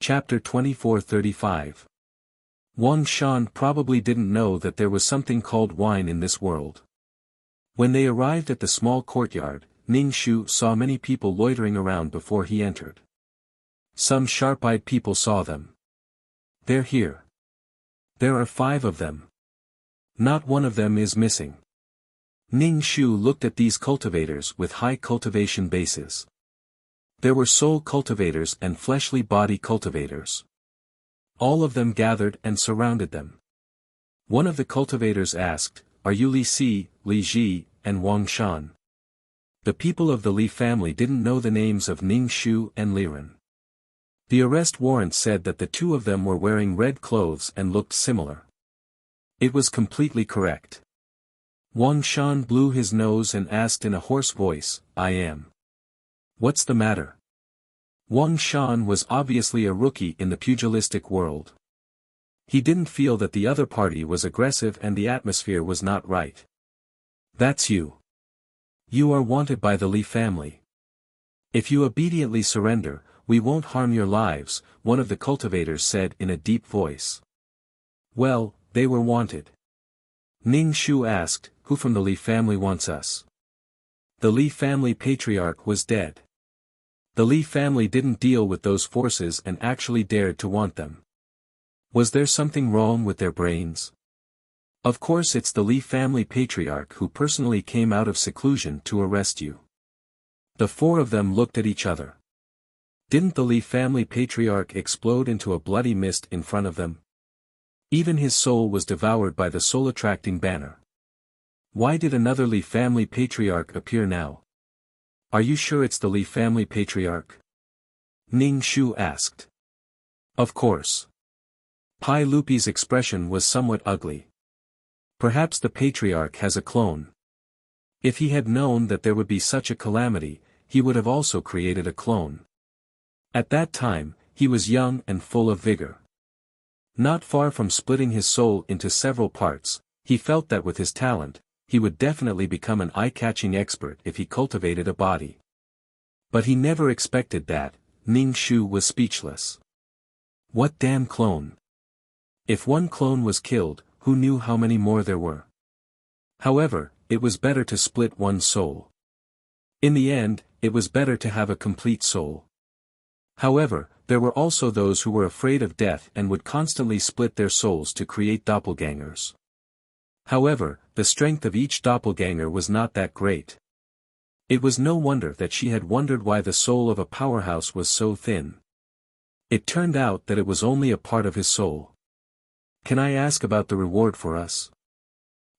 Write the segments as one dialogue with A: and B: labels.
A: Chapter 24-35. Wang Shan probably didn't know that there was something called wine in this world. When they arrived at the small courtyard, Ning Shu saw many people loitering around before he entered. Some sharp-eyed people saw them. "They're here. There are 5 of them. Not one of them is missing." Ning Shu looked at these cultivators with high cultivation bases. There were soul cultivators and fleshly body cultivators. All of them gathered and surrounded them. One of the cultivators asked, "Are you Li Si, Li Ji, and Wang Shan?" The people of the Li family didn't know the names of Ning Shu and Liren. The arrest warrant said that the 2 of them were wearing red clothes and looked similar. It was completely correct. Wang Shan blew his nose and asked in a hoarse voice, "I am. What's the matter?" Wang Shan was obviously a rookie in the pugilistic world. He didn't feel that the other party was aggressive and the atmosphere was not right. "That's you. You are wanted by the Li family. If you obediently surrender, we won't harm your lives," one of the cultivators said in a deep voice. Well, they were wanted. Ning Shu asked, "Who from the Li family wants us?" The Li family patriarch was dead. The Li family didn't deal with those forces and actually dared to want them. Was there something wrong with their brains? Of course it's the Li family patriarch who personally came out of seclusion to arrest you. The 4 of them looked at each other. Didn't the Li family patriarch explode into a bloody mist in front of them? Even his soul was devoured by the soul-attracting banner. Why did another Li family patriarch appear now? "Are you sure it's the Li family patriarch?" Ning Shu asked. "Of course." Pai Lupi's expression was somewhat ugly. Perhaps the patriarch has a clone. If he had known that there would be such a calamity, he would have also created a clone. At that time, he was young and full of vigor. Not far from splitting his soul into several parts, he felt that with his talent, he would definitely become an eye-catching expert if he cultivated a body. But he never expected that. Ning Shu was speechless. What damn clone? If one clone was killed, who knew how many more there were? However, it was better to split one's soul. In the end, it was better to have a complete soul. However, there were also those who were afraid of death and would constantly split their souls to create doppelgangers. However, the strength of each doppelganger was not that great. It was no wonder that she had wondered why the soul of a powerhouse was so thin. It turned out that it was only a part of his soul. "Can I ask about the reward for us?"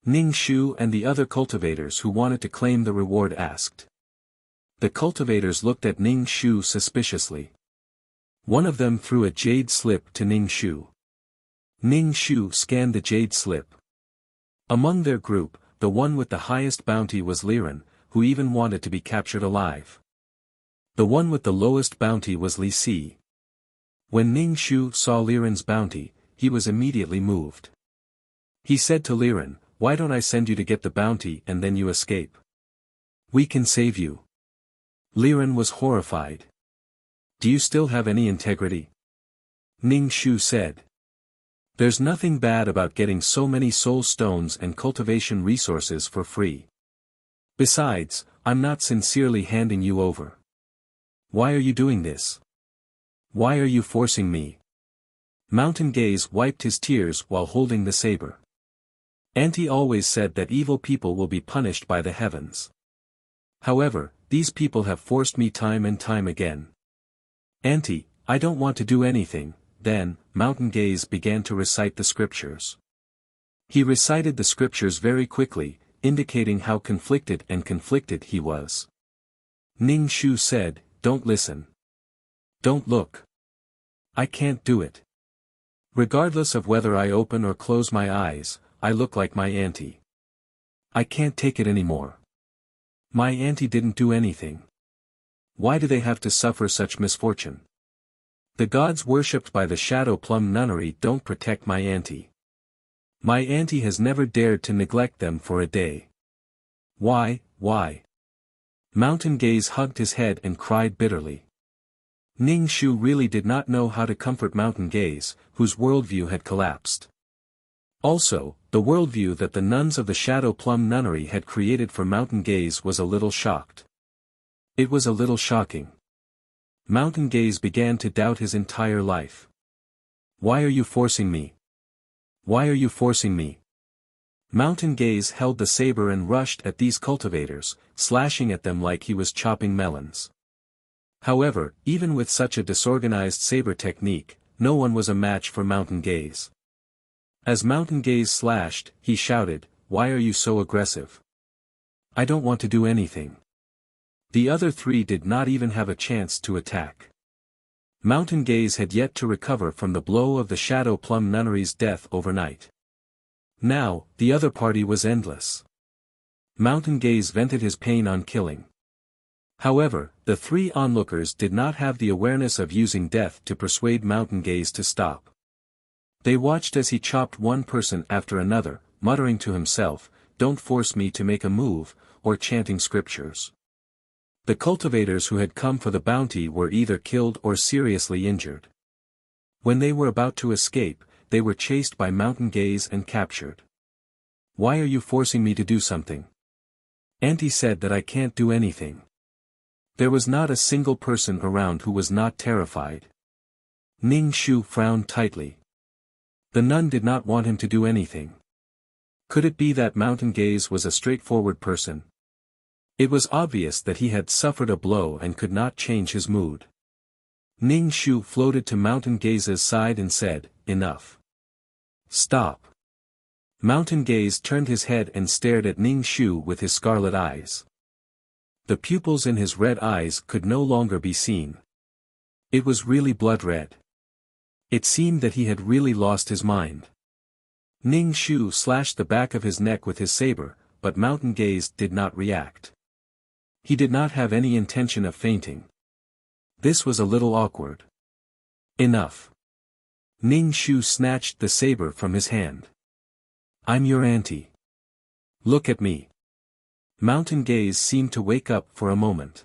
A: Ning Shu and the other cultivators who wanted to claim the reward asked. The cultivators looked at Ning Shu suspiciously. One of them threw a jade slip to Ning Shu. Ning Shu scanned the jade slip. Among their group, the one with the highest bounty was Liren, who even wanted to be captured alive. The one with the lowest bounty was Li Si. When Ning Shu saw Liren's bounty, he was immediately moved. He said to Liren, "Why don't I send you to get the bounty and then you escape? We can save you." Liren was horrified. "Do you still have any integrity?" Ning Shu said. "There's nothing bad about getting so many soul stones and cultivation resources for free. Besides, I'm not sincerely handing you over. Why are you doing this? Why are you forcing me?" Mountain Gaze wiped his tears while holding the saber. "Auntie always said that evil people will be punished by the heavens. However, these people have forced me time and time again. Auntie, I don't want to do anything." Then, Mountain Gaze began to recite the scriptures. He recited the scriptures very quickly, indicating how conflicted he was. Ning Shu said, "Don't listen. Don't look. I can't do it. Regardless of whether I open or close my eyes, I look like my auntie. I can't take it anymore. My auntie didn't do anything. Why do they have to suffer such misfortune? The gods worshipped by the Shadow Plum Nunnery don't protect my auntie. My auntie has never dared to neglect them for a day. Why? Mountain Gaze hugged his head and cried bitterly. Ning Shu really did not know how to comfort Mountain Gaze, whose worldview had collapsed. Also, the worldview that the nuns of the Shadow Plum Nunnery had created for Mountain Gaze was a little shocked. It was a little shocking. Mountain Gaze began to doubt his entire life. Why are you forcing me? Why are you forcing me? Mountain Gaze held the saber and rushed at these cultivators, slashing at them like he was chopping melons. However, even with such a disorganized saber technique, no one was a match for Mountain Gaze. As Mountain Gaze slashed, he shouted, "Why are you so aggressive? I don't want to do anything." The other three did not even have a chance to attack. Mountain Gaze had yet to recover from the blow of the Shadow Plum Nunnery's death overnight. Now, the other party was endless. Mountain Gaze vented his pain on killing. However, the three onlookers did not have the awareness of using death to persuade Mountain Gaze to stop. They watched as he chopped one person after another, muttering to himself, "Don't force me to make a move," or chanting scriptures. The cultivators who had come for the bounty were either killed or seriously injured. When they were about to escape, they were chased by Mountain Gaze and captured. "Why are you forcing me to do something? Auntie said that I can't do anything." There was not a single person around who was not terrified. Ning Shu frowned tightly. The nun did not want him to do anything. Could it be that Mountain Gaze was a straightforward person? It was obvious that he had suffered a blow and could not change his mood. Ning Shu floated to Mountain Gaze's side and said, "Enough. Stop." Mountain Gaze turned his head and stared at Ning Shu with his scarlet eyes. The pupils in his red eyes could no longer be seen. It was really blood red. It seemed that he had really lost his mind. Ning Shu slashed the back of his neck with his saber, but Mountain Gaze did not react. He did not have any intention of fainting. This was a little awkward. "Enough." Ning Shu snatched the saber from his hand. "I'm your auntie. Look at me." Mountain Gaze seemed to wake up for a moment.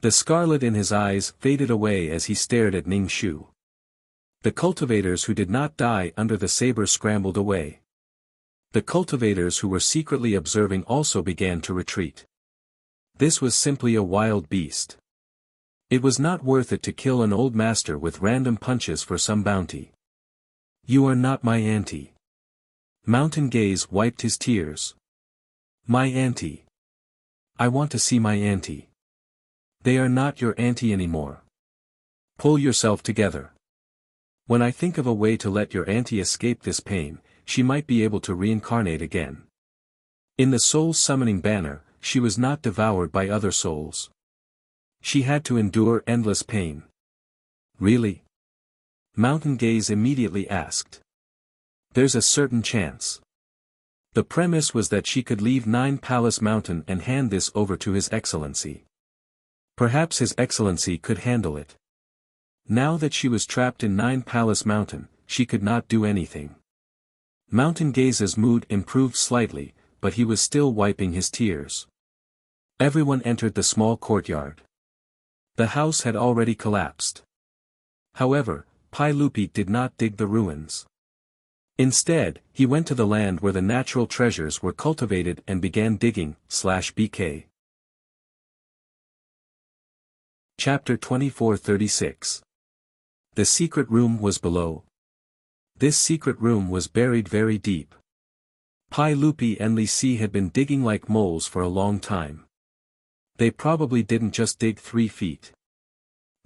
A: The scarlet in his eyes faded away as he stared at Ning Shu. The cultivators who did not die under the saber scrambled away. The cultivators who were secretly observing also began to retreat. This was simply a wild beast. It was not worth it to kill an old master with random punches for some bounty. "You are not my auntie." Mountain Gaze wiped his tears. "My auntie. I want to see my auntie." "They are not your auntie anymore. Pull yourself together. When I think of a way to let your auntie escape this pain, she might be able to reincarnate again. In the soul summoning banner, she was not devoured by other souls. She had to endure endless pain." "Really?" Mountain Gaze immediately asked. "There's a certain chance. The premise was that she could leave 9 Palace Mountain and hand this over to His Excellency. Perhaps His Excellency could handle it. Now that she was trapped in 9 Palace Mountain, she could not do anything." Mountain Gaze's mood improved slightly, but he was still wiping his tears. Everyone entered the small courtyard. The house had already collapsed. However, Pai Lupi did not dig the ruins. Instead, he went to the land where the natural treasures were cultivated and began digging/BK. Chapter 2436. The secret room was below. This secret room was buried very deep. Pai Lupi and Li Si had been digging like moles for a long time. They probably didn't just dig 3 feet.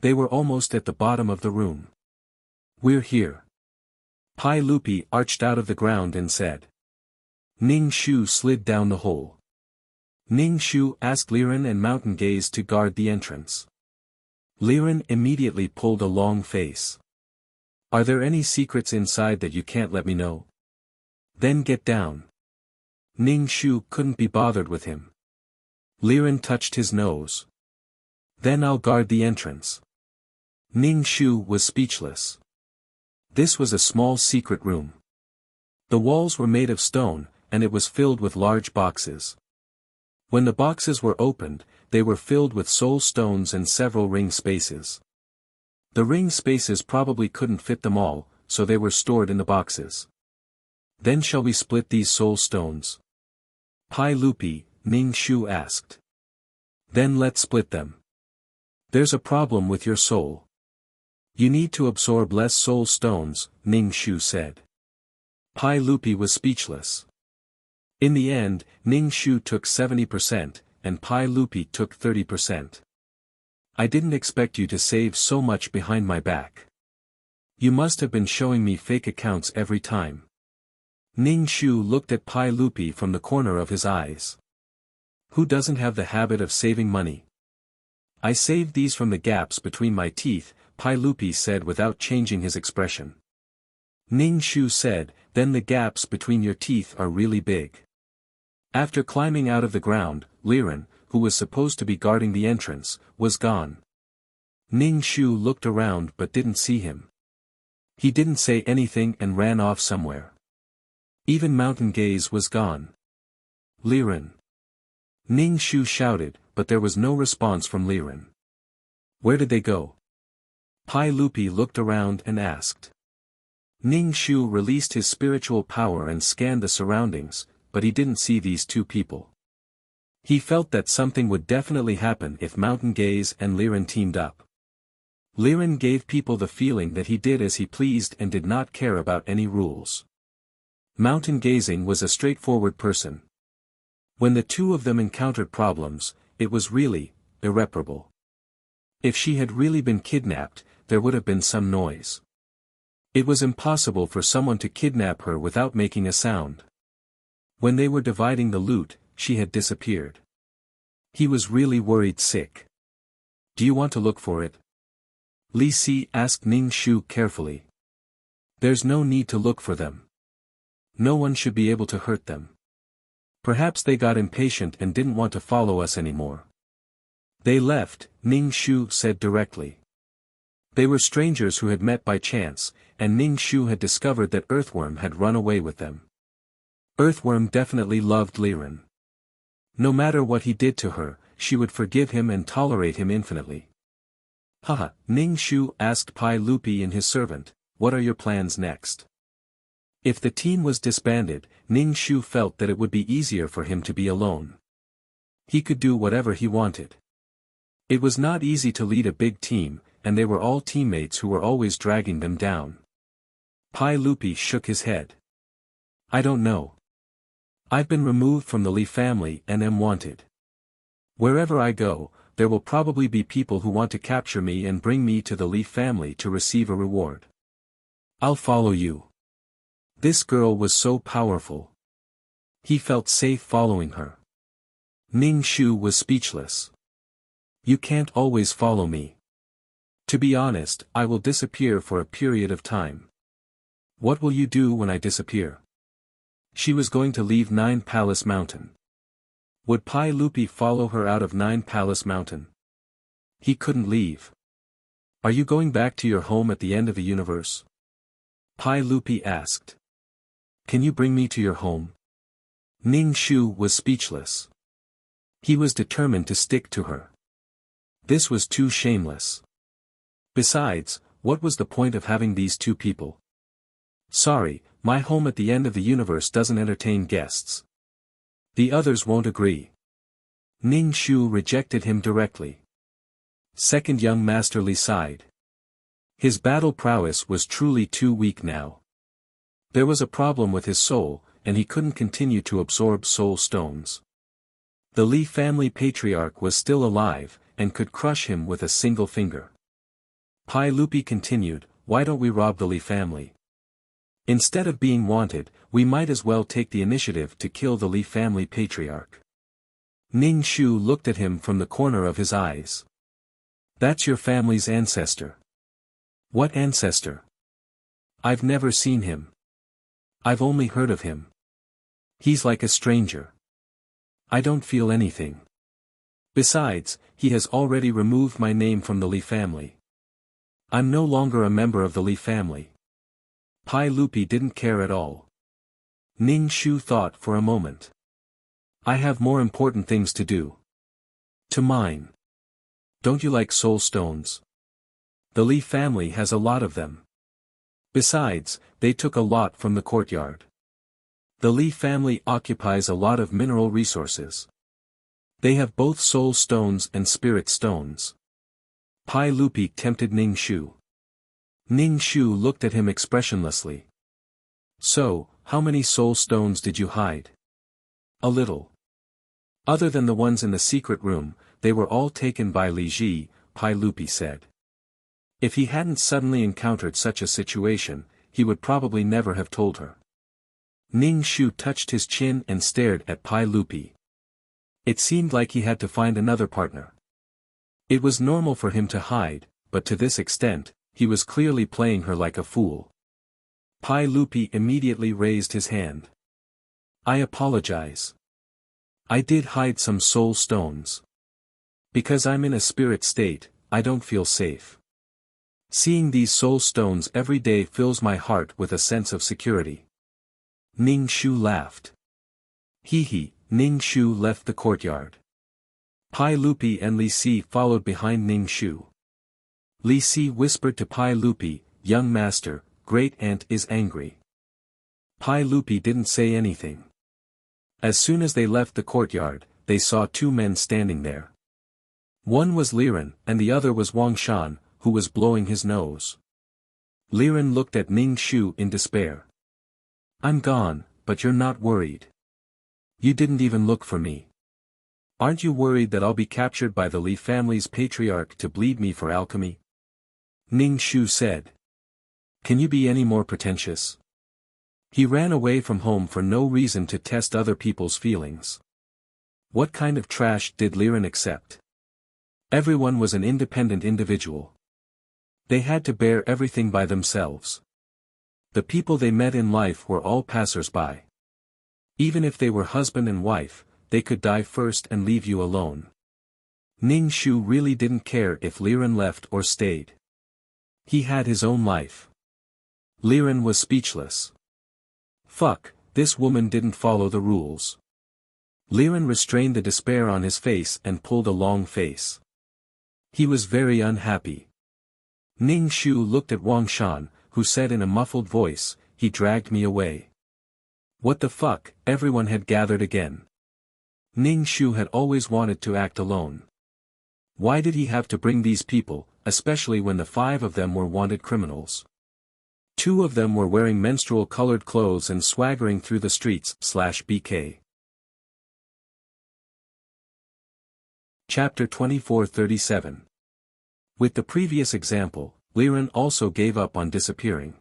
A: They were almost at the bottom of the room. "We're here." Pai Lupi arched out of the ground and said. Ning Shu slid down the hole. Ning Shu asked Liren and Mountain Gaze to guard the entrance. Liren immediately pulled a long face. "Are there any secrets inside that you can't let me know? Then get down." Ning Shu couldn't be bothered with him. Liren touched his nose. "Then I'll guard the entrance." Ning Shu was speechless. This was a small secret room. The walls were made of stone, and it was filled with large boxes. When the boxes were opened, they were filled with soul stones and several ring spaces. The ring spaces probably couldn't fit them all, so they were stored in the boxes. Then shall we split these soul stones? Pai Lupi, Ning Shu asked. Then let's split them. There's a problem with your soul. You need to absorb less soul stones, Ning Shu said. Pai Lupi was speechless. In the end, Ning Shu took 70%, and Pai Lupi took 30%. I didn't expect you to save so much behind my back. You must have been showing me fake accounts every time. Ning Shu looked at Pai Lupi from the corner of his eyes. Who doesn't have the habit of saving money? I saved these from the gaps between my teeth, Pai Lupi said without changing his expression. Ning Shu said, then the gaps between your teeth are really big. After climbing out of the ground, Liren, who was supposed to be guarding the entrance, was gone. Ning Shu looked around but didn't see him. He didn't say anything and ran off somewhere. Even Mountain Gaze was gone. Liren. Ning Shu shouted, but there was no response from Liren. Where did they go? Pai Lupi looked around and asked. Ning Shu released his spiritual power and scanned the surroundings, but he didn't see these two people. He felt that something would definitely happen if Mountain Gaze and Liren teamed up. Liren gave people the feeling that he did as he pleased and did not care about any rules. Mountain Gazing was a straightforward person. When the two of them encountered problems, it was really irreparable. If she had really been kidnapped, there would have been some noise. It was impossible for someone to kidnap her without making a sound. When they were dividing the loot, she had disappeared. He was really worried sick. Do you want to look for it? Li Si asked Ning Shu carefully. There's no need to look for them. No one should be able to hurt them. Perhaps they got impatient and didn't want to follow us anymore. They left, Ning Shu said directly. They were strangers who had met by chance, and Ning Shu had discovered that Earthworm had run away with them. Earthworm definitely loved Liren. No matter what he did to her, she would forgive him and tolerate him infinitely. Haha, Ning Shu asked Pai Lupi and his servant, what are your plans next? If the team was disbanded, Ning Shu felt that it would be easier for him to be alone. He could do whatever he wanted. It was not easy to lead a big team, and they were all teammates who were always dragging them down. Pai Lupi shook his head. I don't know. I've been removed from the Li family and am wanted. Wherever I go, there will probably be people who want to capture me and bring me to the Li family to receive a reward. I'll follow you. This girl was so powerful. He felt safe following her. Ning Shu was speechless. You can't always follow me. To be honest, I will disappear for a period of time. What will you do when I disappear? She was going to leave Nine Palace Mountain. Would Pai Lupi follow her out of Nine Palace Mountain? He couldn't leave. Are you going back to your home at the end of the universe? Pai Lupi asked. Can you bring me to your home? Ning Shu was speechless. He was determined to stick to her. This was too shameless. Besides, what was the point of having these two people? Sorry, my home at the end of the universe doesn't entertain guests. The others won't agree. Ning Shu rejected him directly. Second young Master Li sighed. His battle prowess was truly too weak now. There was a problem with his soul, and he couldn't continue to absorb soul stones. The Li family patriarch was still alive, and could crush him with a single finger. Pai Lupi continued, why don't we rob the Li family? Instead of being wanted, we might as well take the initiative to kill the Li family patriarch. Ning Shu looked at him from the corner of his eyes. That's your family's ancestor. What ancestor? I've never seen him. I've only heard of him. He's like a stranger. I don't feel anything. Besides, he has already removed my name from the Li family. I'm no longer a member of the Li family. Pai Lupi didn't care at all. Ning Shu thought for a moment. I have more important things to do. To mine. Don't you like soul stones? The Li family has a lot of them. Besides, they took a lot from the courtyard. The Li family occupies a lot of mineral resources. They have both soul stones and spirit stones. Pai Lupi tempted Ning Shu. Ning Shu looked at him expressionlessly. So, how many soul stones did you hide? A little. Other than the ones in the secret room, they were all taken by Li Ji, Pai Lupi said. If he hadn't suddenly encountered such a situation, he would probably never have told her. Ning Shu touched his chin and stared at Pai Lupi. It seemed like he had to find another partner. It was normal for him to hide, but to this extent, he was clearly playing her like a fool. Pai Lupi immediately raised his hand. I apologize. I did hide some soul stones. Because I'm in a spirit state, I don't feel safe. Seeing these soul stones every day fills my heart with a sense of security. Ning Shu laughed. He, Ning Shu left the courtyard. Pai Lupi and Li Si followed behind Ning Shu. Li Si whispered to Pai Lupi, young master, great aunt is angry. Pai Lupi didn't say anything. As soon as they left the courtyard, they saw two men standing there. One was Liren, and the other was Wang Shan, who was blowing his nose. Liren looked at Ning Shu in despair. I'm gone, but you're not worried. You didn't even look for me. Aren't you worried that I'll be captured by the Li family's patriarch to bleed me for alchemy? Ning Shu said. Can you be any more pretentious? He ran away from home for no reason to test other people's feelings. What kind of trash did Liren accept? Everyone was an independent individual. They had to bear everything by themselves. The people they met in life were all passers-by. Even if they were husband and wife, they could die first and leave you alone. Ning Shu really didn't care if Liren left or stayed. He had his own life. Liren was speechless. Fuck, this woman didn't follow the rules. Liren restrained the despair on his face and pulled a long face. He was very unhappy. Ning Shu looked at Wang Shan, who said in a muffled voice, he dragged me away. What the fuck, everyone had gathered again. Ning Shu had always wanted to act alone. Why did he have to bring these people, especially when the 5 of them were wanted criminals? 2 of them were wearing menstrual-colored clothes and swaggering through the streets, /BK. Chapter 2437. With the previous example, Liren also gave up on disappearing.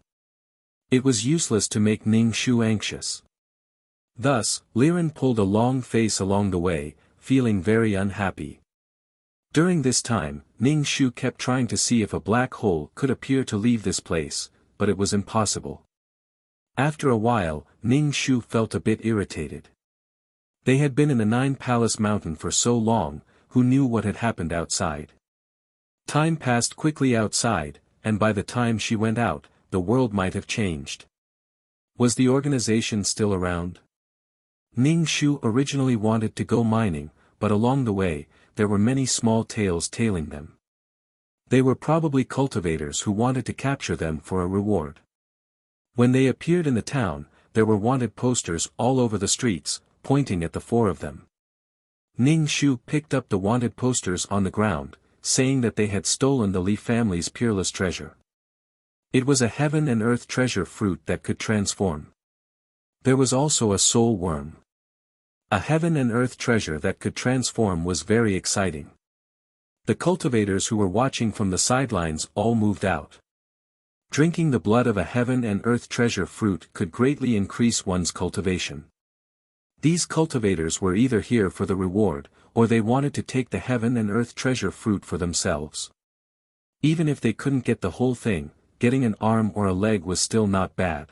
A: It was useless to make Ning Shu anxious. Thus, Liren pulled a long face along the way, feeling very unhappy. During this time, Ning Shu kept trying to see if a black hole could appear to leave this place, but it was impossible. After a while, Ning Shu felt a bit irritated. They had been in the 9-Palace Mountain for so long, who knew what had happened outside? Time passed quickly outside, and by the time she went out, the world might have changed. Was the organization still around? Ning Shu originally wanted to go mining, but along the way, there were many small tails tailing them. They were probably cultivators who wanted to capture them for a reward. When they appeared in the town, there were wanted posters all over the streets, pointing at the 4 of them. Ning Shu picked up the wanted posters on the ground, saying that they had stolen the Li family's peerless treasure. It was a heaven and earth treasure fruit that could transform. There was also a soul worm. A heaven and earth treasure that could transform was very exciting. The cultivators who were watching from the sidelines all moved out. Drinking the blood of a heaven and earth treasure fruit could greatly increase one's cultivation. These cultivators were either here for the reward, or they wanted to take the heaven and earth treasure fruit for themselves. Even if they couldn't get the whole thing, getting an arm or a leg was still not bad.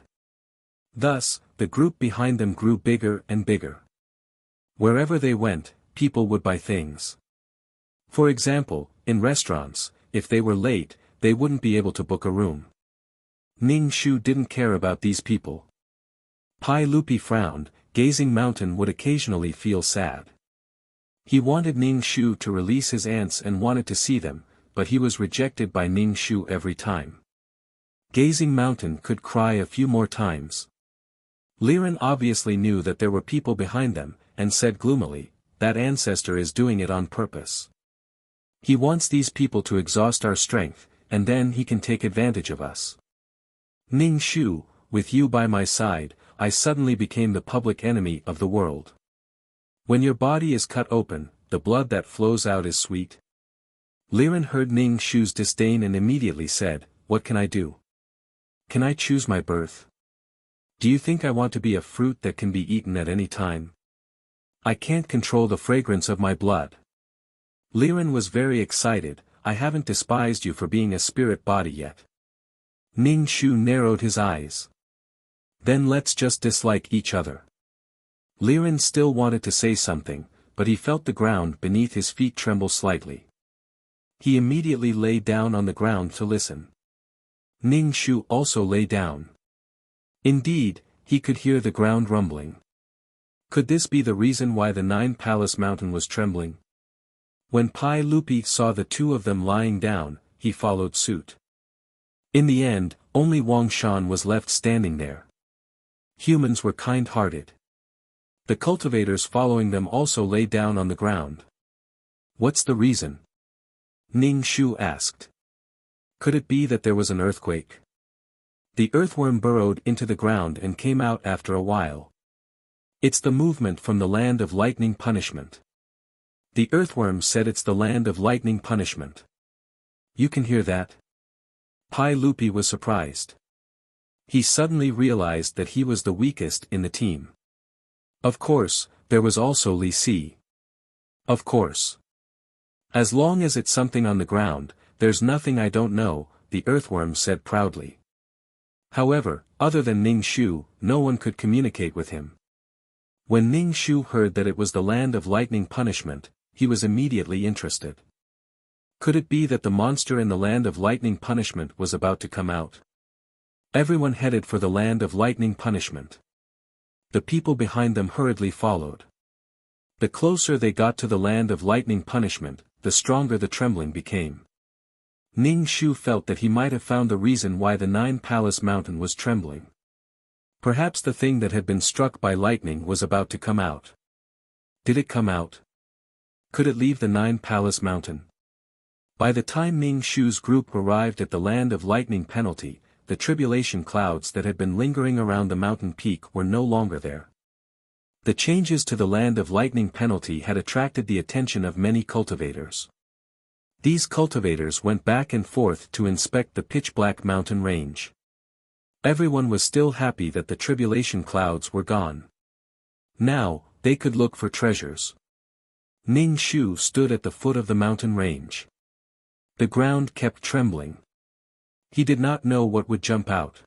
A: Thus, the group behind them grew bigger and bigger. Wherever they went, people would buy things. For example, in restaurants, if they were late, they wouldn't be able to book a room. Ning Shu didn't care about these people. Pai Lupi frowned. Gazing Mountain would occasionally feel sad. He wanted Ning Shu to release his ants and wanted to see them, but he was rejected by Ning Shu every time. Gazing Mountain could cry a few more times. Liren obviously knew that there were people behind them, and said gloomily, "That ancestor is doing it on purpose. He wants these people to exhaust our strength, and then he can take advantage of us. Ning Shu, with you by my side, I suddenly became the public enemy of the world. When your body is cut open, the blood that flows out is sweet." Liren heard Ning Shu's disdain and immediately said, "What can I do? Can I choose my birth? Do you think I want to be a fruit that can be eaten at any time? I can't control the fragrance of my blood." Liren was very excited. "I haven't despised you for being a spirit body yet." Ning Shu narrowed his eyes. "Then let's just dislike each other." Liren still wanted to say something, but he felt the ground beneath his feet tremble slightly. He immediately lay down on the ground to listen. Ning Shu also lay down. Indeed, he could hear the ground rumbling. Could this be the reason why the Nine Palace Mountain was trembling? When Pai Lupi saw the two of them lying down, he followed suit. In the end, only Wang Shan was left standing there. Humans were kind-hearted. The cultivators following them also lay down on the ground. "What's the reason?" Ning Shu asked. "Could it be that there was an earthquake?" The earthworm burrowed into the ground and came out after a while. "It's the movement from the land of lightning punishment." The earthworm said, "It's the land of lightning punishment." "You can hear that?" Pai Lupi was surprised. He suddenly realized that he was the weakest in the team. Of course, there was also Li Si. Of course. "As long as it's something on the ground, there's nothing I don't know," the earthworm said proudly. However, other than Ning Shu, no one could communicate with him. When Ning Shu heard that it was the land of lightning punishment, he was immediately interested. Could it be that the monster in the land of lightning punishment was about to come out? Everyone headed for the land of lightning punishment. The people behind them hurriedly followed. The closer they got to the land of lightning punishment, the stronger the trembling became. Ning Shu felt that he might have found the reason why the Nine Palace Mountain was trembling. Perhaps the thing that had been struck by lightning was about to come out. Did it come out? Could it leave the Nine Palace Mountain? By the time Ning Shu's group arrived at the land of lightning penalty, the tribulation clouds that had been lingering around the mountain peak were no longer there. The changes to the land of lightning penalty had attracted the attention of many cultivators. These cultivators went back and forth to inspect the pitch-black mountain range. Everyone was still happy that the tribulation clouds were gone. Now, they could look for treasures. Ning Shu stood at the foot of the mountain range. The ground kept trembling. He did not know what would jump out.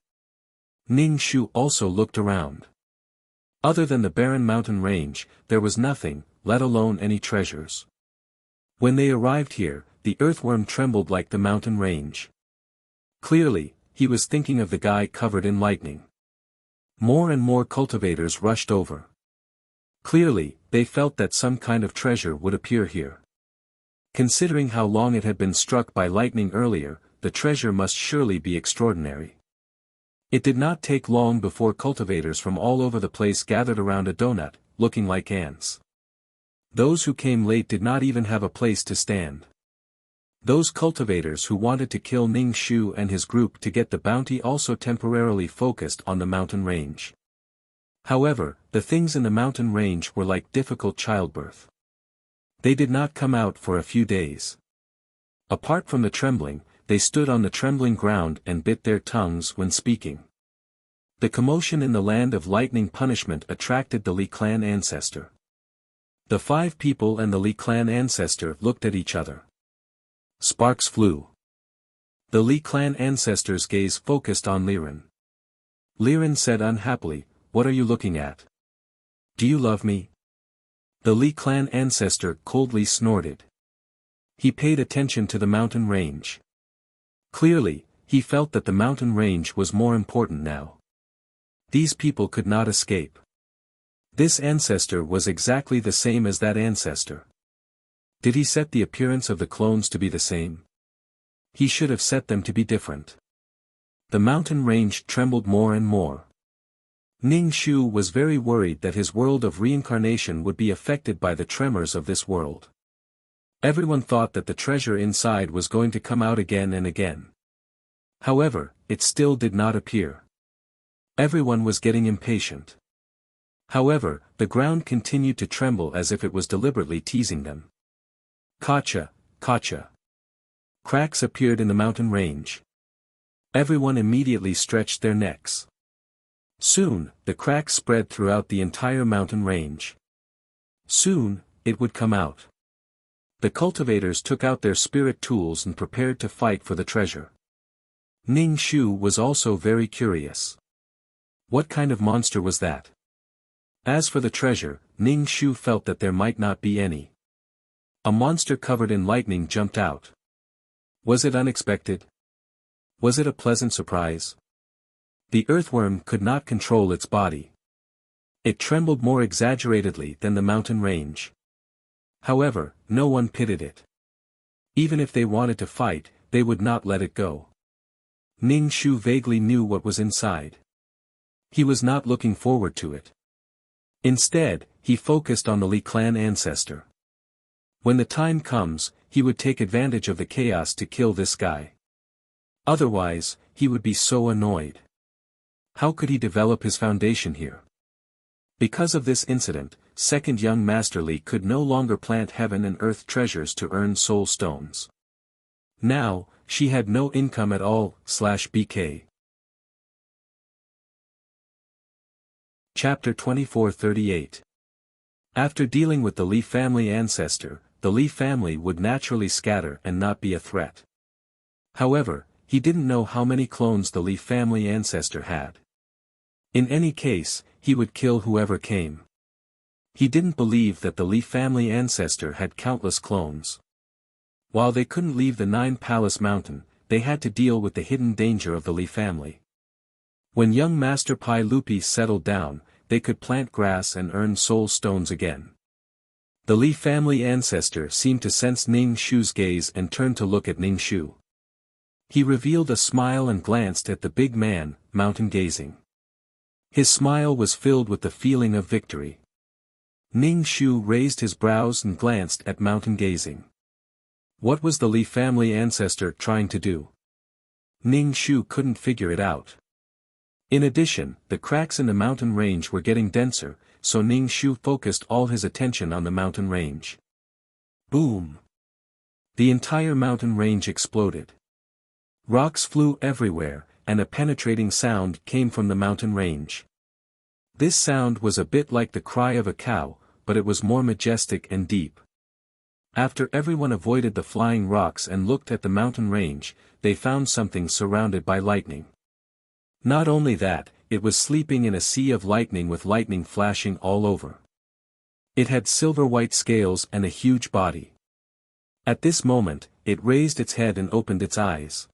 A: Ning Shu also looked around. Other than the barren mountain range, there was nothing, let alone any treasures. When they arrived here, the earthworm trembled like the mountain range. Clearly, he was thinking of the guy covered in lightning. More and more cultivators rushed over. Clearly, they felt that some kind of treasure would appear here. Considering how long it had been struck by lightning earlier, the treasure must surely be extraordinary. It did not take long before cultivators from all over the place gathered around a donut, looking like ants. Those who came late did not even have a place to stand. Those cultivators who wanted to kill Ning Shu and his group to get the bounty also temporarily focused on the mountain range. However, the things in the mountain range were like difficult childbirth. They did not come out for a few days. Apart from the trembling, they stood on the trembling ground and bit their tongues when speaking. The commotion in the land of lightning punishment attracted the Li clan ancestor. The 5 people and the Li clan ancestor looked at each other. Sparks flew. The Li clan ancestor's gaze focused on Liren. Liren said unhappily, "What are you looking at? Do you love me?" The Li clan ancestor coldly snorted. He paid attention to the mountain range. Clearly, he felt that the mountain range was more important now. These people could not escape. This ancestor was exactly the same as that ancestor. Did he set the appearance of the clones to be the same? He should have set them to be different. The mountain range trembled more and more. Ning Shu was very worried that his world of reincarnation would be affected by the tremors of this world. Everyone thought that the treasure inside was going to come out again and again. However, it still did not appear. Everyone was getting impatient. However, the ground continued to tremble as if it was deliberately teasing them. Gotcha, gotcha. Cracks appeared in the mountain range. Everyone immediately stretched their necks. Soon, the cracks spread throughout the entire mountain range. Soon, it would come out. The cultivators took out their spirit tools and prepared to fight for the treasure. Ning Shu was also very curious. What kind of monster was that? As for the treasure, Ning Shu felt that there might not be any. A monster covered in lightning jumped out. Was it unexpected? Was it a pleasant surprise? The earthworm could not control its body. It trembled more exaggeratedly than the mountain range. However, no one pitied it. Even if they wanted to fight, they would not let it go. Ning Shu vaguely knew what was inside. He was not looking forward to it. Instead, he focused on the Li clan ancestor. When the time comes, he would take advantage of the chaos to kill this guy. Otherwise, he would be so annoyed. How could he develop his foundation here? Because of this incident, second young Master Li could no longer plant heaven and earth treasures to earn soul stones. Now, she had no income at all, /BK. Chapter 2438. After dealing with the Li family ancestor, the Li family would naturally scatter and not be a threat. However, he didn't know how many clones the Li family ancestor had. In any case, he would kill whoever came. He didn't believe that the Li family ancestor had countless clones. While they couldn't leave the Nine Palace Mountain, they had to deal with the hidden danger of the Li family. When young Master Pai Lupi settled down, they could plant grass and earn soul stones again. The Li family ancestor seemed to sense Ning Shu's gaze and turned to look at Ning Shu. He revealed a smile and glanced at the big man, mountain gazing. His smile was filled with the feeling of victory. Ning Shu raised his brows and glanced at mountain gazing. What was the Li family ancestor trying to do? Ning Shu couldn't figure it out. In addition, the cracks in the mountain range were getting denser, so Ning Shu focused all his attention on the mountain range. Boom! The entire mountain range exploded. Rocks flew everywhere, and a penetrating sound came from the mountain range. This sound was a bit like the cry of a cow, but it was more majestic and deep. After everyone avoided the flying rocks and looked at the mountain range, they found something surrounded by lightning. Not only that, it was sleeping in a sea of lightning with lightning flashing all over. It had silver-white scales and a huge body. At this moment, it raised its head and opened its eyes.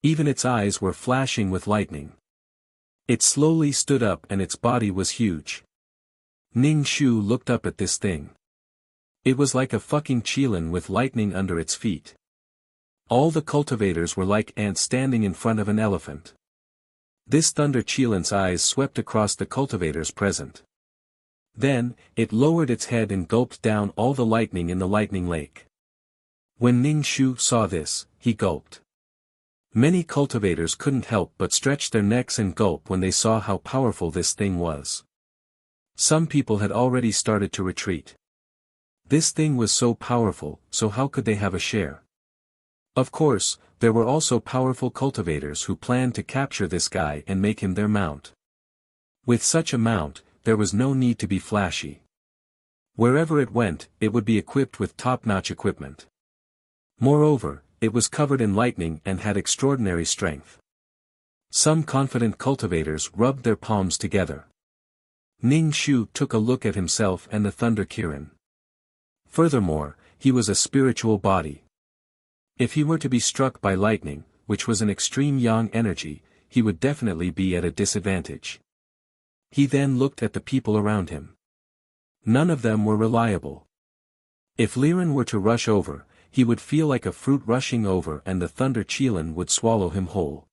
A: Even its eyes were flashing with lightning. It slowly stood up and its body was huge. Ning Shu looked up at this thing. It was like a fucking qilin with lightning under its feet. All the cultivators were like ants standing in front of an elephant. This thunder qilin's eyes swept across the cultivators present. Then, it lowered its head and gulped down all the lightning in the lightning lake. When Ning Shu saw this, he gulped. Many cultivators couldn't help but stretch their necks and gulp when they saw how powerful this thing was. Some people had already started to retreat. This thing was so powerful, so how could they have a share? Of course, there were also powerful cultivators who planned to capture this guy and make him their mount. With such a mount, there was no need to be flashy. Wherever it went, it would be equipped with top-notch equipment. Moreover, it was covered in lightning and had extraordinary strength. Some confident cultivators rubbed their palms together. Ning Shu took a look at himself and the thunder Kirin. Furthermore, he was a spiritual body. If he were to be struck by lightning, which was an extreme yang energy, he would definitely be at a disadvantage. He then looked at the people around him. None of them were reliable. If Liren were to rush over, he would feel like a fruit rushing over and the thunder Qilin would swallow him whole.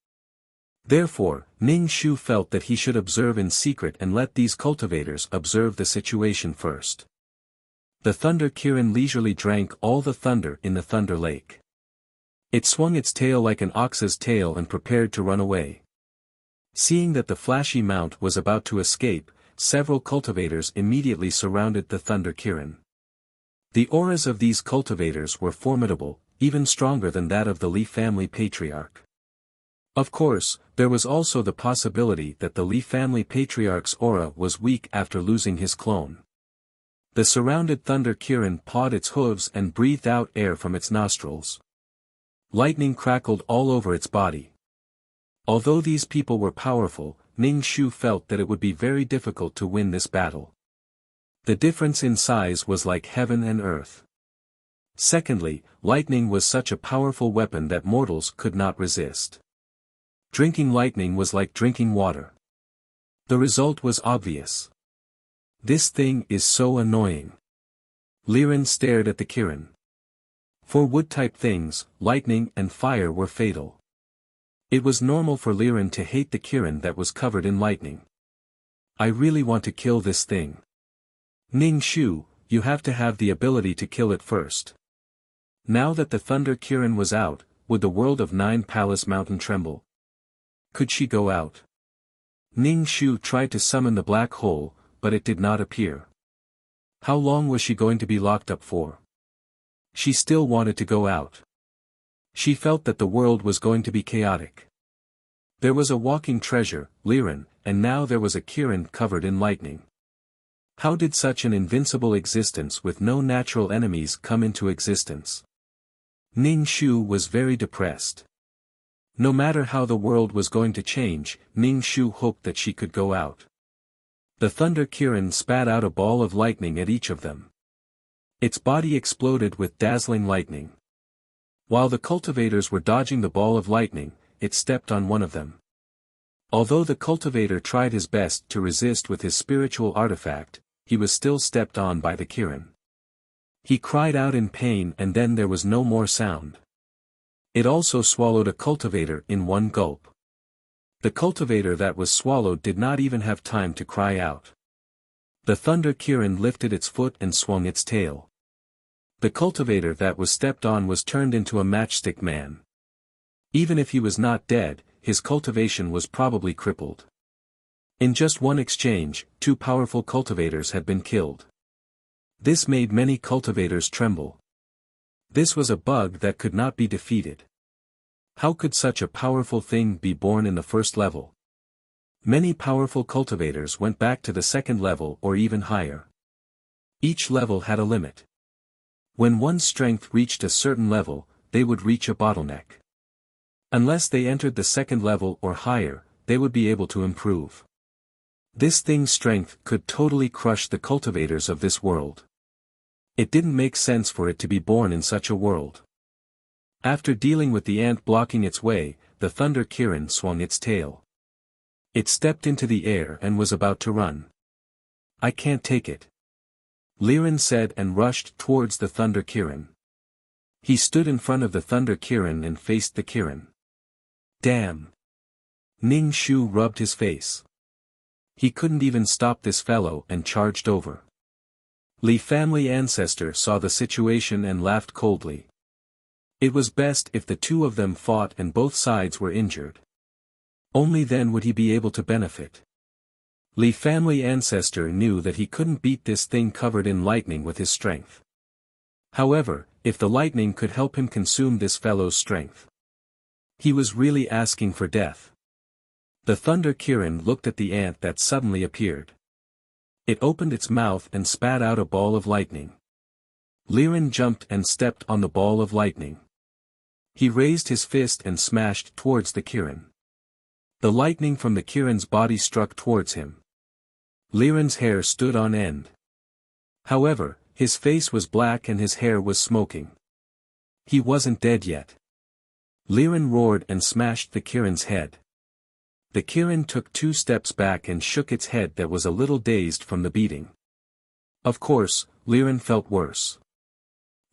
A: Therefore, Ning Shu felt that he should observe in secret and let these cultivators observe the situation first. The thunder Kirin leisurely drank all the thunder in the thunder lake. It swung its tail like an ox's tail and prepared to run away. Seeing that the flashy mount was about to escape, several cultivators immediately surrounded the thunder Kirin. The auras of these cultivators were formidable, even stronger than that of the Li family patriarch. Of course, there was also the possibility that the Li family patriarch's aura was weak after losing his clone. The surrounded thunder Kirin pawed its hooves and breathed out air from its nostrils. Lightning crackled all over its body. Although these people were powerful, Ning Shu felt that it would be very difficult to win this battle. The difference in size was like heaven and earth. Secondly, lightning was such a powerful weapon that mortals could not resist. Drinking lightning was like drinking water. The result was obvious. This thing is so annoying. Liren stared at the Kirin. For wood-type things, lightning and fire were fatal. It was normal for Liren to hate the Kirin that was covered in lightning. I really want to kill this thing. Ning Shu, you have to have the ability to kill it first. Now that the thunder Kirin was out, would the world of Nine Palace Mountain tremble? Could she go out? Ning Shu tried to summon the black hole, but it did not appear. How long was she going to be locked up for? She still wanted to go out. She felt that the world was going to be chaotic. There was a walking treasure, Liren, and now there was a Kirin covered in lightning. How did such an invincible existence with no natural enemies come into existence? Ning Shu was very depressed. No matter how the world was going to change, Ning Shu hoped that she could go out. The thunder Kirin spat out a ball of lightning at each of them. Its body exploded with dazzling lightning. While the cultivators were dodging the ball of lightning, it stepped on one of them. Although the cultivator tried his best to resist with his spiritual artifact, he was still stepped on by the Kirin. He cried out in pain and then there was no more sound. It also swallowed a cultivator in one gulp. The cultivator that was swallowed did not even have time to cry out. The thunder Kirin lifted its foot and swung its tail. The cultivator that was stepped on was turned into a matchstick man. Even if he was not dead, his cultivation was probably crippled. In just one exchange, two powerful cultivators had been killed. This made many cultivators tremble. This was a bug that could not be defeated. How could such a powerful thing be born in the first level? Many powerful cultivators went back to the second level or even higher. Each level had a limit. When one's strength reached a certain level, they would reach a bottleneck. Unless they entered the second level or higher, they would be able to improve. This thing's strength could totally crush the cultivators of this world. It didn't make sense for it to be born in such a world. After dealing with the ant blocking its way, the thunder Kirin swung its tail. It stepped into the air and was about to run. I can't take it, Liren said and rushed towards the thunder Kirin. He stood in front of the thunder Kirin and faced the Kirin. Damn! Ning Shu rubbed his face. He couldn't even stop this fellow and charged over. Li family ancestor saw the situation and laughed coldly. It was best if the two of them fought and both sides were injured. Only then would he be able to benefit. Li family ancestor knew that he couldn't beat this thing covered in lightning with his strength. However, if the lightning could help him consume this fellow's strength. He was really asking for death. The thunder Kirin looked at the ant that suddenly appeared. It opened its mouth and spat out a ball of lightning. Liren jumped and stepped on the ball of lightning. He raised his fist and smashed towards the Kirin. The lightning from the Kirin's body struck towards him. Liren's hair stood on end. However, his face was black and his hair was smoking. He wasn't dead yet. Liren roared and smashed the Kirin's head. The Kirin took 2 steps back and shook its head that was a little dazed from the beating. Of course, Liren felt worse.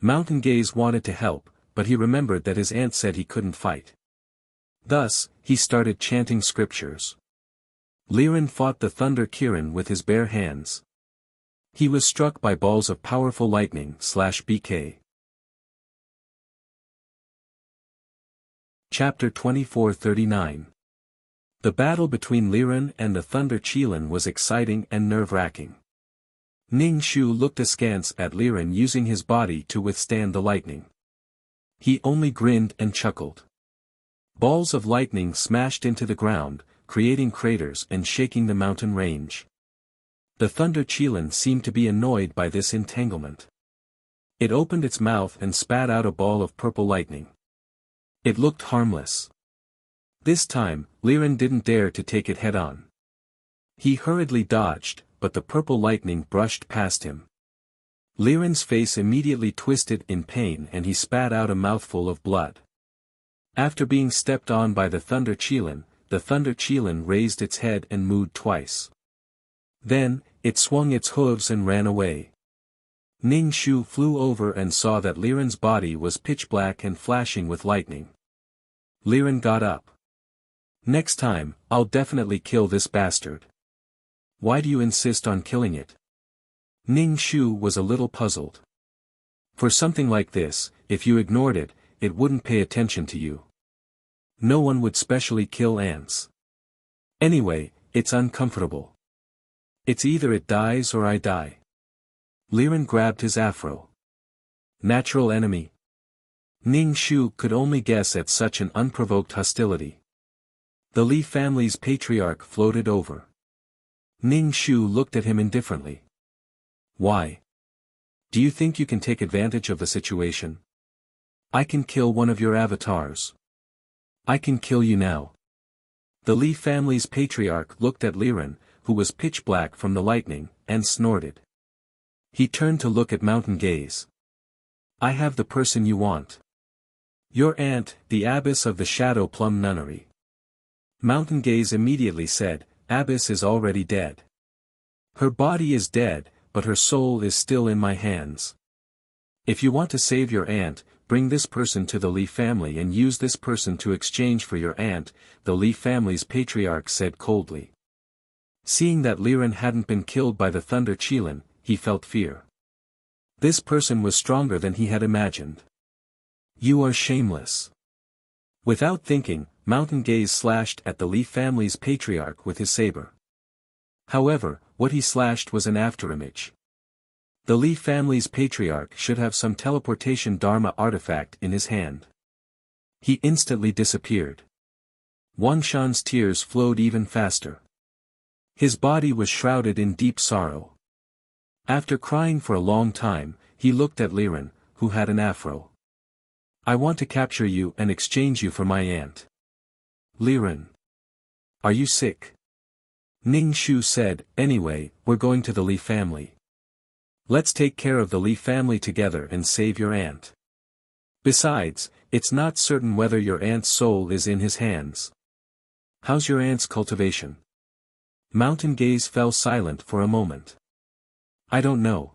A: Mountain Gaze wanted to help, but he remembered that his aunt said he couldn't fight. Thus, he started chanting scriptures. Liren fought the Thunder Kirin with his bare hands. He was struck by balls of powerful lightning/BK. Chapter 2439. The battle between Liren and the Thunder Qilin was exciting and nerve-wracking. Ning Shu looked askance at Liren using his body to withstand the lightning. He only grinned and chuckled. Balls of lightning smashed into the ground, creating craters and shaking the mountain range. The Thunder Qilin seemed to be annoyed by this entanglement. It opened its mouth and spat out a ball of purple lightning. It looked harmless. This time, Liren didn't dare to take it head-on. He hurriedly dodged, but the purple lightning brushed past him. Liren's face immediately twisted in pain and he spat out a mouthful of blood. After being stepped on by the Thunder Qilin raised its head and mooed twice. Then, it swung its hooves and ran away. Ning Shu flew over and saw that Liren's body was pitch black and flashing with lightning. Liren got up. Next time, I'll definitely kill this bastard. Why do you insist on killing it? Ning Shu was a little puzzled. For something like this, if you ignored it, it wouldn't pay attention to you. No one would specially kill ants. Anyway, it's uncomfortable. It's either it dies or I die. Liren grabbed his afro. Natural enemy. Ning Shu could only guess at such an unprovoked hostility. The Li family's patriarch floated over. Ning Shu looked at him indifferently. Why? Do you think you can take advantage of the situation? I can kill one of your avatars. I can kill you now. The Li family's patriarch looked at Liren, who was pitch black from the lightning, and snorted. He turned to look at Mountain Gaze. I have the person you want. Your aunt, the abbess of the Shadow Plum Nunnery. Mountain Gaze immediately said, Abbess is already dead. Her body is dead, but her soul is still in my hands. If you want to save your aunt, bring this person to the Li family and use this person to exchange for your aunt, the Li family's patriarch said coldly. Seeing that Liren hadn't been killed by the Thunder Qilin, he felt fear. This person was stronger than he had imagined. You are shameless. Without thinking, Mountain Gaze slashed at the Li family's patriarch with his saber. However, what he slashed was an afterimage. The Li family's patriarch should have some teleportation Dharma artifact in his hand. He instantly disappeared. Wanshan's tears flowed even faster. His body was shrouded in deep sorrow. After crying for a long time, he looked at Liren, who had an afro. I want to capture you and exchange you for my aunt. Liren. Are you sick? Ning Shu said, anyway, we're going to the Li family. Let's take care of the Li family together and save your aunt. Besides, it's not certain whether your aunt's soul is in his hands. How's your aunt's cultivation? Mountain Gaze fell silent for a moment. I don't know.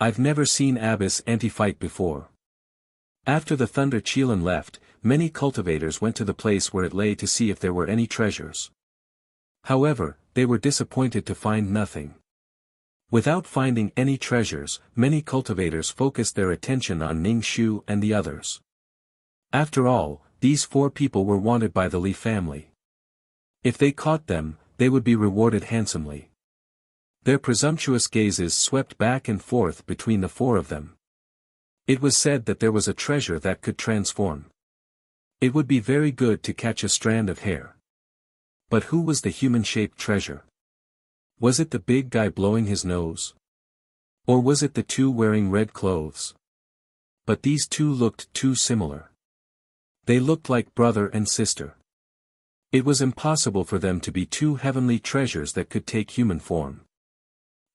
A: I've never seen Abbess anti-fight before. After the Thunder Qilin left, many cultivators went to the place where it lay to see if there were any treasures. However, they were disappointed to find nothing. Without finding any treasures, many cultivators focused their attention on Ning Shu and the others. After all, these 4 people were wanted by the Li family. If they caught them, they would be rewarded handsomely. Their presumptuous gazes swept back and forth between the 4 of them. It was said that there was a treasure that could transform. It would be very good to catch a strand of hair. But who was the human-shaped treasure? Was it the big guy blowing his nose? Or was it the 2 wearing red clothes? But these 2 looked too similar. They looked like brother and sister. It was impossible for them to be 2 heavenly treasures that could take human form.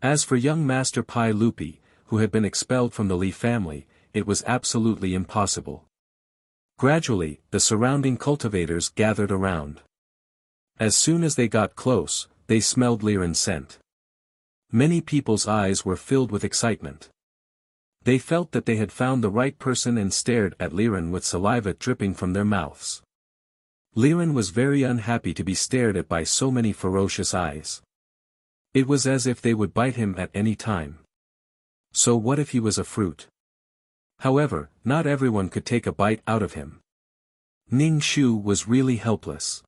A: As for young Master Pai Lupi, who had been expelled from the Li family, it was absolutely impossible. Gradually, the surrounding cultivators gathered around. As soon as they got close, they smelled Liren's scent. Many people's eyes were filled with excitement. They felt that they had found the right person and stared at Liren with saliva dripping from their mouths. Liren was very unhappy to be stared at by so many ferocious eyes. It was as if they would bite him at any time. So what if he was a fruit? However, not everyone could take a bite out of him. Ning Shu was really helpless.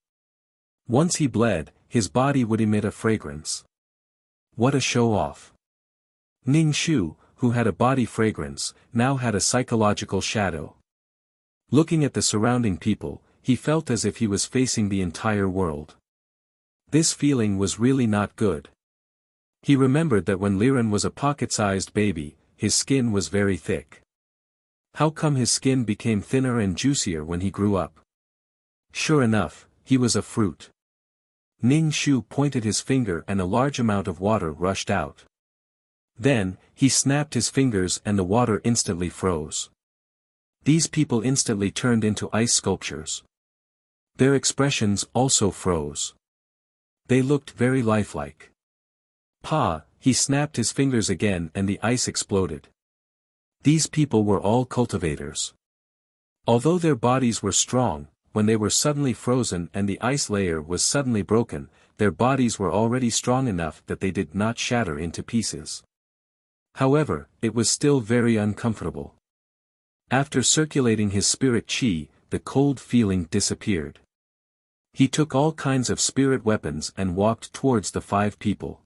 A: Once he bled, his body would emit a fragrance. What a show-off. Ning Shu, who had a body fragrance, now had a psychological shadow. Looking at the surrounding people, he felt as if he was facing the entire world. This feeling was really not good. He remembered that when Liren was a pocket-sized baby, his skin was very thick. How come his skin became thinner and juicier when he grew up? Sure enough, he was a fruit. Ning Shu pointed his finger and a large amount of water rushed out. Then, he snapped his fingers and the water instantly froze. These people instantly turned into ice sculptures. Their expressions also froze. They looked very lifelike. He snapped his fingers again and the ice exploded. These people were all cultivators. Although their bodies were strong, when they were suddenly frozen and the ice layer was suddenly broken, their bodies were already strong enough that they did not shatter into pieces. However, it was still very uncomfortable. After circulating his spirit chi, the cold feeling disappeared. He took all kinds of spirit weapons and walked towards the 5 people.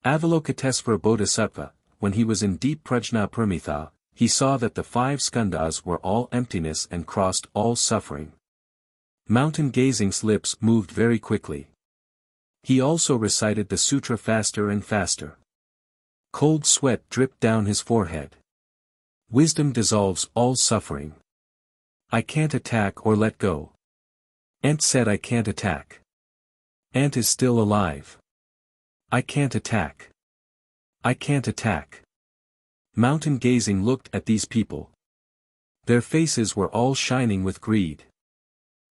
A: Avalokitesvara Bodhisattva, when he was in deep prajna paramitha, he saw that the 5 skandhas were all emptiness and crossed all suffering. Mountain Gazing's lips moved very quickly. He also recited the sutra faster and faster. Cold sweat dripped down his forehead. Wisdom dissolves all suffering. I can't attack or let go. Ant said I can't attack. Ant is still alive. I can't attack. I can't attack. Mountain Gazing looked at these people. Their faces were all shining with greed.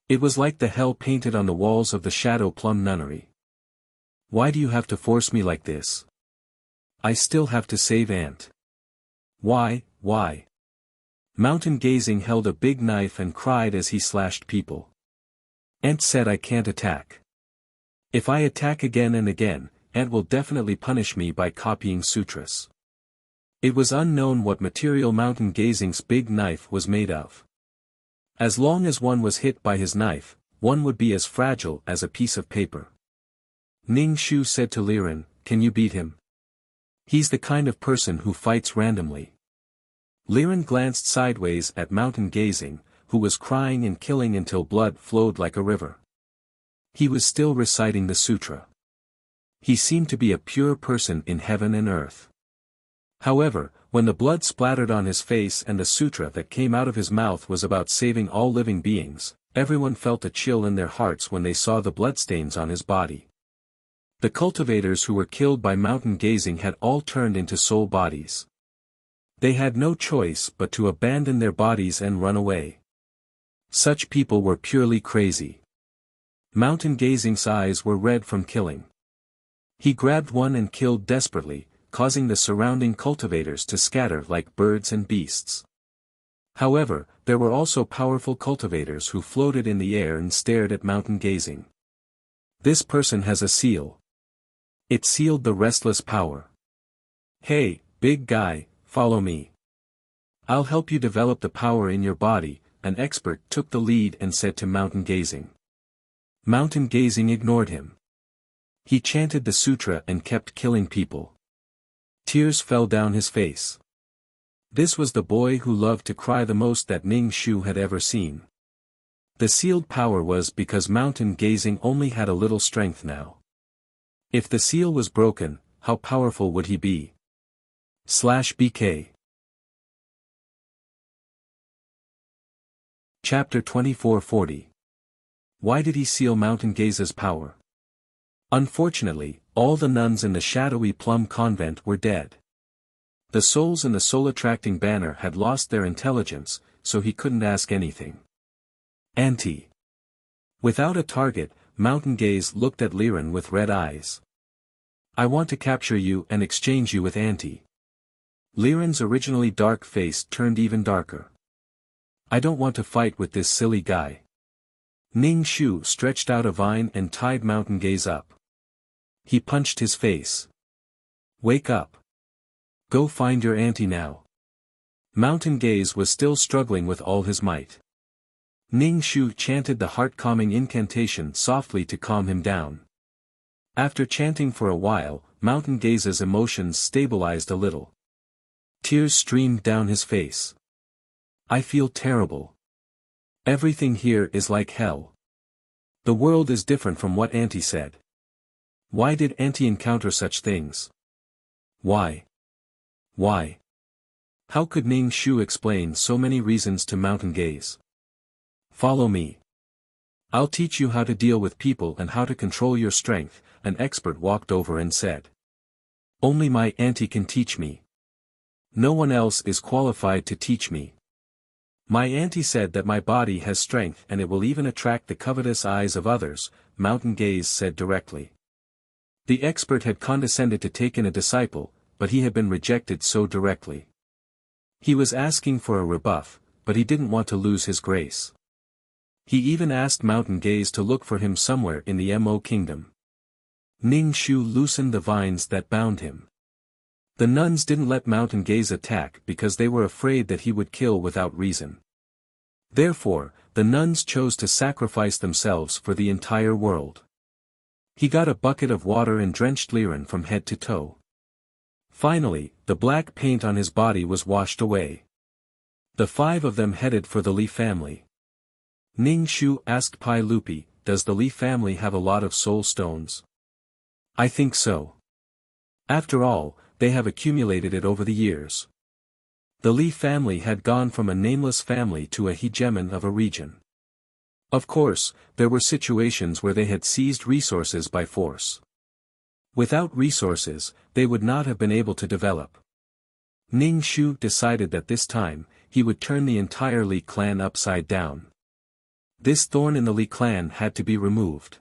A: It was like the hell painted on the walls of the Shadow Plum Nunnery. Why do you have to force me like this? I still have to save Ant. Why? Mountain Gazing held a big knife and cried as he slashed people. Ant said I can't attack. If I attack again and again, Ant will definitely punish me by copying sutras. It was unknown what material Mountain Gazing's big knife was made of. As long as one was hit by his knife, one would be as fragile as a piece of paper. Ning Shu said to Liren, "Can you beat him? He's the kind of person who fights randomly." Liren glanced sideways at Mountain Gazing, who was crying and killing until blood flowed like a river. He was still reciting the sutra. He seemed to be a pure person in heaven and earth. However, when the blood splattered on his face and the sutra that came out of his mouth was about saving all living beings, everyone felt a chill in their hearts when they saw the bloodstains on his body. The cultivators who were killed by Mountain Gazing had all turned into soul bodies. They had no choice but to abandon their bodies and run away. Such people were purely crazy. Mountain Gazing's eyes were red from killing. He grabbed one and killed desperately, causing the surrounding cultivators to scatter like birds and beasts. However, there were also powerful cultivators who floated in the air and stared at Mountain Gazing. This person has a seal. It sealed the restless power. Hey, big guy, follow me. I'll help you develop the power in your body, an expert took the lead and said to Mountain Gazing. Mountain Gazing ignored him. He chanted the sutra and kept killing people. Tears fell down his face. This was the boy who loved to cry the most that Ning Shu had ever seen. The sealed power was because Mountain Gazing only had a little strength now. If the seal was broken, how powerful would he be? /BK Chapter 2440. Why did he seal Mountain Gazing's power? Unfortunately, all the nuns in the shadowy Plum Convent were dead. The souls in the soul-attracting banner had lost their intelligence, so he couldn't ask anything. Auntie. Without a target, Mountain Gaze looked at Liren with red eyes. I want to capture you and exchange you with Auntie. Liren's originally dark face turned even darker. I don't want to fight with this silly guy. Ning Shu stretched out a vine and tied Mountain Gaze up. He punched his face. Wake up. Go find your auntie now. Mountain Gaze was still struggling with all his might. Ning Shu chanted the heart-calming incantation softly to calm him down. After chanting for a while, Mountain Gaze's emotions stabilized a little. Tears streamed down his face. I feel terrible. Everything here is like hell. The world is different from what Auntie said. Why did Auntie encounter such things? Why? Why? How could Ning Shu explain so many reasons to Mountain Gaze? Follow me. I'll teach you how to deal with people and how to control your strength, an expert walked over and said. Only my auntie can teach me. No one else is qualified to teach me. My auntie said that my body has strength and it will even attract the covetous eyes of others, Mountain Gaze said directly. The expert had condescended to take in a disciple, but he had been rejected so directly. He was asking for a rebuff, but he didn't want to lose his grace. He even asked Mountain Gaze to look for him somewhere in the Mo Kingdom. Ning Shu loosened the vines that bound him. The nuns didn't let Mountain Gaze attack because they were afraid that he would kill without reason. Therefore, the nuns chose to sacrifice themselves for the entire world. He got a bucket of water and drenched Liren from head to toe. Finally, the black paint on his body was washed away. The 5 of them headed for the Li family. Ning Shu asked Pai Lupi, does the Li family have a lot of soul stones? I think so. After all, they have accumulated it over the years. The Li family had gone from a nameless family to a hegemon of a region. Of course, there were situations where they had seized resources by force. Without resources, they would not have been able to develop. Ning Shu decided that this time, he would turn the entire Li clan upside down. This thorn in the Li clan had to be removed.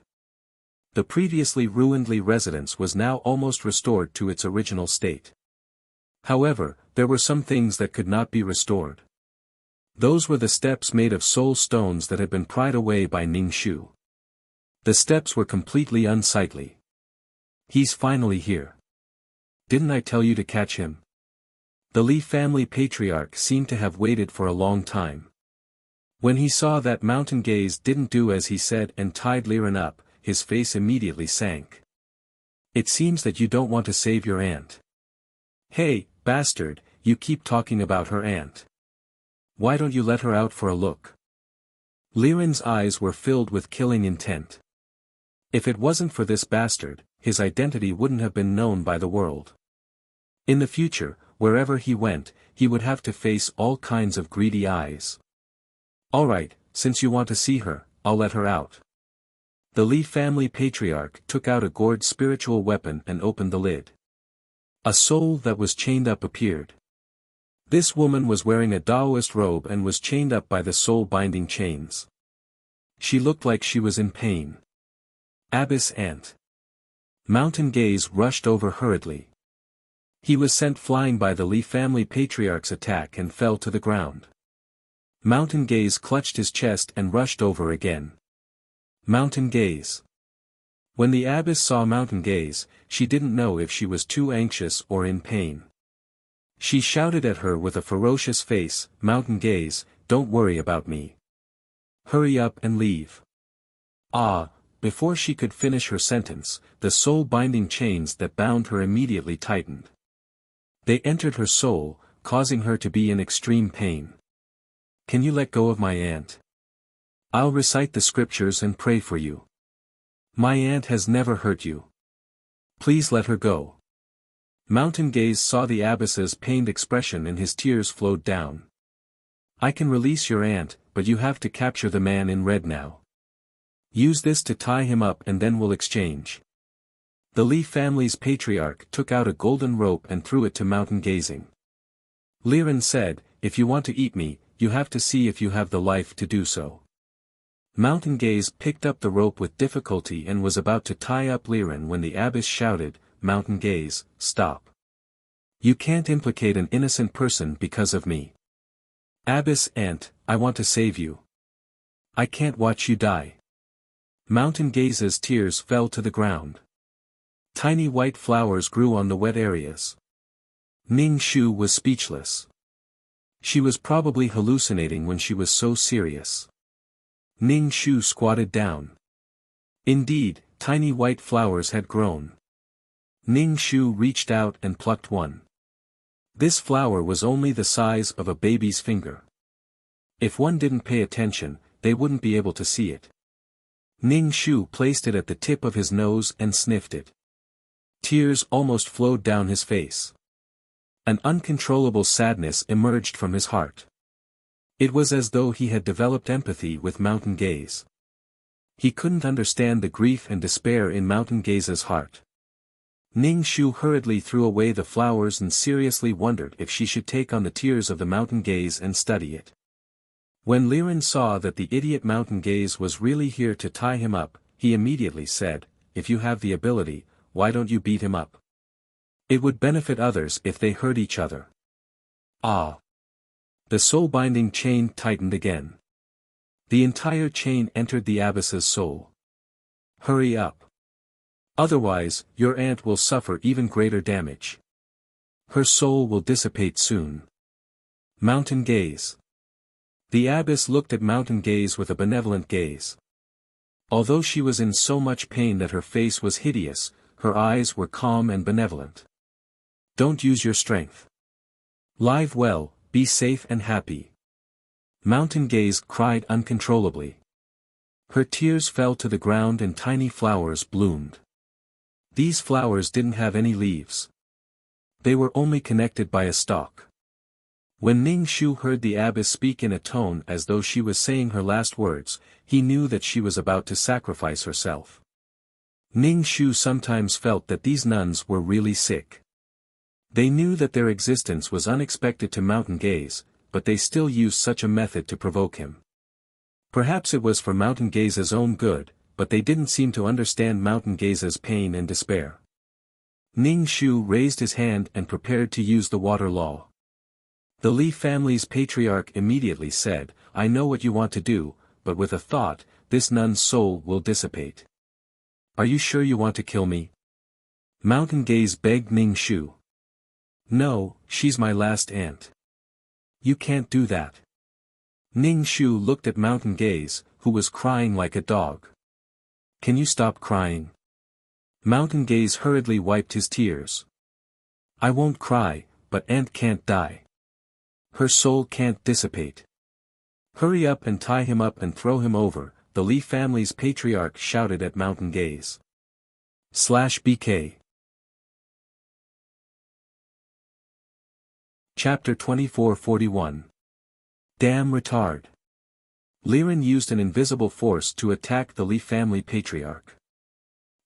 A: The previously ruined Li residence was now almost restored to its original state. However, there were some things that could not be restored. Those were the steps made of soul stones that had been pried away by Ning Shu. The steps were completely unsightly. He's finally here. Didn't I tell you to catch him? The Li family patriarch seemed to have waited for a long time. When he saw that Mountain Gaze didn't do as he said and tied Liren up, his face immediately sank. It seems that you don't want to save your aunt. Hey, bastard, you keep talking about her aunt. Why don't you let her out for a look? Liren's eyes were filled with killing intent. If it wasn't for this bastard, his identity wouldn't have been known by the world. In the future, wherever he went, he would have to face all kinds of greedy eyes. Alright, since you want to see her, I'll let her out. The Li family patriarch took out a gourd spiritual weapon and opened the lid. A soul that was chained up appeared. This woman was wearing a Taoist robe and was chained up by the soul-binding chains. She looked like she was in pain. Abyss Aunt. Mountain Gaze rushed over hurriedly. He was sent flying by the Li family patriarch's attack and fell to the ground. Mountain Gaze clutched his chest and rushed over again. Mountain Gaze. When the abbess saw Mountain Gaze, she didn't know if she was too anxious or in pain. She shouted at her with a ferocious face, Mountain Gaze, don't worry about me. Hurry up and leave. Before she could finish her sentence, the soul-binding chains that bound her immediately tightened. They entered her soul, causing her to be in extreme pain. Can you let go of my aunt? I'll recite the scriptures and pray for you. My aunt has never hurt you. Please let her go. Mountain Gaze saw the abbess's pained expression and his tears flowed down. I can release your aunt, but you have to capture the man in red now. Use this to tie him up and then we'll exchange. The Li family's patriarch took out a golden rope and threw it to Mountain Gazing. Liren said, if you want to eat me, you have to see if you have the life to do so. Mountain Gaze picked up the rope with difficulty and was about to tie up Liren when the abbess shouted, Mountain Gaze, stop. You can't implicate an innocent person because of me. Abyss Ant, I want to save you. I can't watch you die. Mountain Gaze's tears fell to the ground. Tiny white flowers grew on the wet areas. Ning Shu was speechless. She was probably hallucinating when she was so serious. Ning Shu squatted down. Indeed, tiny white flowers had grown. Ning Shu reached out and plucked one. This flower was only the size of a baby's finger. If one didn't pay attention, they wouldn't be able to see it. Ning Shu placed it at the tip of his nose and sniffed it. Tears almost flowed down his face. An uncontrollable sadness emerged from his heart. It was as though he had developed empathy with Mountain Gaze. He couldn't understand the grief and despair in Mountain Gaze's heart. Ning Shu hurriedly threw away the flowers and seriously wondered if she should take on the tears of the Mountain Gaze and study it. When Liren saw that the idiot Mountain Gaze was really here to tie him up, he immediately said, "If you have the ability, why don't you beat him up? It would benefit others if they hurt each other." Ah! The soul-binding chain tightened again. The entire chain entered the abyss's soul. "Hurry up. Otherwise, your aunt will suffer even greater damage. Her soul will dissipate soon." Mountain Gaze. The abyss looked at Mountain Gaze with a benevolent gaze. Although she was in so much pain that her face was hideous, her eyes were calm and benevolent. "Don't use your strength. Live well, be safe and happy." Mountain Gaze cried uncontrollably. Her tears fell to the ground and tiny flowers bloomed. These flowers didn't have any leaves. They were only connected by a stalk. When Ning Shu heard the abyss speak in a tone as though she was saying her last words, he knew that she was about to sacrifice herself. Ning Shu sometimes felt that these nuns were really sick. They knew that their existence was unexpected to Mountain Gaze, but they still used such a method to provoke him. Perhaps it was for Mountain Gaze's own good, but they didn't seem to understand Mountain Gaze's pain and despair. Ning Shu raised his hand and prepared to use the water law. The Li family's patriarch immediately said, "I know what you want to do, but with a thought, this nun's soul will dissipate." "Are you sure you want to kill me?" Mountain Gaze begged Ning Shu. "No, she's my last aunt. You can't do that." Ning Shu looked at Mountain Gaze, who was crying like a dog. "Can you stop crying?" Mountain Gaze hurriedly wiped his tears. "I won't cry, but Aunt can't die. Her soul can't dissipate. Hurry up and tie him up and throw him over," the Li family's patriarch shouted at Mountain Gaze. /BK Chapter 2441. Damn retard. Liren used an invisible force to attack the Li family patriarch.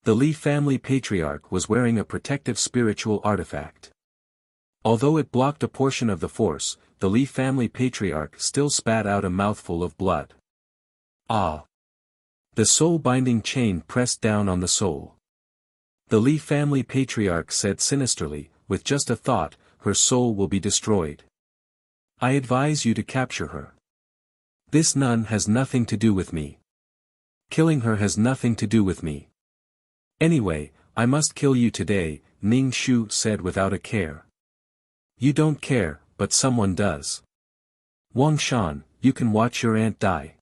A: The Li family patriarch was wearing a protective spiritual artifact. Although it blocked a portion of the force, the Li family patriarch still spat out a mouthful of blood. Ah! The soul-binding chain pressed down on the soul. The Li family patriarch said sinisterly, "With just a thought, her soul will be destroyed. I advise you to capture her. This nun has nothing to do with me. Killing her has nothing to do with me. Anyway, I must kill you today," Ning Shu said without a care. "You don't care, but someone does. Wang Shan, you can watch your aunt die.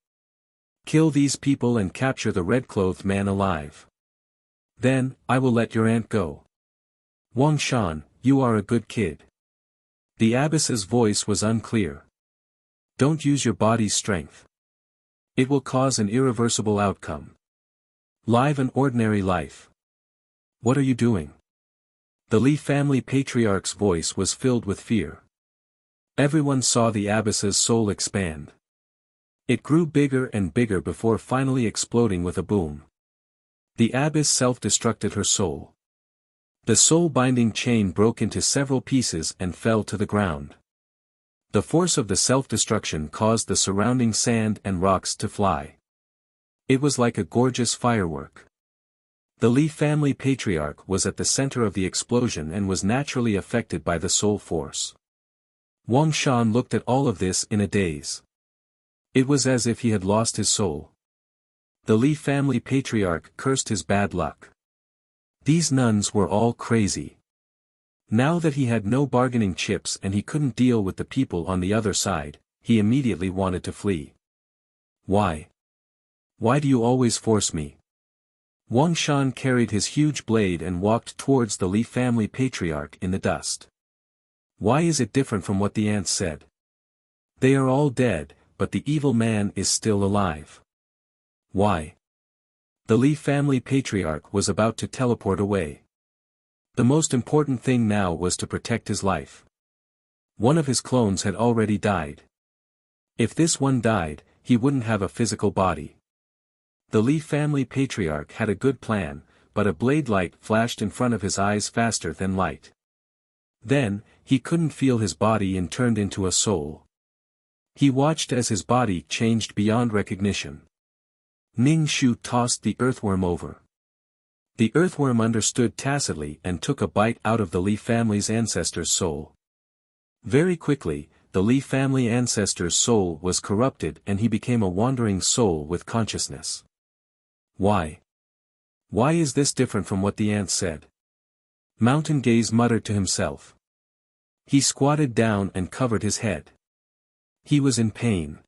A: Kill these people and capture the red-clothed man alive. Then, I will let your aunt go. Wang Shan, you are a good kid." The abyss's voice was unclear. "Don't use your body's strength. It will cause an irreversible outcome. Live an ordinary life." "What are you doing?" The Li family patriarch's voice was filled with fear. Everyone saw the abyss's soul expand. It grew bigger and bigger before finally exploding with a boom. The abyss self-destructed her soul. The soul-binding chain broke into several pieces and fell to the ground. The force of the self-destruction caused the surrounding sand and rocks to fly. It was like a gorgeous firework. The Li family patriarch was at the center of the explosion and was naturally affected by the soul force. Wang Shan looked at all of this in a daze. It was as if he had lost his soul. The Li family patriarch cursed his bad luck. These nuns were all crazy. Now that he had no bargaining chips and he couldn't deal with the people on the other side, he immediately wanted to flee. Why? Why do you always force me? Wang Shan carried his huge blade and walked towards the Li family patriarch in the dust. Why is it different from what the ants said? They are all dead, but the evil man is still alive. Why? The Li family patriarch was about to teleport away. The most important thing now was to protect his life. One of his clones had already died. If this one died, he wouldn't have a physical body. The Li family patriarch had a good plan, but a blade light flashed in front of his eyes faster than light. Then, he couldn't feel his body and turned into a soul. He watched as his body changed beyond recognition. Ning Shu tossed the earthworm over. The earthworm understood tacitly and took a bite out of the Li family's ancestor's soul. Very quickly, the Li family ancestor's soul was corrupted and he became a wandering soul with consciousness. Why? Why is this different from what the ants said? Mountain Gaze muttered to himself. He squatted down and covered his head. He was in pain.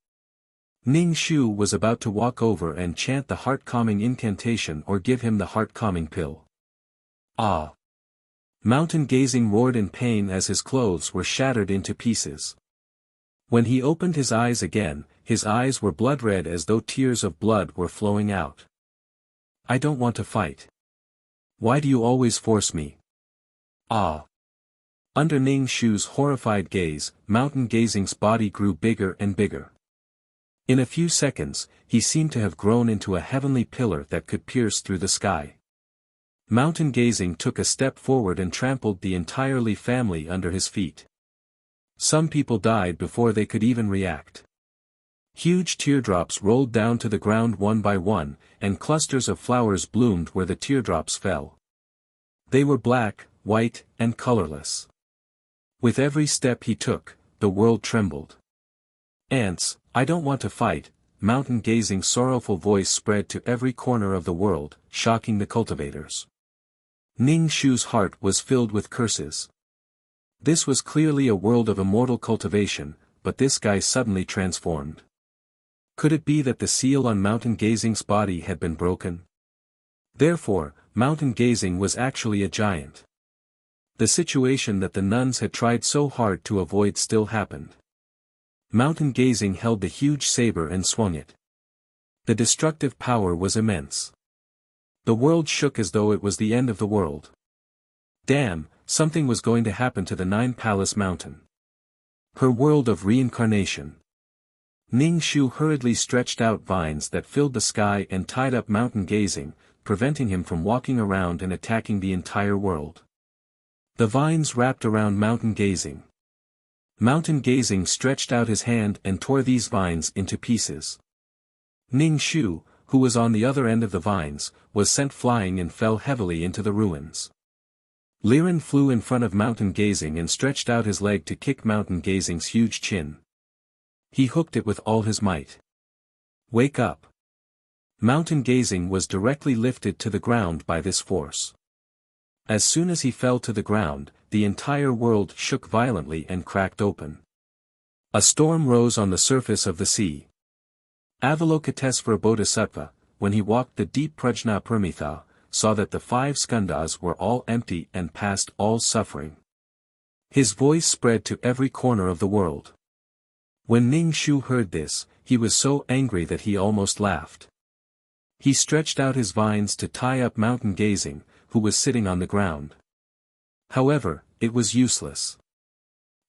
A: Ning Shu was about to walk over and chant the heart-calming incantation or give him the heart-calming pill. Ah! Mountain Gazing roared in pain as his clothes were shattered into pieces. When he opened his eyes again, his eyes were blood-red as though tears of blood were flowing out. I don't want to fight. Why do you always force me? Ah! Under Ning Shu's horrified gaze, Mountain Gazing's body grew bigger and bigger. In a few seconds, he seemed to have grown into a heavenly pillar that could pierce through the sky. Mountain Gazing took a step forward and trampled the entire Li family under his feet. Some people died before they could even react. Huge teardrops rolled down to the ground one by one, and clusters of flowers bloomed where the teardrops fell. They were black, white, and colorless. With every step he took, the world trembled. Ants, I don't want to fight. Mountain Gazing's sorrowful voice spread to every corner of the world, shocking the cultivators. Ning Shu's heart was filled with curses. This was clearly a world of immortal cultivation, but this guy suddenly transformed. Could it be that the seal on Mountain Gazing's body had been broken? Therefore, Mountain Gazing was actually a giant. The situation that the nuns had tried so hard to avoid still happened. Mountain Gazing held the huge saber and swung it. The destructive power was immense. The world shook as though it was the end of the world. Damn, something was going to happen to the Nine Palace Mountain. Her world of reincarnation. Ning Shu hurriedly stretched out vines that filled the sky and tied up Mountain Gazing, preventing him from walking around and attacking the entire world. The vines wrapped around Mountain Gazing. Mountain Gazing stretched out his hand and tore these vines into pieces. Ning Shu, who was on the other end of the vines, was sent flying and fell heavily into the ruins. Liren flew in front of Mountain Gazing and stretched out his leg to kick Mountain Gazing's huge chin. He hooked it with all his might. Wake up! Mountain Gazing was directly lifted to the ground by this force. As soon as he fell to the ground, the entire world shook violently and cracked open. A storm rose on the surface of the sea. Avalokitesvara Bodhisattva, when he walked the deep Prajna Paramitha, saw that the 5 skandhas were all empty and past all suffering. His voice spread to every corner of the world. When Ning Shu heard this, he was so angry that he almost laughed. He stretched out his vines to tie up Mountain Gazing, who was sitting on the ground. However, it was useless.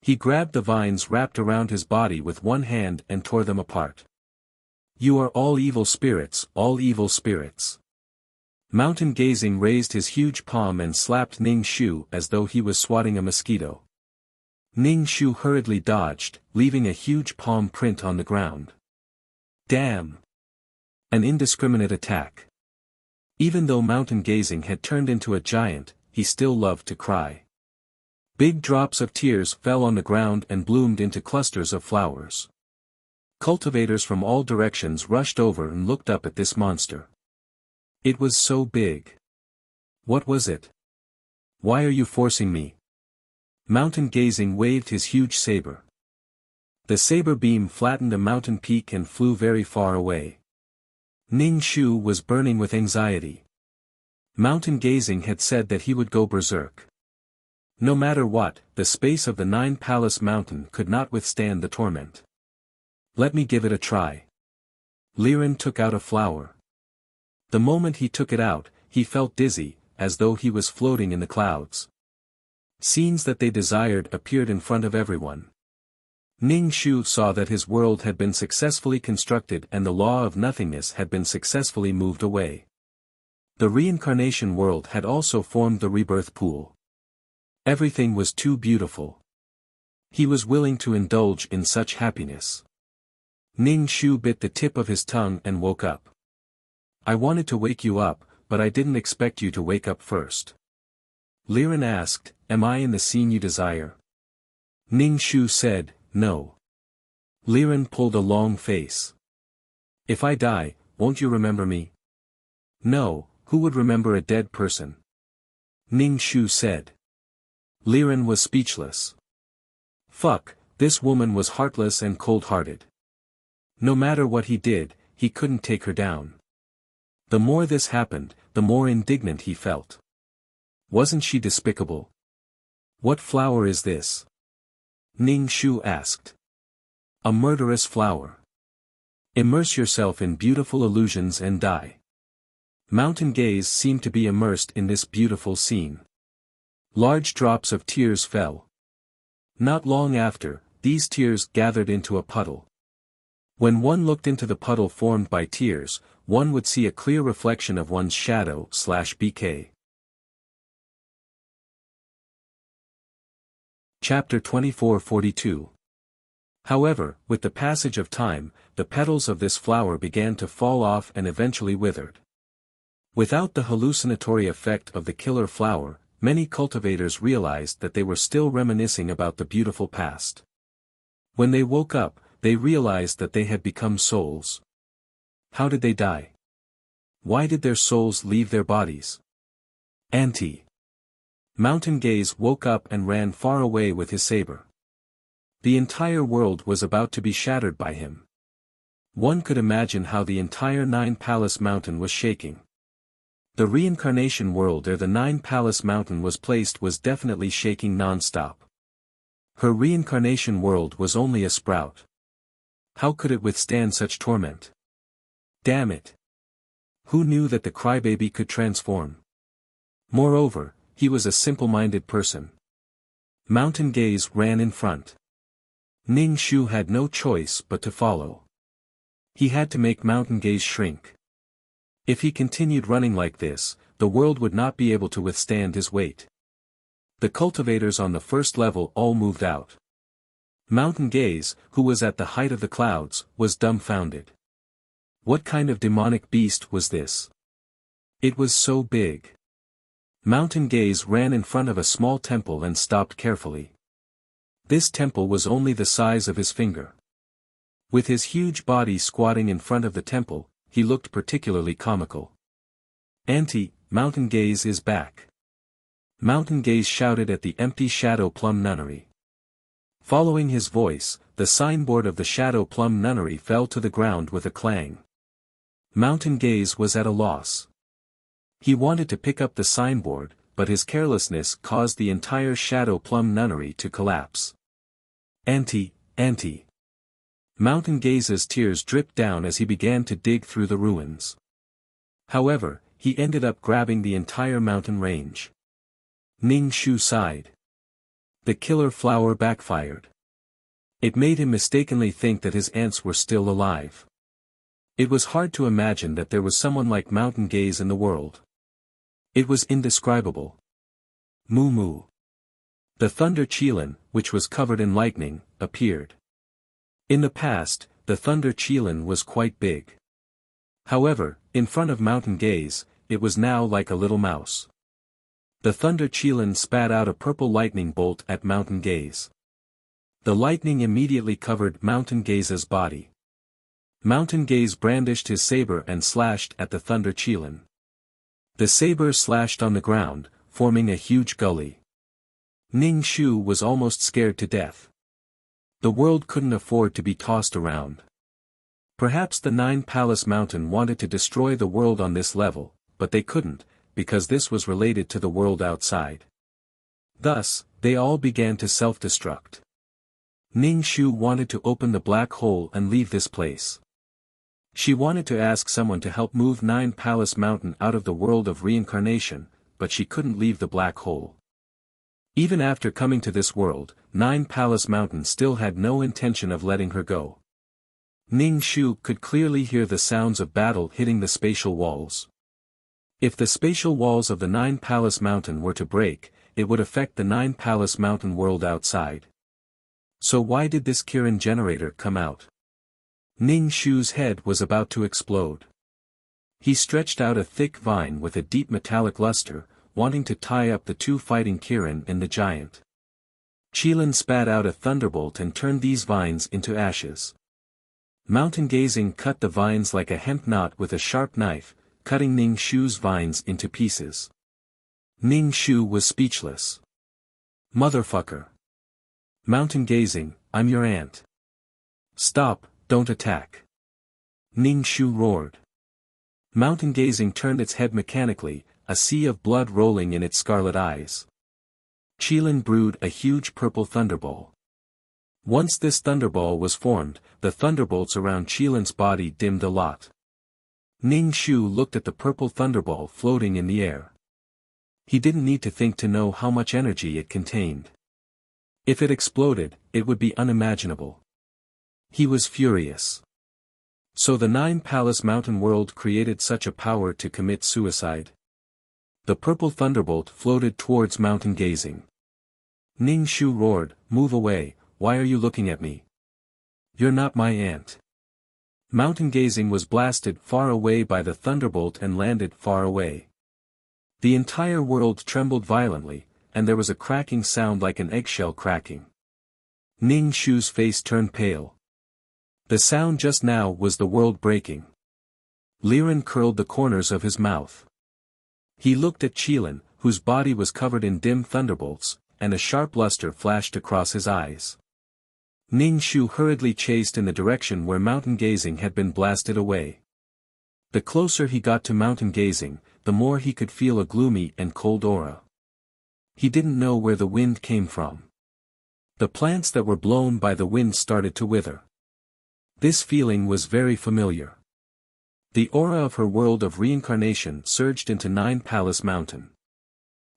A: He grabbed the vines wrapped around his body with one hand and tore them apart. You are all evil spirits, all evil spirits. Mountain Gazing raised his huge palm and slapped Ning Shu as though he was swatting a mosquito. Ning Shu hurriedly dodged, leaving a huge palm print on the ground. Damn! An indiscriminate attack. Even though mountain gazing had turned into a giant, he still loved to cry. Big drops of tears fell on the ground and bloomed into clusters of flowers. Cultivators from all directions rushed over and looked up at this monster. It was so big. What was it? Why are you forcing me? Mountain gazing waved his huge saber. The saber beam flattened a mountain peak and flew very far away. Ning Shu was burning with anxiety. Mountain gazing had said that he would go berserk. No matter what, the space of the 9-palace mountain could not withstand the torment. Let me give it a try. Liren took out a flower. The moment he took it out, he felt dizzy, as though he was floating in the clouds. Scenes that they desired appeared in front of everyone. Ning Shu saw that his world had been successfully constructed and the law of nothingness had been successfully moved away. The reincarnation world had also formed the rebirth pool. Everything was too beautiful. He was willing to indulge in such happiness. Ning Shu bit the tip of his tongue and woke up. I wanted to wake you up, but I didn't expect you to wake up first. Liren asked, am I in the scene you desire? Ning Shu said, no. Liren pulled a long face. If I die, won't you remember me? No, who would remember a dead person? Ning Shu said. Liren was speechless. Fuck, this woman was heartless and cold-hearted. No matter what he did, he couldn't take her down. The more this happened, the more indignant he felt. Wasn't she despicable? What flower is this? Ning Shu asked. A murderous flower. Immerse yourself in beautiful illusions and die. Mountain gaze seemed to be immersed in this beautiful scene. Large drops of tears fell. Not long after, these tears gathered into a puddle. When one looked into the puddle formed by tears, one would see a clear reflection of one's shadow/BK. Chapter 2442. However, with the passage of time, the petals of this flower began to fall off and eventually withered. Without the hallucinatory effect of the killer flower, many cultivators realized that they were still reminiscing about the beautiful past. When they woke up, they realized that they had become souls. How did they die? Why did their souls leave their bodies? Auntie. Mountain Gaze woke up and ran far away with his saber. The entire world was about to be shattered by him. One could imagine how the entire 9-palace mountain was shaking. The reincarnation world where the 9-palace mountain was placed was definitely shaking non-stop. Her reincarnation world was only a sprout. How could it withstand such torment? Damn it! Who knew that the crybaby could transform? Moreover, he was a simple-minded person. Mountain Gaze ran in front. Ning Shu had no choice but to follow. He had to make Mountain Gaze shrink. If he continued running like this, the world would not be able to withstand his weight. The cultivators on the first level all moved out. Mountain Gaze, who was at the height of the clouds, was dumbfounded. What kind of demonic beast was this? It was so big. Mountain Gaze ran in front of a small temple and stopped carefully. This temple was only the size of his finger. With his huge body squatting in front of the temple, he looked particularly comical. Auntie, Mountain Gaze is back. Mountain Gaze shouted at the empty Shadow Plum Nunnery. Following his voice, the signboard of the Shadow Plum Nunnery fell to the ground with a clang. Mountain Gaze was at a loss. He wanted to pick up the signboard, but his carelessness caused the entire Shadow Plum Nunnery to collapse. Auntie, Auntie. Mountain Gaze's tears dripped down as he began to dig through the ruins. However, he ended up grabbing the entire mountain range. Ning Shu sighed. The killer flower backfired. It made him mistakenly think that his aunts were still alive. It was hard to imagine that there was someone like Mountain Gaze in the world. It was indescribable. Moo moo. The Thunder Qilin, which was covered in lightning, appeared. In the past, the Thunder Qilin was quite big. However, in front of Mountain Gaze, it was now like a little mouse. The Thunder Qilin spat out a purple lightning bolt at Mountain Gaze. The lightning immediately covered Mountain Gaze's body. Mountain Gaze brandished his saber and slashed at the Thunder Qilin. The saber slashed on the ground, forming a huge gully. Ning Shu was almost scared to death. The world couldn't afford to be tossed around. Perhaps the Nine Palace Mountain wanted to destroy the world on this level, but they couldn't, because this was related to the world outside. Thus, they all began to self-destruct. Ning Shu wanted to open the black hole and leave this place. She wanted to ask someone to help move Nine Palace Mountain out of the world of reincarnation, but she couldn't leave the black hole. Even after coming to this world, Nine Palace Mountain still had no intention of letting her go. Ning Shu could clearly hear the sounds of battle hitting the spatial walls. If the spatial walls of the Nine Palace Mountain were to break, it would affect the Nine Palace Mountain world outside. So why did this Kirin generator come out? Ning Shu's head was about to explode. He stretched out a thick vine with a deep metallic luster, wanting to tie up the two fighting Kirin and the giant. Qilin spat out a thunderbolt and turned these vines into ashes. Mountain Gazing cut the vines like a hemp knot with a sharp knife, cutting Ning Shu's vines into pieces. Ning Shu was speechless. Motherfucker. Mountain Gazing, I'm your aunt. Stop, don't attack. Ning Shu roared. Mountain Gazing turned its head mechanically, a sea of blood rolling in its scarlet eyes. Qilin brewed a huge purple thunderball. Once this thunderball was formed, the thunderbolts around Qilin's body dimmed a lot. Ning Shu looked at the purple thunderball floating in the air. He didn't need to think to know how much energy it contained. If it exploded, it would be unimaginable. He was furious. So the Nine Palace Mountain world created such a power to commit suicide? The purple thunderbolt floated towards Mountain Gazing. Ning Shu roared, "Move away, why are you looking at me? You're not my aunt." Mountain Gazing was blasted far away by the thunderbolt and landed far away. The entire world trembled violently, and there was a cracking sound like an eggshell cracking. Ning Shu's face turned pale. The sound just now was the world breaking. Liren curled the corners of his mouth. He looked at Qilin, whose body was covered in dim thunderbolts, and a sharp luster flashed across his eyes. Ning Shu hurriedly chased in the direction where Mountain Gazing had been blasted away. The closer he got to Mountain Gazing, the more he could feel a gloomy and cold aura. He didn't know where the wind came from. The plants that were blown by the wind started to wither. This feeling was very familiar. The aura of her world of reincarnation surged into Nine Palace Mountain.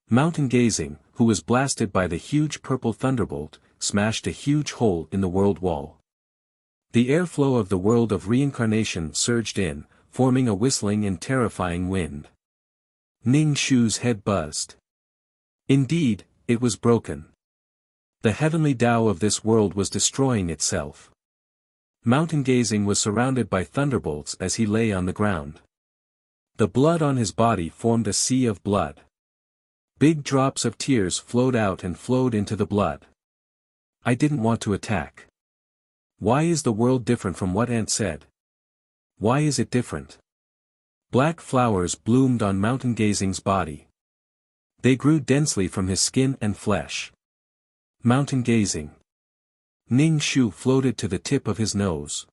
A: Mountain Gazing, who was blasted by the huge purple thunderbolt, smashed a huge hole in the world wall. The airflow of the world of reincarnation surged in, forming a whistling and terrifying wind. Ning Shu's head buzzed. Indeed, it was broken. The heavenly Tao of this world was destroying itself. Mountain Gazing was surrounded by thunderbolts as he lay on the ground. The blood on his body formed a sea of blood. Big drops of tears flowed out and flowed into the blood. I didn't want to attack. Why is the world different from what Aunt said? Why is it different? Black flowers bloomed on Mountain Gazing's body. They grew densely from his skin and flesh. Mountain Gazing. Ning Shu floated to the tip of his nose.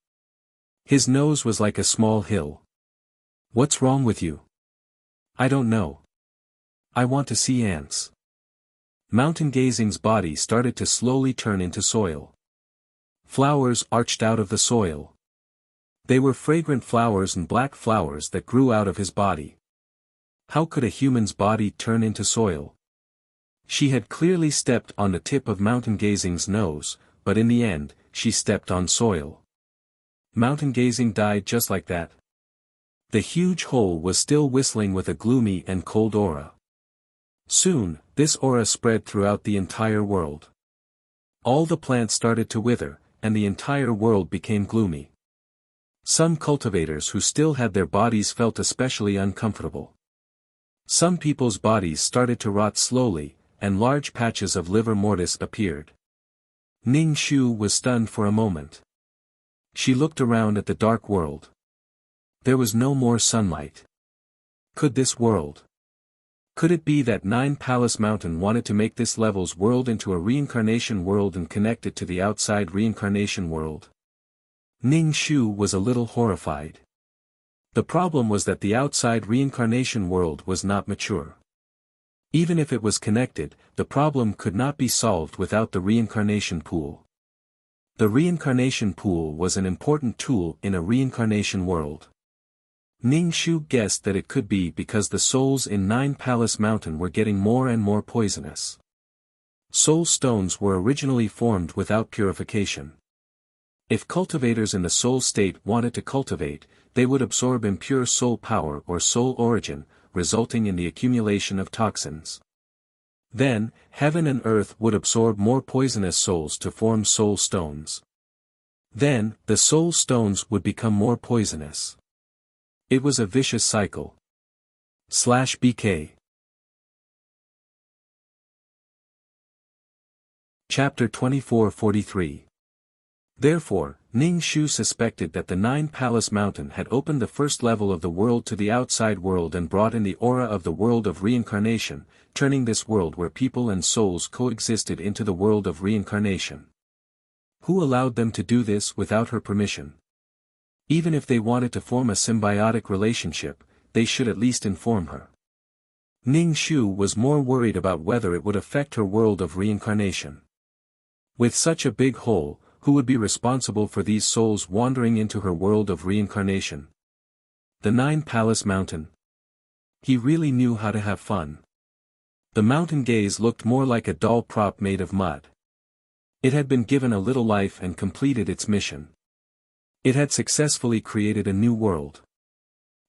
A: His nose was like a small hill. What's wrong with you? I don't know. I want to see ants. Mountain Gazing's body started to slowly turn into soil. Flowers arched out of the soil. They were fragrant flowers and black flowers that grew out of his body. How could a human's body turn into soil? She had clearly stepped on the tip of Mountain Gazing's nose, but in the end, she stepped on soil. Mountain Gazing died just like that. The huge hole was still whistling with a gloomy and cold aura. Soon, this aura spread throughout the entire world. All the plants started to wither, and the entire world became gloomy. Some cultivators who still had their bodies felt especially uncomfortable. Some people's bodies started to rot slowly, and large patches of livor mortis appeared. Ning Shu was stunned for a moment. She looked around at the dark world. There was no more sunlight. Could this world? Could it be that Nine Palace Mountain wanted to make this level's world into a reincarnation world and connect it to the outside reincarnation world? Ning Shu was a little horrified. The problem was that the outside reincarnation world was not mature. Even if it was connected, the problem could not be solved without the reincarnation pool. The reincarnation pool was an important tool in a reincarnation world. Ning Shu guessed that it could be because the souls in Nine Palace Mountain were getting more and more poisonous. Soul stones were originally formed without purification. If cultivators in the soul state wanted to cultivate, they would absorb impure soul power or soul origin, resulting in the accumulation of toxins. Then, heaven and earth would absorb more poisonous souls to form soul stones. Then, the soul stones would become more poisonous. It was a vicious cycle. /BK Chapter 2443. Therefore, Ning Shu suspected that the Nine Palace Mountain had opened the first level of the world to the outside world and brought in the aura of the world of reincarnation, turning this world where people and souls coexisted into the world of reincarnation. Who allowed them to do this without her permission? Even if they wanted to form a symbiotic relationship, they should at least inform her. Ning Shu was more worried about whether it would affect her world of reincarnation. With such a big hole, who would be responsible for these souls wandering into her world of reincarnation? The Nine Palace Mountain. He really knew how to have fun. The mountain gaze looked more like a doll prop made of mud. It had been given a little life and completed its mission. It had successfully created a new world.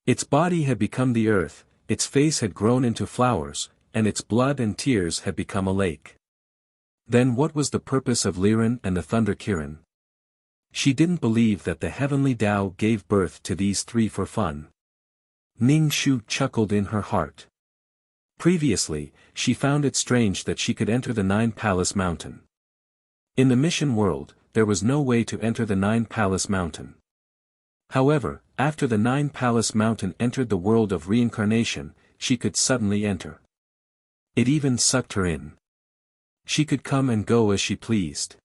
A: Its body had become the earth, its face had grown into flowers, and its blood and tears had become a lake. Then what was the purpose of Liren and the Thunder Kirin? She didn't believe that the heavenly Tao gave birth to these three for fun. Ning Shu chuckled in her heart. Previously, she found it strange that she could enter the Nine Palace Mountain. In the mission world, there was no way to enter the Nine Palace Mountain. However, after the Nine Palace Mountain entered the world of reincarnation, she could suddenly enter. It even sucked her in. She could come and go as she pleased.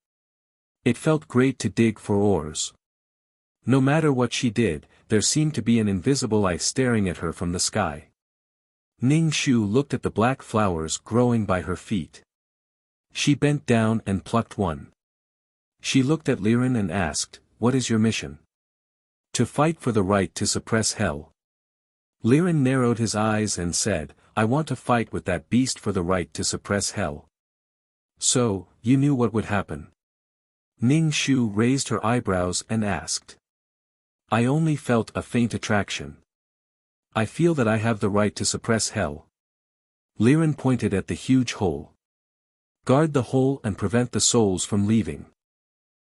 A: It felt great to dig for ores. No matter what she did, there seemed to be an invisible eye staring at her from the sky. Ning Shu looked at the black flowers growing by her feet. She bent down and plucked one. She looked at Liren and asked, "What is your mission?" "To fight for the right to suppress hell." Liren narrowed his eyes and said, "I want to fight with that beast for the right to suppress hell." "So, you knew what would happen?" Ning Shu raised her eyebrows and asked. "I only felt a faint attraction. I feel that I have the right to suppress hell." Liren pointed at the huge hole. "Guard the hole and prevent the souls from leaving."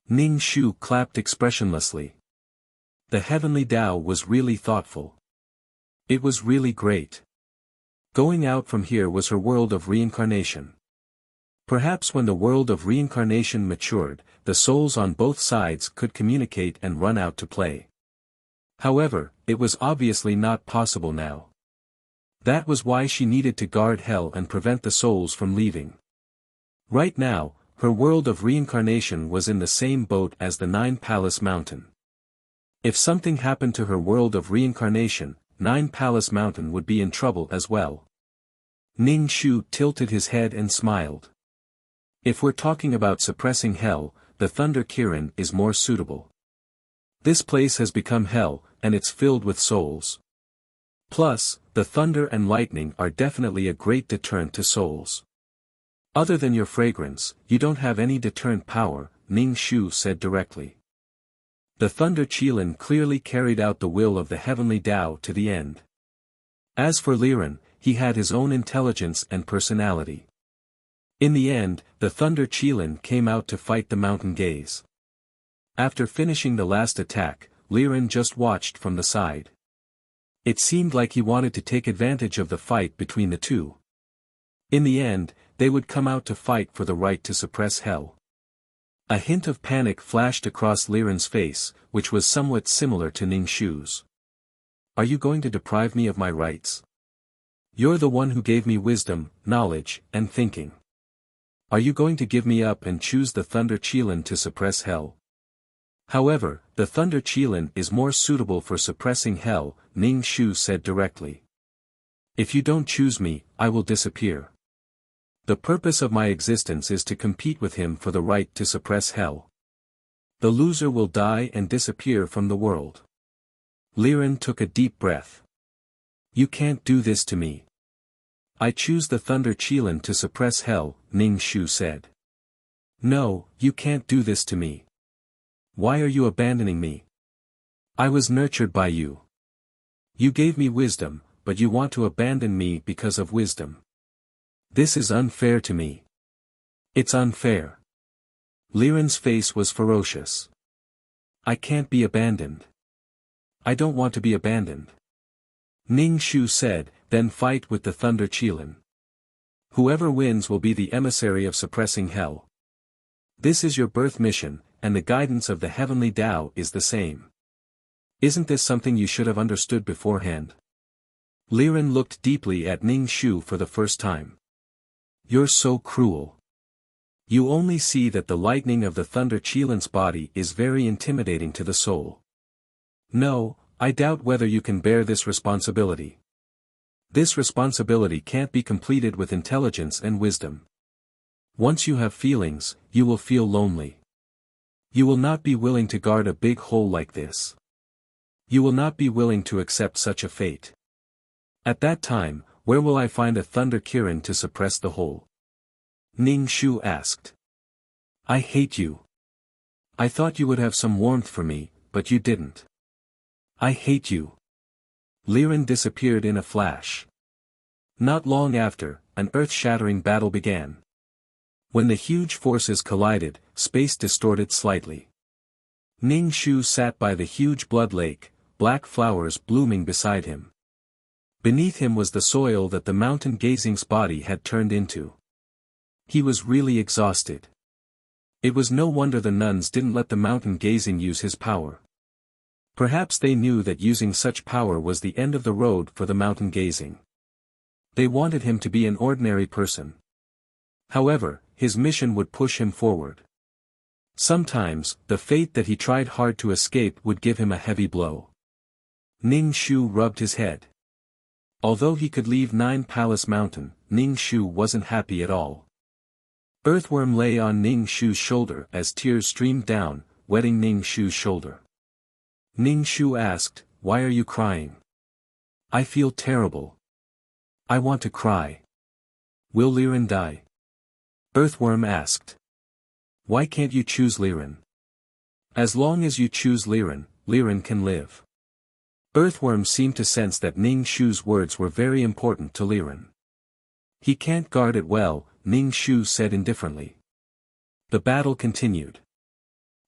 A: Ning Shu clapped expressionlessly. The heavenly Tao was really thoughtful. It was really great. Going out from here was her world of reincarnation. Perhaps when the world of reincarnation matured, the souls on both sides could communicate and run out to play. However, it was obviously not possible now. That was why she needed to guard hell and prevent the souls from leaving. Right now, her world of reincarnation was in the same boat as the Nine Palace Mountain. If something happened to her world of reincarnation, Nine Palace Mountain would be in trouble as well. Ning Shu tilted his head and smiled. If we're talking about suppressing hell, the Thunder Kirin is more suitable. This place has become hell, and it's filled with souls. Plus, the thunder and lightning are definitely a great deterrent to souls. Other than your fragrance, you don't have any deterrent power, Ning Shu said directly. The Thunder Qilin clearly carried out the will of the heavenly Tao to the end. As for Liren, he had his own intelligence and personality. In the end, the Thunder Qilin came out to fight the Mountain Gaze. After finishing the last attack, Liren just watched from the side. It seemed like he wanted to take advantage of the fight between the two. In the end, they would come out to fight for the right to suppress hell. A hint of panic flashed across Liren's face, which was somewhat similar to Ning Shu's. Are you going to deprive me of my rights? You're the one who gave me wisdom, knowledge, and thinking. Are you going to give me up and choose the Thunder Qilin to suppress hell? However, the Thunder Qilin is more suitable for suppressing hell, Ning Shu said directly. If you don't choose me, I will disappear. The purpose of my existence is to compete with him for the right to suppress hell. The loser will die and disappear from the world. Liren took a deep breath. You can't do this to me. I choose the Thunder Qilin to suppress hell, Ning Shu said. No, you can't do this to me. Why are you abandoning me? I was nurtured by you. You gave me wisdom, but you want to abandon me because of wisdom. This is unfair to me. It's unfair. Liren's face was ferocious. I can't be abandoned. I don't want to be abandoned. Ning Shu said, then fight with the Thunder Qilin. Whoever wins will be the emissary of suppressing hell. This is your birth mission, and the guidance of the heavenly Tao is the same. Isn't this something you should have understood beforehand? Liren looked deeply at Ning Shu for the first time. You're so cruel. You only see that the lightning of the Thunder Qilin's body is very intimidating to the soul. No, I doubt whether you can bear this responsibility. This responsibility can't be completed with intelligence and wisdom. Once you have feelings, you will feel lonely. You will not be willing to guard a big hole like this. You will not be willing to accept such a fate. At that time, where will I find a Thunder Qilin to suppress the hole? Ning Shu asked. I hate you. I thought you would have some warmth for me, but you didn't. I hate you. Liren disappeared in a flash. Not long after, an earth-shattering battle began. When the huge forces collided, space distorted slightly. Ning Shu sat by the huge blood lake, black flowers blooming beside him. Beneath him was the soil that the mountain gazing's body had turned into. He was really exhausted. It was no wonder the nuns didn't let the mountain gazing use his power. Perhaps they knew that using such power was the end of the road for the mountain gazing. They wanted him to be an ordinary person. However, his mission would push him forward. Sometimes, the fate that he tried hard to escape would give him a heavy blow. Ning Shu rubbed his head. Although he could leave 9 Palace Mountain, Ning Shu wasn't happy at all. Earthworm lay on Ning Shu's shoulder as tears streamed down, wetting Ning Shu's shoulder. Ning Shu asked, why are you crying? I feel terrible. I want to cry. Will Liren die? Earthworm asked. Why can't you choose Liren? As long as you choose Liren, Liren can live. Earthworm seemed to sense that Ning Shu's words were very important to Liren. He can't guard it well, Ning Shu said indifferently. The battle continued.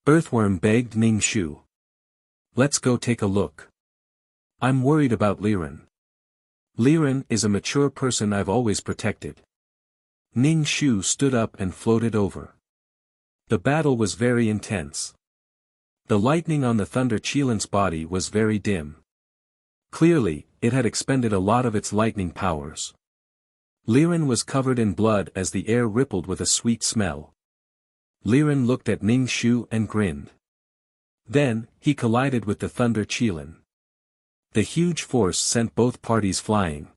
A: Earthworm begged Ning Shu. Let's go take a look. I'm worried about Liren. Liren is a mature person I've always protected. Ning Shu stood up and floated over. The battle was very intense. The lightning on the Thunder Qilin's body was very dim. Clearly, it had expended a lot of its lightning powers. Liren was covered in blood as the air rippled with a sweet smell. Liren looked at Ning Shu and grinned. Then, he collided with the Thunder Qilin. The huge force sent both parties flying.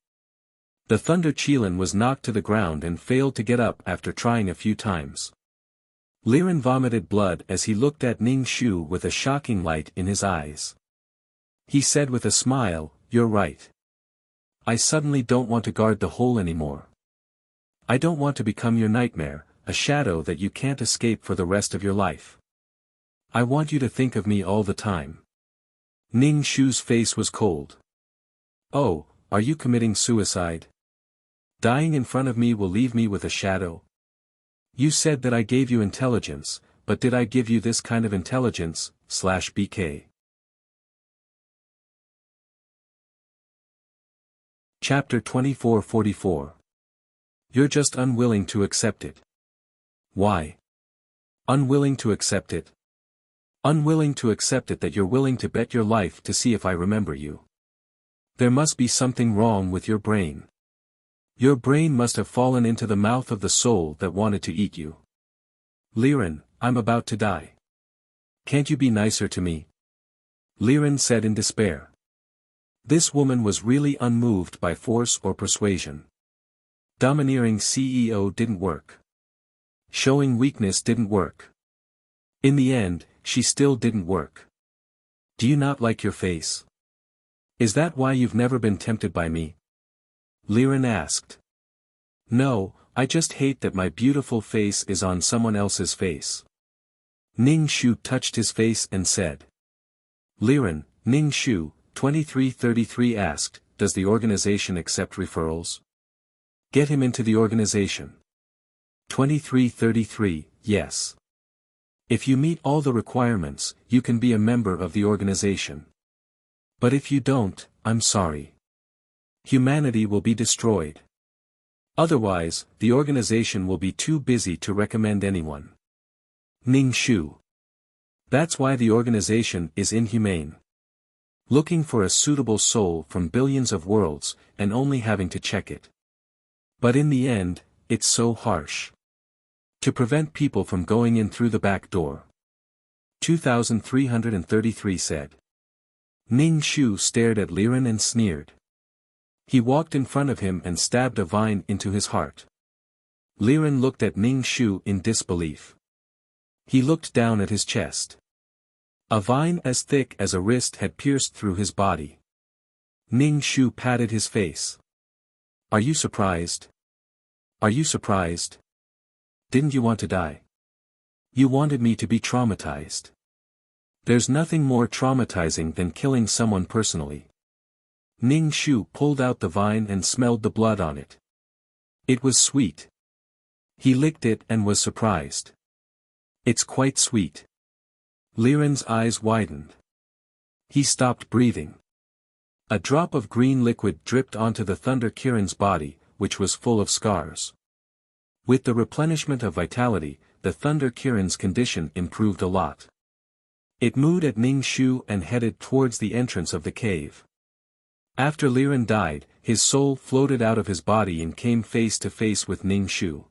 A: The Thunder Qilin was knocked to the ground and failed to get up after trying a few times. Liren vomited blood as he looked at Ning Shu with a shocking light in his eyes. He said with a smile, you're right. I suddenly don't want to guard the hole anymore. I don't want to become your nightmare, a shadow that you can't escape for the rest of your life. I want you to think of me all the time. Ning Shu's face was cold. Oh, are you committing suicide? Dying in front of me will leave me with a shadow? You said that I gave you intelligence, but did I give you this kind of intelligence, /BK? Chapter 2444. You're just unwilling to accept it. Why? Unwilling to accept it? Unwilling to accept it that you're willing to bet your life to see if I remember you. There must be something wrong with your brain. Your brain must have fallen into the mouth of the soul that wanted to eat you. Liren, I'm about to die. Can't you be nicer to me? Liren said in despair. This woman was really unmoved by force or persuasion. Domineering CEO didn't work. Showing weakness didn't work. In the end, she still didn't work. Do you not like your face? Is that why you've never been tempted by me? Liren asked. No, I just hate that my beautiful face is on someone else's face. Ning Shu touched his face and said. Liren, Ning Shu, 2333 asked, does the organization accept referrals? Get him into the organization. 2333, yes. If you meet all the requirements, you can be a member of the organization. But if you don't, I'm sorry. Humanity will be destroyed. Otherwise, the organization will be too busy to recommend anyone. Ning Shu. That's why the organization is inhumane. Looking for a suitable soul from billions of worlds, and only having to check it. But in the end, it's so harsh. To prevent people from going in through the back door. 2333 said. Ning Shu stared at Liren and sneered. He walked in front of him and stabbed a vine into his heart. Liren looked at Ning Shu in disbelief. He looked down at his chest. A vine as thick as a wrist had pierced through his body. Ning Shu patted his face. Are you surprised? Are you surprised? Didn't you want to die? You wanted me to be traumatized. There's nothing more traumatizing than killing someone personally. Ning Shu pulled out the vine and smelled the blood on it. It was sweet. He licked it and was surprised. It's quite sweet. Liren's eyes widened. He stopped breathing. A drop of green liquid dripped onto the Thunder Kirin's body, which was full of scars. With the replenishment of vitality, the Thunder Kirin's condition improved a lot. It moved at Ning Shu and headed towards the entrance of the cave. After Liren died, his soul floated out of his body and came face to face with Ning Shu.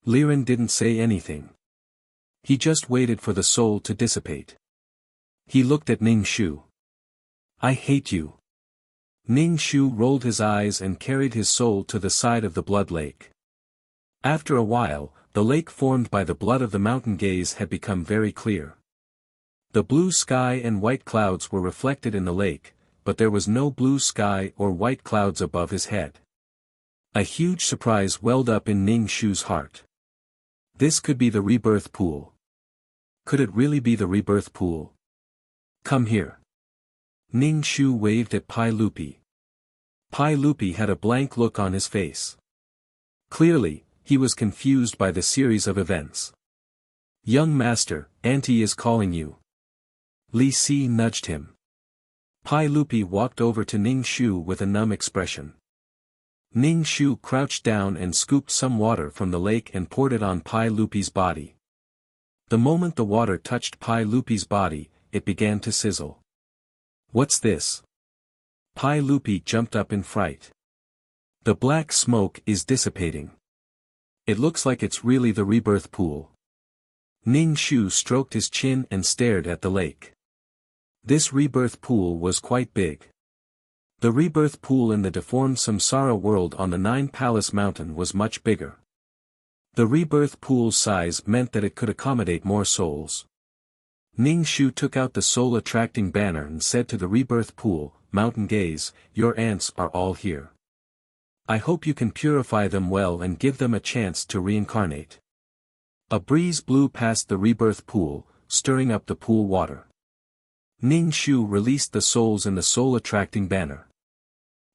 A: Liren didn't say anything. He just waited for the soul to dissipate. He looked at Ning Shu. I hate you. Ning Shu rolled his eyes and carried his soul to the side of the blood lake. After a while, the lake formed by the blood of the mountain gaze had become very clear. The blue sky and white clouds were reflected in the lake, but there was no blue sky or white clouds above his head. A huge surprise welled up in Ning Shu's heart. This could be the rebirth pool. Could it really be the rebirth pool? Come here. Ning Shu waved at Pai Lupi. Pai Lupi had a blank look on his face. Clearly, he was confused by the series of events. Young master, Auntie is calling you. Li Si nudged him. Pai Lupi walked over to Ning Shu with a numb expression. Ning Shu crouched down and scooped some water from the lake and poured it on Pai Lupi's body. The moment the water touched Pai Lupi's body, it began to sizzle. What's this? Pai Lupi jumped up in fright. The black smoke is dissipating. It looks like it's really the rebirth pool. Ning Shu stroked his chin and stared at the lake. This rebirth pool was quite big. The rebirth pool in the deformed Samsara world on the Nine Palace Mountain was much bigger. The rebirth pool's size meant that it could accommodate more souls. Ning Shu took out the soul-attracting banner and said to the rebirth pool, Mountain Gaze, your ants are all here. I hope you can purify them well and give them a chance to reincarnate. A breeze blew past the rebirth pool, stirring up the pool water. Ning Shu released the souls in the soul-attracting banner.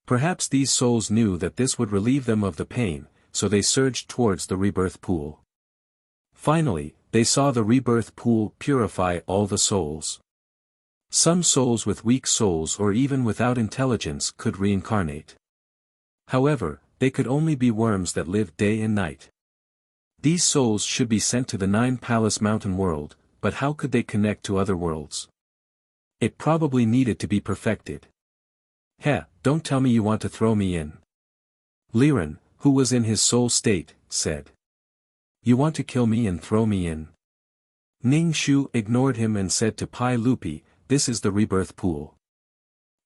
A: Perhaps these souls knew that this would relieve them of the pain, so they surged towards the rebirth pool. Finally, they saw the rebirth pool purify all the souls. Some souls with weak souls or even without intelligence could reincarnate. However, they could only be worms that lived day and night. These souls should be sent to the Nine Palace Mountain world, but how could they connect to other worlds? It probably needed to be perfected. Heh, don't tell me you want to throw me in. Liren, who was in his soul state, said. You want to kill me and throw me in? Ning Shu ignored him and said to Pai Lupi, this is the rebirth pool.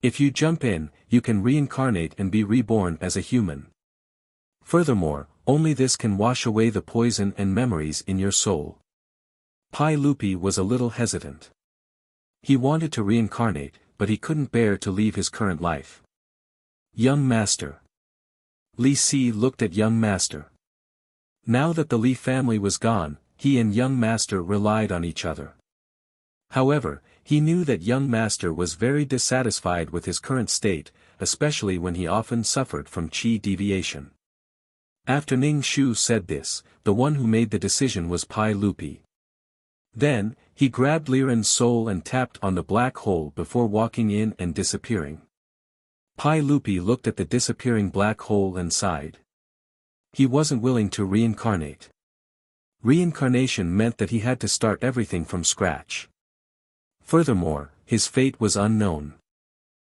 A: If you jump in, you can reincarnate and be reborn as a human. Furthermore, only this can wash away the poison and memories in your soul. Pai Lupi was a little hesitant. He wanted to reincarnate, but he couldn't bear to leave his current life. Young Master. Li Si looked at Young Master. Now that the Li family was gone, he and Young Master relied on each other. However, he knew that Young Master was very dissatisfied with his current state, especially when he often suffered from qi deviation. After Ning Shu said this, the one who made the decision was Pai Lupi. Then, he grabbed Liren's soul and tapped on the black hole before walking in and disappearing. Pai Lupi looked at the disappearing black hole and sighed. He wasn't willing to reincarnate. Reincarnation meant that he had to start everything from scratch. Furthermore, his fate was unknown.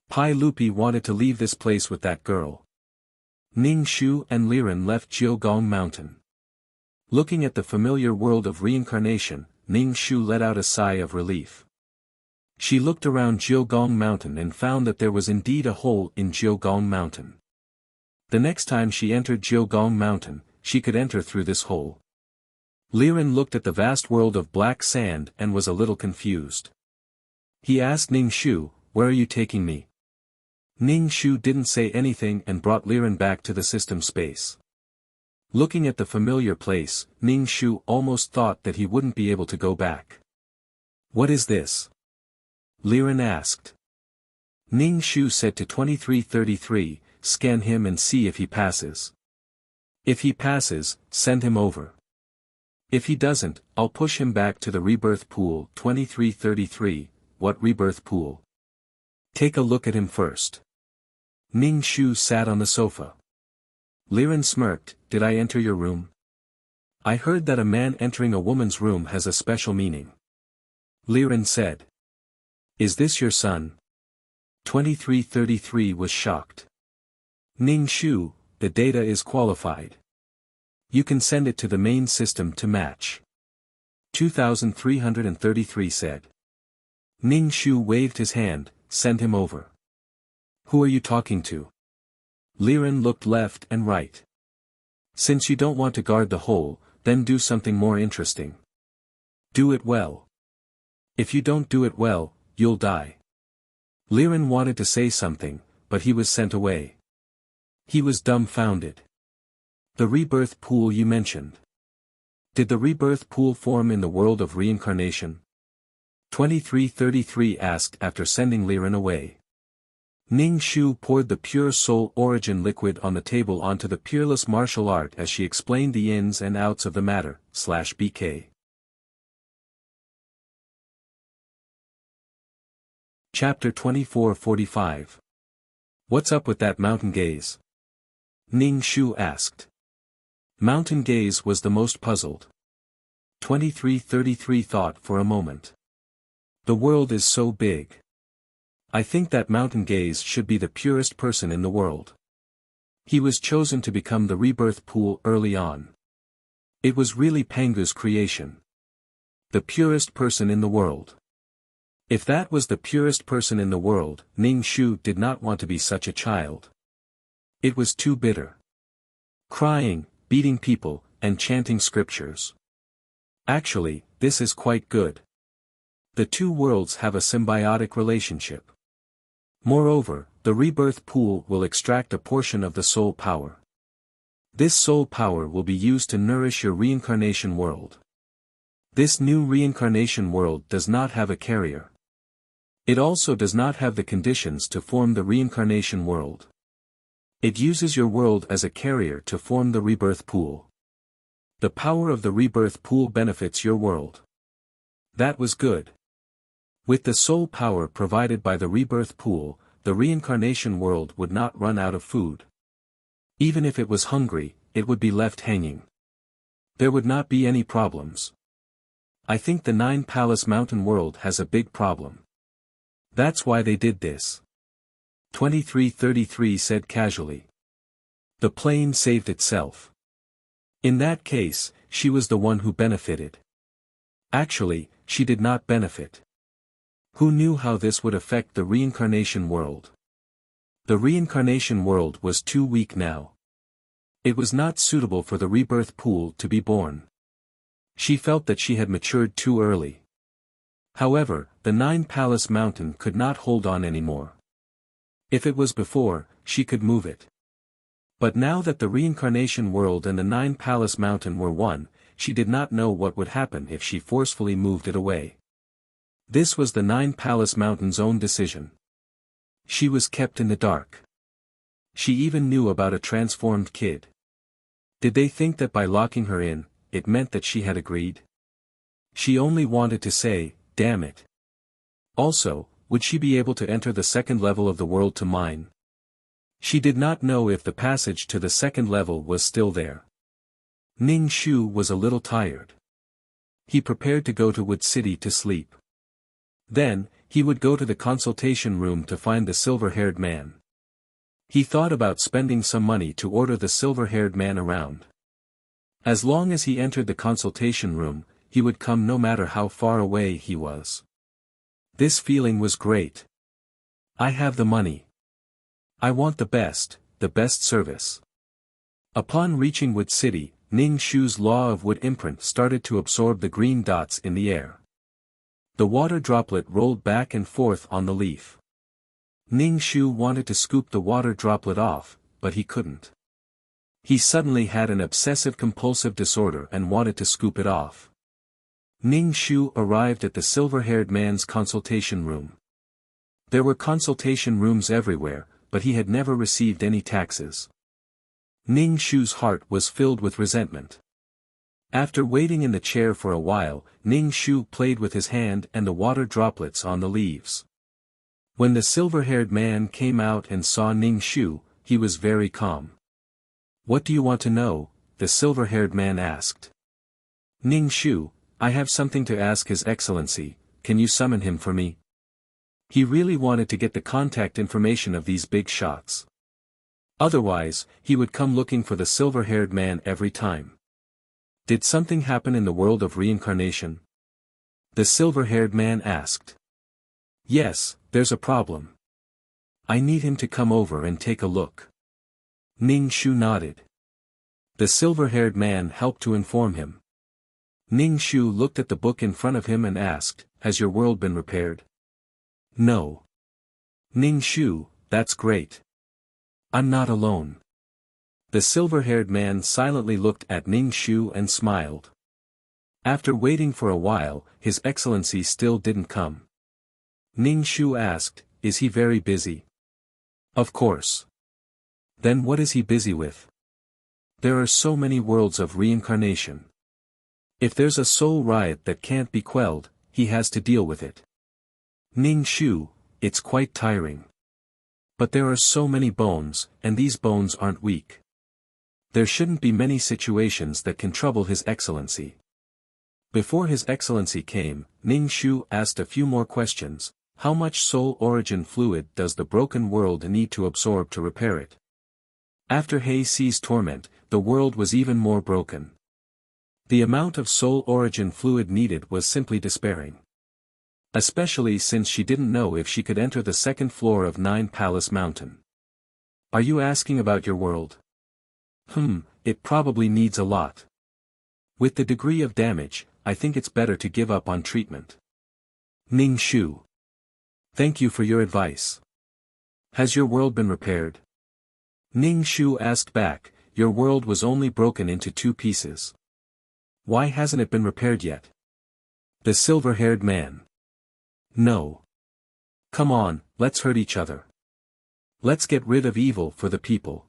A: Pai Lupi wanted to leave this place with that girl. Ning Shu and Liren left Jiugong Mountain. Looking at the familiar world of reincarnation, Ning Shu let out a sigh of relief. She looked around Jiugong Mountain and found that there was indeed a hole in Jiugong Mountain. The next time she entered Jiugong Mountain, she could enter through this hole. Liren looked at the vast world of black sand and was a little confused. He asked Ning Shu, where are you taking me? Ning Shu didn't say anything and brought Liren back to the system space. Looking at the familiar place, Ning Shu almost thought that he wouldn't be able to go back. What is this? Liren asked. Ning Shu said to 2333, scan him and see if he passes. If he passes, send him over. If he doesn't, I'll push him back to the rebirth pool. 2333, what rebirth pool? Take a look at him first. Ning Shu sat on the sofa. Liren smirked, did I enter your room? I heard that a man entering a woman's room has a special meaning. Liren said. Is this your son? 2333 was shocked. Ning Shu, the data is qualified. You can send it to the main system to match. 2333 said. Ning Shu waved his hand, send him over. Who are you talking to? Liren looked left and right. Since you don't want to guard the hole, then do something more interesting. Do it well. If you don't do it well, you'll die. Liren wanted to say something, but he was sent away. He was dumbfounded. The rebirth pool you mentioned. Did the rebirth pool form in the world of reincarnation? 2333 asked after sending Liren away. Ning Shu poured the pure soul origin liquid on the table onto the peerless martial art as she explained the ins and outs of the matter, /BK. Chapter 2445. What's up with that mountain gaze? Ning Shu asked. Mountain gaze was the most puzzled. 2333 thought for a moment. The world is so big. I think that mountain gaze should be the purest person in the world. He was chosen to become the rebirth pool early on. It was really Pangu's creation. The purest person in the world. If that was the purest person in the world, Ning Shu did not want to be such a child. It was too bitter. Crying, beating people, and chanting scriptures. Actually, this is quite good. The two worlds have a symbiotic relationship. Moreover, the rebirth pool will extract a portion of the soul power. This soul power will be used to nourish your reincarnation world. This new reincarnation world does not have a carrier. It also does not have the conditions to form the reincarnation world. It uses your world as a carrier to form the rebirth pool. The power of the rebirth pool benefits your world. That was good. With the soul power provided by the rebirth pool, the reincarnation world would not run out of food. Even if it was hungry, it would be left hanging. There would not be any problems. I think the Nine Palace Mountain world has a big problem. That's why they did this. 2333 said casually. The plane saved itself. In that case, she was the one who benefited. Actually, she did not benefit. Who knew how this would affect the reincarnation world? The reincarnation world was too weak now. It was not suitable for the rebirth pool to be born. She felt that she had matured too early. However, the Nine Palace Mountain could not hold on anymore. If it was before, she could move it. But now that the reincarnation world and the Nine Palace Mountain were one, she did not know what would happen if she forcefully moved it away. This was the Nine Palace Mountain's own decision. She was kept in the dark. She even knew about a transformed kid. Did they think that by locking her in, it meant that she had agreed? She only wanted to say, damn it. Also, would she be able to enter the second level of the world to mine? She did not know if the passage to the second level was still there. Ning Shu was a little tired. He prepared to go to Wood City to sleep. Then, he would go to the consultation room to find the silver-haired man. He thought about spending some money to order the silver-haired man around. As long as he entered the consultation room, he would come no matter how far away he was. This feeling was great. I have the money. I want the best service. Upon reaching Wood City, Ning Shu's law of wood imprint started to absorb the green dots in the air. The water droplet rolled back and forth on the leaf. Ning Shu wanted to scoop the water droplet off, but he couldn't. He suddenly had an obsessive-compulsive disorder and wanted to scoop it off. Ning Shu arrived at the silver-haired man's consultation room. There were consultation rooms everywhere, but he had never received any taxes. Ning Shu's heart was filled with resentment. After waiting in the chair for a while, Ning Shu played with his hand and the water droplets on the leaves. When the silver-haired man came out and saw Ning Shu, he was very calm. What do you want to know? The silver-haired man asked. Ning Shu, I have something to ask His Excellency, can you summon him for me? He really wanted to get the contact information of these big shots. Otherwise, he would come looking for the silver-haired man every time. Did something happen in the world of reincarnation? The silver-haired man asked. Yes, there's a problem. I need him to come over and take a look. Ning Shu nodded. The silver-haired man helped to inform him. Ning Shu looked at the book in front of him and asked, has your world been repaired? No. Ning Shu, that's great. I'm not alone. The silver-haired man silently looked at Ning Shu and smiled. After waiting for a while, His Excellency still didn't come. Ning Shu asked, is he very busy? Of course. Then what is he busy with? There are so many worlds of reincarnation. If there's a soul riot that can't be quelled, he has to deal with it. Ning Shu, it's quite tiring. But there are so many bones, and these bones aren't weak. There shouldn't be many situations that can trouble His Excellency. Before His Excellency came, Ning Shu asked a few more questions. How much soul origin fluid does the broken world need to absorb to repair it? After Hei Si's torment, the world was even more broken. The amount of soul origin fluid needed was simply despairing. Especially since she didn't know if she could enter the second floor of Nine Palace Mountain. Are you asking about your world? It probably needs a lot. With the degree of damage, I think it's better to give up on treatment. Ning Shu. Thank you for your advice. Has your world been repaired? Ning Shu asked back, your world was only broken into 2 pieces. Why hasn't it been repaired yet? The silver-haired man. No. Come on, let's hurt each other. Let's get rid of evil for the people.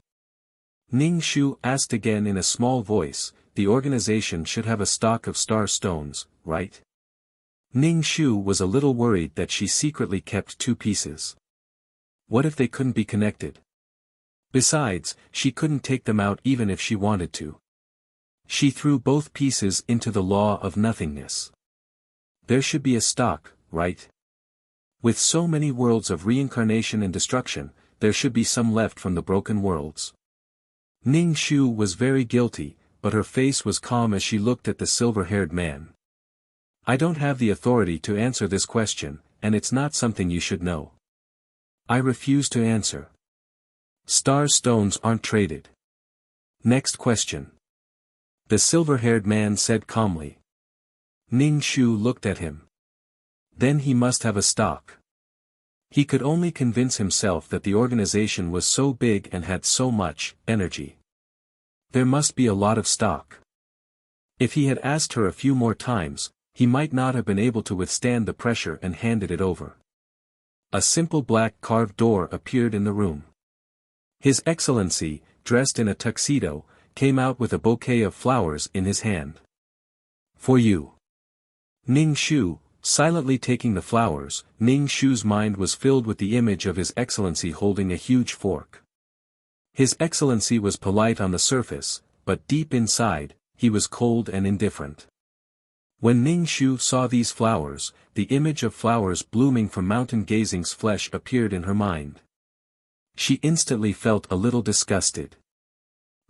A: Ning Shu asked again in a small voice, the organization should have a stock of star stones, right? Ning Shu was a little worried that she secretly kept 2 pieces. What if they couldn't be connected? Besides, she couldn't take them out even if she wanted to. She threw both pieces into the law of nothingness. There should be a stock, right? With so many worlds of reincarnation and destruction, there should be some left from the broken worlds. Ning Shu was very guilty, but her face was calm as she looked at the silver-haired man. I don't have the authority to answer this question, and it's not something you should know. I refuse to answer. Star stones aren't traded. Next question. The silver-haired man said calmly. Ning Shu looked at him. Then he must have a stock. He could only convince himself that the organization was so big and had so much energy. There must be a lot of stock. If he had asked her a few more times, he might not have been able to withstand the pressure and handed it over. A simple black carved door appeared in the room. His Excellency, dressed in a tuxedo, came out with a bouquet of flowers in his hand. For you. Ning Shu, silently taking the flowers, Ning Shu's mind was filled with the image of His Excellency holding a huge fork. His Excellency was polite on the surface, but deep inside, he was cold and indifferent. When Ning Shu saw these flowers, the image of flowers blooming from Mountain Gazing's flesh appeared in her mind. She instantly felt a little disgusted.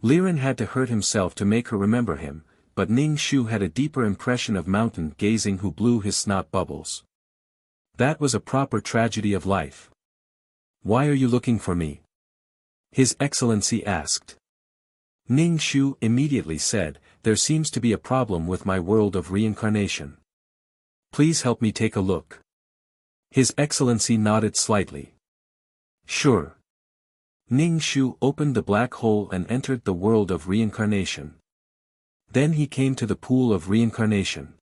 A: Liren had to hurt himself to make her remember him, but Ning Shu had a deeper impression of Mountain Gazing who blew his snot bubbles. That was a proper tragedy of life. Why are you looking for me? His Excellency asked. Ning Shu immediately said, there seems to be a problem with my world of reincarnation. Please help me take a look. His Excellency nodded slightly. Sure. Ning Shu opened the black hole and entered the world of reincarnation. Then he came to the pool of reincarnation.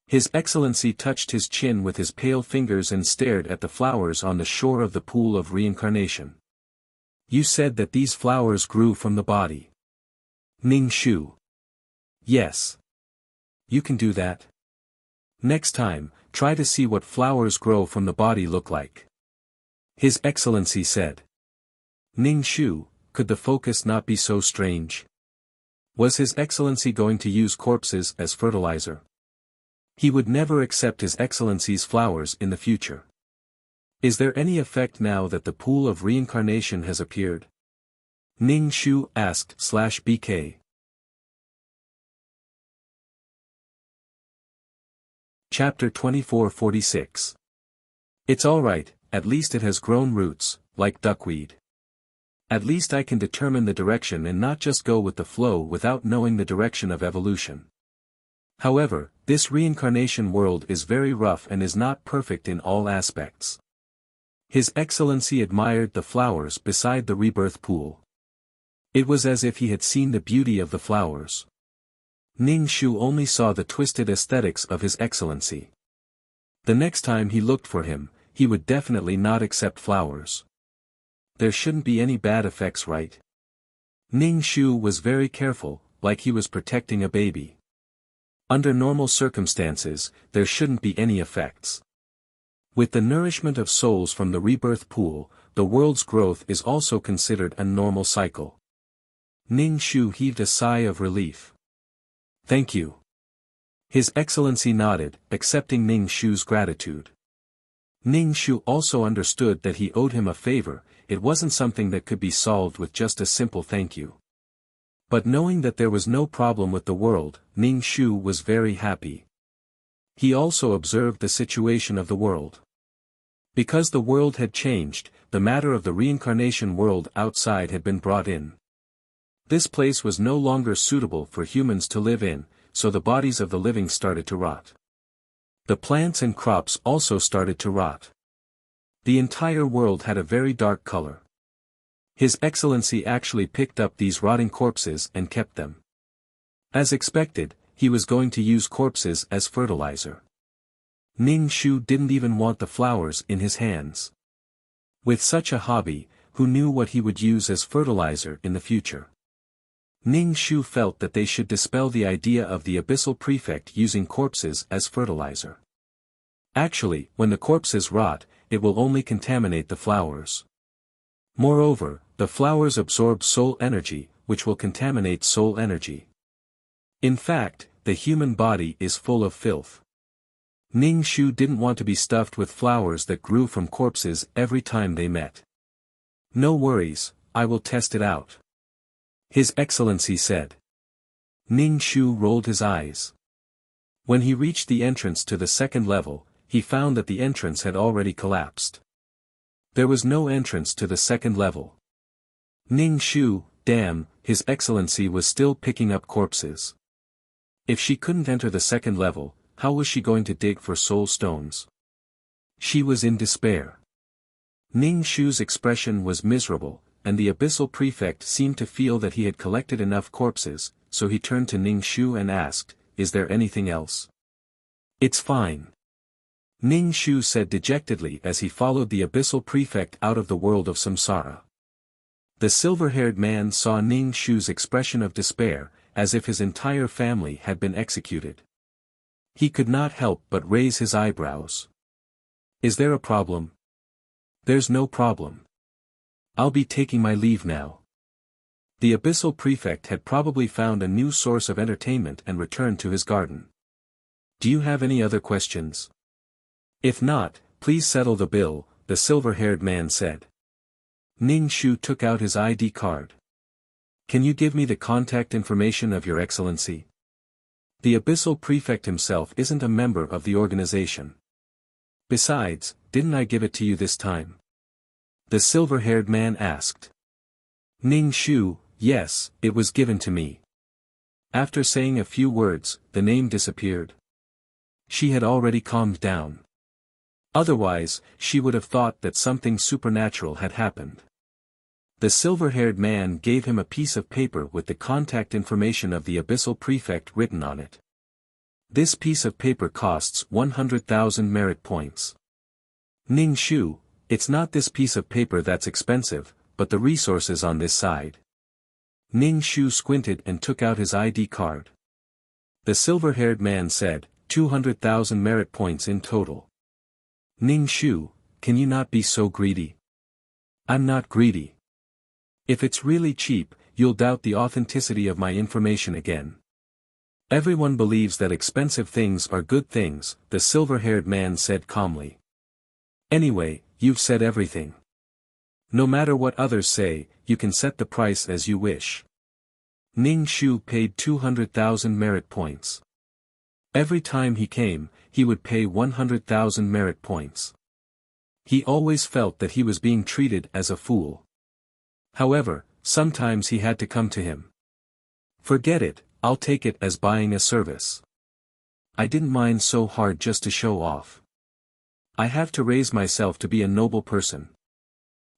A: His Excellency touched his chin with his pale fingers and stared at the flowers on the shore of the pool of reincarnation. You said that these flowers grew from the body. Ning Shu. Yes. You can do that. Next time, try to see what flowers grow from the body look like. His Excellency said. Ning Shu, could the focus not be so strange? Was His Excellency going to use corpses as fertilizer? He would never accept His Excellency's flowers in the future. Is there any effect now that the pool of reincarnation has appeared? Ning Shu asked /BK. Chapter 2446. It's alright, at least it has grown roots, like duckweed. At least I can determine the direction and not just go with the flow without knowing the direction of evolution. However, this reincarnation world is very rough and is not perfect in all aspects. His Excellency admired the flowers beside the rebirth pool. It was as if he had seen the beauty of the flowers. Ning Shu only saw the twisted aesthetics of His Excellency. The next time he looked for him, he would definitely not accept flowers. There shouldn't be any bad effects, right? Ning Shu was very careful, like he was protecting a baby. Under normal circumstances, there shouldn't be any effects. With the nourishment of souls from the rebirth pool, the world's growth is also considered a normal cycle. Ning Shu heaved a sigh of relief. Thank you. His Excellency nodded, accepting Ning Shu's gratitude. Ning Shu also understood that he owed him a favor. It wasn't something that could be solved with just a simple thank you. But knowing that there was no problem with the world, Ning Shu was very happy. He also observed the situation of the world. Because the world had changed, the matter of the reincarnation world outside had been brought in. This place was no longer suitable for humans to live in, so the bodies of the living started to rot. The plants and crops also started to rot. The entire world had a very dark color. His Excellency actually picked up these rotting corpses and kept them. As expected, he was going to use corpses as fertilizer. Ning Shu didn't even want the flowers in his hands. With such a hobby, who knew what he would use as fertilizer in the future? Ning Shu felt that they should dispel the idea of the abyssal prefect using corpses as fertilizer. Actually, when the corpses rot, it will only contaminate the flowers. Moreover, the flowers absorb soul energy, which will contaminate soul energy. In fact, the human body is full of filth. Ning Shu didn't want to be stuffed with flowers that grew from corpses every time they met. No worries, I will test it out. His Excellency said. Ning Shu rolled his eyes. When he reached the entrance to the second level, he found that the entrance had already collapsed. There was no entrance to the second level. Ning Shu, damn, His Excellency was still picking up corpses. If she couldn't enter the second level, how was she going to dig for soul stones? She was in despair. Ning Shu's expression was miserable, and the abyssal prefect seemed to feel that he had collected enough corpses, so he turned to Ning Shu and asked, "Is there anything else?" "It's fine," Ning Shu said dejectedly as he followed the abyssal prefect out of the world of samsara. The silver-haired man saw Ning Shu's expression of despair, as if his entire family had been executed. He could not help but raise his eyebrows. "Is there a problem?" "There's no problem. I'll be taking my leave now." The abyssal prefect had probably found a new source of entertainment and returned to his garden. "Do you have any other questions?" "If not, please settle the bill," the silver-haired man said. Ning Shu took out his ID card. "Can you give me the contact information of Your Excellency?" The abyssal prefect himself isn't a member of the organization. "Besides, didn't I give it to you this time?" the silver-haired man asked. Ning Shu, "Yes, it was given to me." After saying a few words, the name disappeared. She had already calmed down. Otherwise, she would have thought that something supernatural had happened. The silver-haired man gave him a piece of paper with the contact information of the abyssal prefect written on it. This piece of paper costs 100,000 merit points. Ning Shu, "It's not this piece of paper that's expensive, but the resources on this side." Ning Shu squinted and took out his ID card. The silver-haired man said, 200,000 merit points in total. Ning Shu, "Can you not be so greedy?" "I'm not greedy. If it's really cheap, you'll doubt the authenticity of my information again." "Everyone believes that expensive things are good things," the silver-haired man said calmly. "Anyway, you've said everything. No matter what others say, you can set the price as you wish." Ning Shu paid 200,000 merit points. Every time he came, he would pay 100,000 merit points. He always felt that he was being treated as a fool. However, sometimes he had to come to him. "Forget it, I'll take it as buying a service. I didn't mind so hard just to show off. I have to raise myself to be a noble person.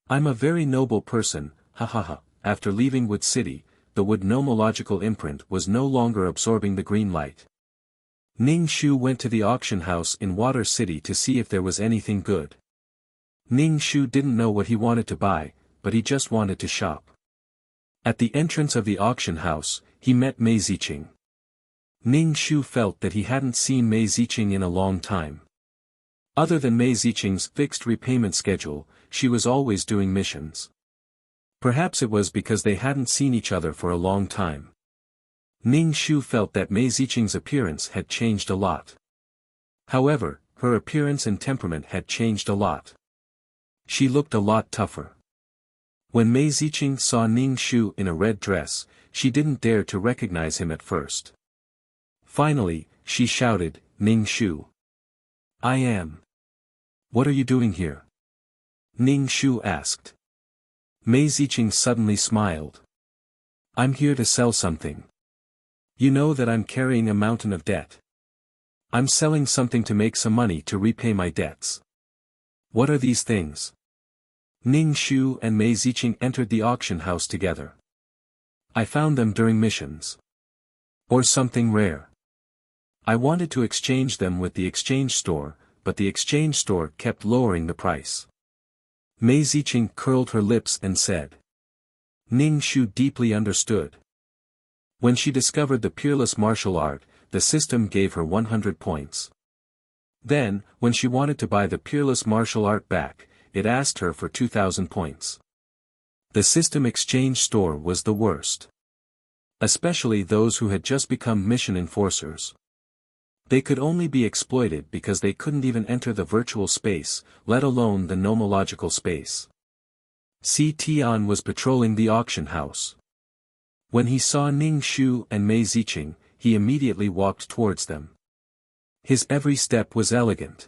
A: I'm a very noble person, ha ha ha." After leaving Wood City, the Wood nomological imprint was no longer absorbing the green light. Ning Shu went to the auction house in Water City to see if there was anything good. Ning Shu didn't know what he wanted to buy, but he just wanted to shop. At the entrance of the auction house, he met Mei Ziqing. Ning Shu felt that he hadn't seen Mei Ziqing in a long time. Other than Mei Ziqing's fixed repayment schedule, she was always doing missions. Perhaps it was because they hadn't seen each other for a long time. Ning Shu felt that Mei Ziqing's appearance had changed a lot. However, her appearance and temperament had changed a lot. She looked a lot tougher. When Mei Ziqing saw Ning Shu in a red dress, she didn't dare to recognize him at first. Finally, she shouted, "Ning Shu! I am. What are you doing here?" Ning Shu asked. Mei Ziqing suddenly smiled. "I'm here to sell something. You know that I'm carrying a mountain of debt. I'm selling something to make some money to repay my debts." "What are these things?" Ning Shu and Mei Ziqing entered the auction house together. "I found them during missions. Or something rare. I wanted to exchange them with the exchange store, but the exchange store kept lowering the price." Mei Ziqing curled her lips and said. Ning Shu deeply understood. When she discovered the peerless martial art, the system gave her 100 points. Then, when she wanted to buy the peerless martial art back, it asked her for 2,000 points. The system exchange store was the worst. Especially those who had just become mission enforcers. They could only be exploited because they couldn't even enter the virtual space, let alone the nomological space. Si Tian was patrolling the auction house. When he saw Ning Shu and Mei Ziqing, he immediately walked towards them. His every step was elegant.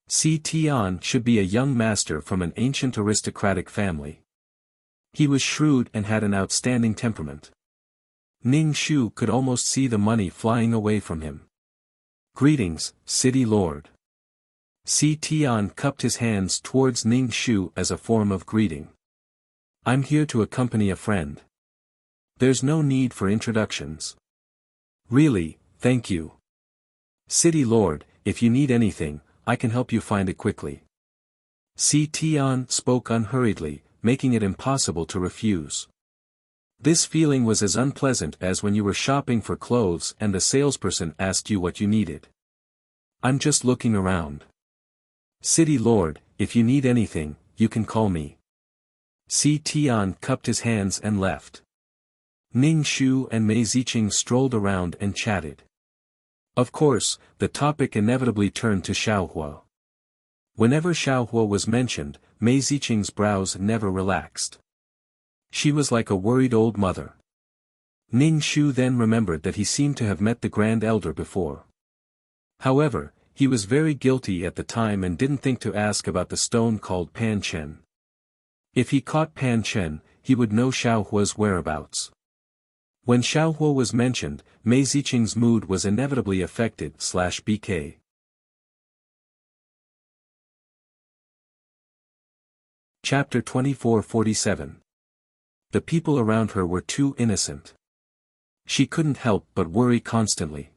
A: Si Tian should be a young master from an ancient aristocratic family. He was shrewd and had an outstanding temperament. Ning Shu could almost see the money flying away from him. "Greetings, City Lord." Si Tian cupped his hands towards Ning Shu as a form of greeting. "I'm here to accompany a friend. There's no need for introductions." "Really, thank you. City Lord, if you need anything, I can help you find it quickly." Si Tian spoke unhurriedly, making it impossible to refuse. This feeling was as unpleasant as when you were shopping for clothes and the salesperson asked you what you needed. "I'm just looking around. City Lord, if you need anything, you can call me." Si Tian cupped his hands and left. Ning Shu and Mei Ziqing strolled around and chatted. Of course, the topic inevitably turned to Xiaohua. Whenever Xiaohua was mentioned, Mei Ziqing's brows never relaxed. She was like a worried old mother. Ning Shu then remembered that he seemed to have met the Grand Elder before. However, he was very guilty at the time and didn't think to ask about the stone called Pan Chen. If he caught Pan Chen, he would know Xiaohua's whereabouts. When Xiaohua was mentioned, Mei Ziqing's mood was inevitably affected/BK. Chapter 2447. The people around her were too innocent. She couldn't help but worry constantly.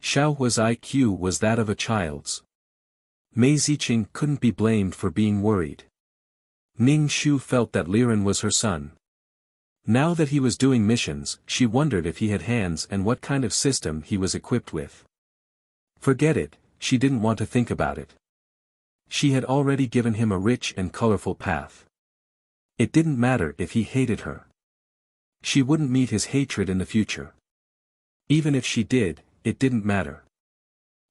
A: Xiaohua's IQ was that of a child's. Mei Ziqing couldn't be blamed for being worried. Ning Shu felt that Liren was her son. Now that he was doing missions, she wondered if he had hands and what kind of system he was equipped with. Forget it, she didn't want to think about it. She had already given him a rich and colorful path. It didn't matter if he hated her. She wouldn't meet his hatred in the future. Even if she did, it didn't matter.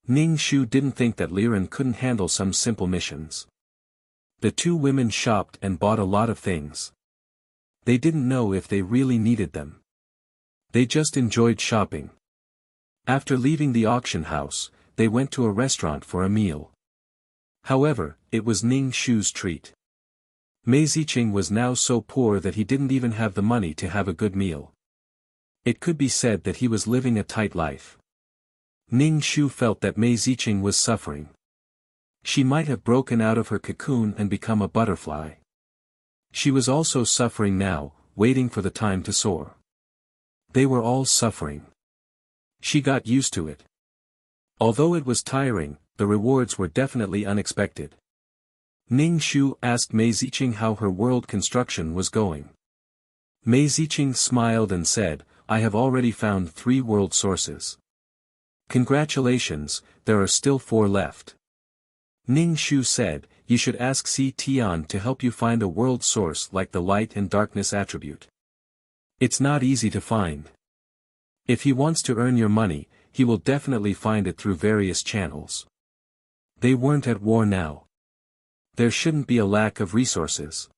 A: Ning Shu didn't think that Liren couldn't handle some simple missions. The two women shopped and bought a lot of things. They didn't know if they really needed them. They just enjoyed shopping. After leaving the auction house, they went to a restaurant for a meal. However, it was Ning Shu's treat. Mei Ziqing was now so poor that he didn't even have the money to have a good meal. It could be said that he was living a tight life. Ning Shu felt that Mei Ziqing was suffering. She might have broken out of her cocoon and become a butterfly. She was also suffering now, waiting for the time to soar. They were all suffering. She got used to it. Although it was tiring, the rewards were definitely unexpected. Ning Shu asked Mei Ziqing how her world construction was going. Mei Ziqing smiled and said, "I have already found 3 world sources." "Congratulations, there are still 4 left." Ning Shu said, "You should ask Si Tian to help you find a world source like the light and darkness attribute. It's not easy to find. If he wants to earn your money, he will definitely find it through various channels." They weren't at war now. There shouldn't be a lack of resources.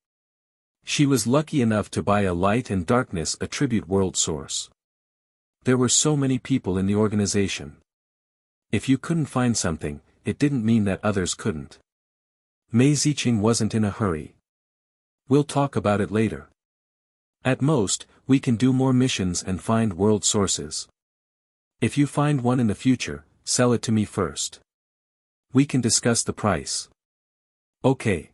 A: She was lucky enough to buy a light and darkness attribute world source. There were so many people in the organization. If you couldn't find something, it didn't mean that others couldn't. Mei Ziqing wasn't in a hurry. "We'll talk about it later. At most, we can do more missions and find world sources. If you find one in the future, sell it to me first. We can discuss the price." "Okay."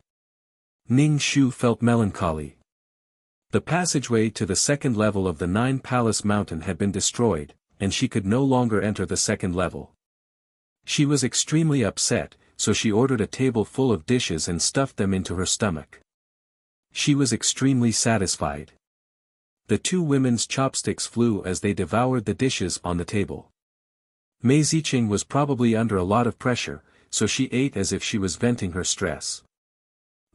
A: Ning Shu felt melancholy. The passageway to the second level of the 9-Palace Mountain had been destroyed, and she could no longer enter the second level. She was extremely upset, so she ordered a table full of dishes and stuffed them into her stomach. She was extremely satisfied. The 2 women's chopsticks flew as they devoured the dishes on the table. Mei Ziqing was probably under a lot of pressure, so she ate as if she was venting her stress.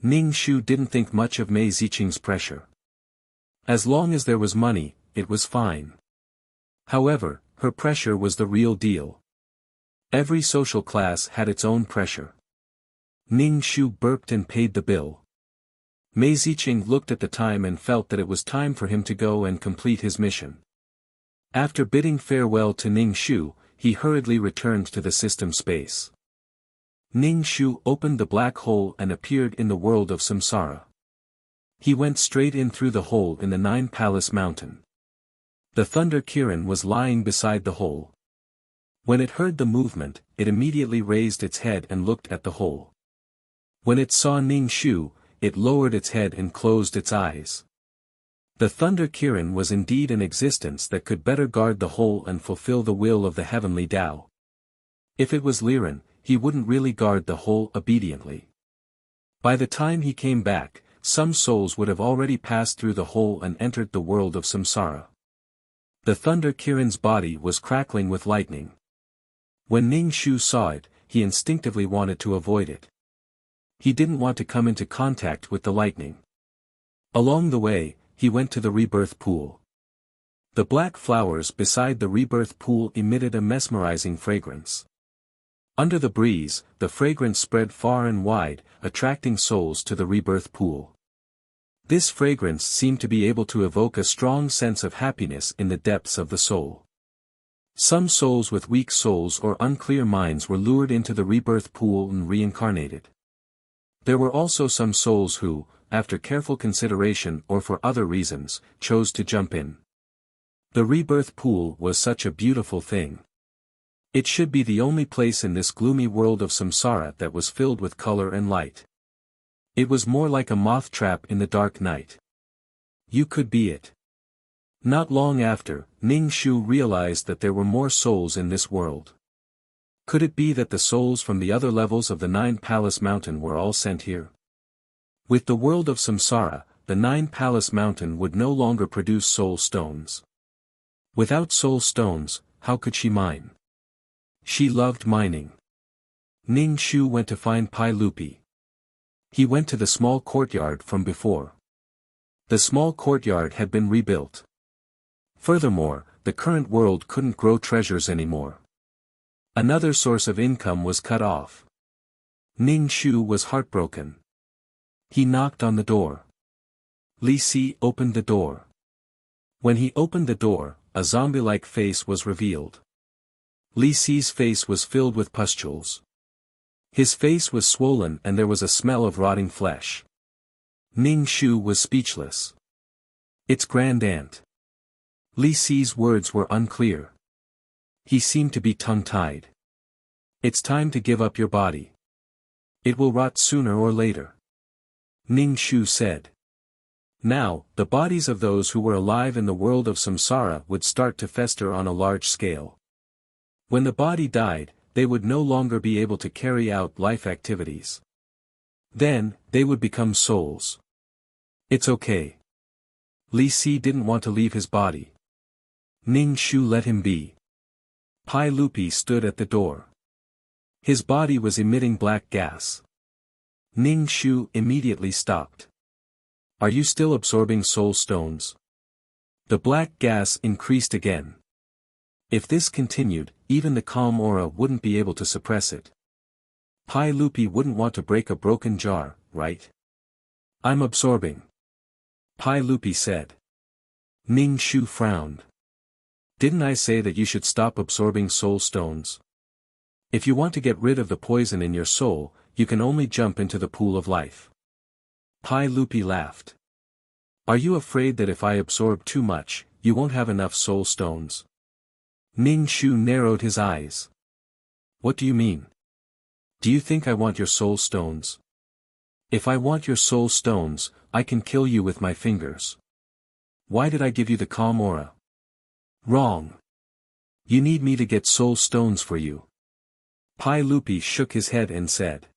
A: Ning Shu didn't think much of Mei Ziqing's pressure. As long as there was money, it was fine. However, her pressure was the real deal. Every social class had its own pressure. Ning Shu burped and paid the bill. Mei Ziqing looked at the time and felt that it was time for him to go and complete his mission. After bidding farewell to Ning Shu, he hurriedly returned to the system space. Ning Shu opened the black hole and appeared in the world of samsara. He went straight in through the hole in the Nine Palace Mountain. The Thunder Kirin was lying beside the hole. When it heard the movement, it immediately raised its head and looked at the hole. When it saw Ning Shu, it lowered its head and closed its eyes. The Thunder Kirin was indeed an existence that could better guard the hole and fulfill the will of the heavenly Tao. If it was Liren, he wouldn't really guard the hole obediently. By the time he came back, some souls would have already passed through the hole and entered the world of samsara. The Thunder Kirin's body was crackling with lightning. When Ning Shu saw it, he instinctively wanted to avoid it. He didn't want to come into contact with the lightning. Along the way, he went to the rebirth pool. The black flowers beside the rebirth pool emitted a mesmerizing fragrance. Under the breeze, the fragrance spread far and wide, attracting souls to the rebirth pool. This fragrance seemed to be able to evoke a strong sense of happiness in the depths of the soul. Some souls with weak souls or unclear minds were lured into the rebirth pool and reincarnated. There were also some souls who, after careful consideration or for other reasons, chose to jump in. The rebirth pool was such a beautiful thing. It should be the only place in this gloomy world of samsara that was filled with color and light. It was more like a moth trap in the dark night. You could be it. Not long after, Ning Shu realized that there were more souls in this world. Could it be that the souls from the other levels of the Nine Palace Mountain were all sent here? With the world of samsara, the Nine Palace Mountain would no longer produce soul stones. Without soul stones, how could she mine? She loved mining. Ning Shu went to find Pai Lupi. He went to the small courtyard from before. The small courtyard had been rebuilt. Furthermore, the current world couldn't grow treasures anymore. Another source of income was cut off. Ning Shu was heartbroken. He knocked on the door. Li Si opened the door. When he opened the door, a zombie-like face was revealed. Li Si's face was filled with pustules. His face was swollen and there was a smell of rotting flesh. Ning Shu was speechless. It's Grand Aunt. Li Si's words were unclear. He seemed to be tongue-tied. It's time to give up your body. It will rot sooner or later. Ning Shu said. Now, the bodies of those who were alive in the world of samsara would start to fester on a large scale. When the body died, they would no longer be able to carry out life activities. Then, they would become souls. It's okay. Li Si didn't want to leave his body. Ning Shu let him be. Pai Lupi stood at the door. His body was emitting black gas. Ning Shu immediately stopped. Are you still absorbing soul stones? The black gas increased again. If this continued, even the calm aura wouldn't be able to suppress it. Pai Lupi wouldn't want to break a broken jar, right? I'm absorbing. Pai Lupi said. Ning Shu frowned. Didn't I say that you should stop absorbing soul stones? If you want to get rid of the poison in your soul, you can only jump into the pool of life. Pai Lupi laughed. Are you afraid that if I absorb too much, you won't have enough soul stones? Ning Shu narrowed his eyes. What do you mean? Do you think I want your soul stones? If I want your soul stones, I can kill you with my fingers. Why did I give you the calm aura? Wrong. You need me to get soul stones for you. Pai Lupi shook his head and said.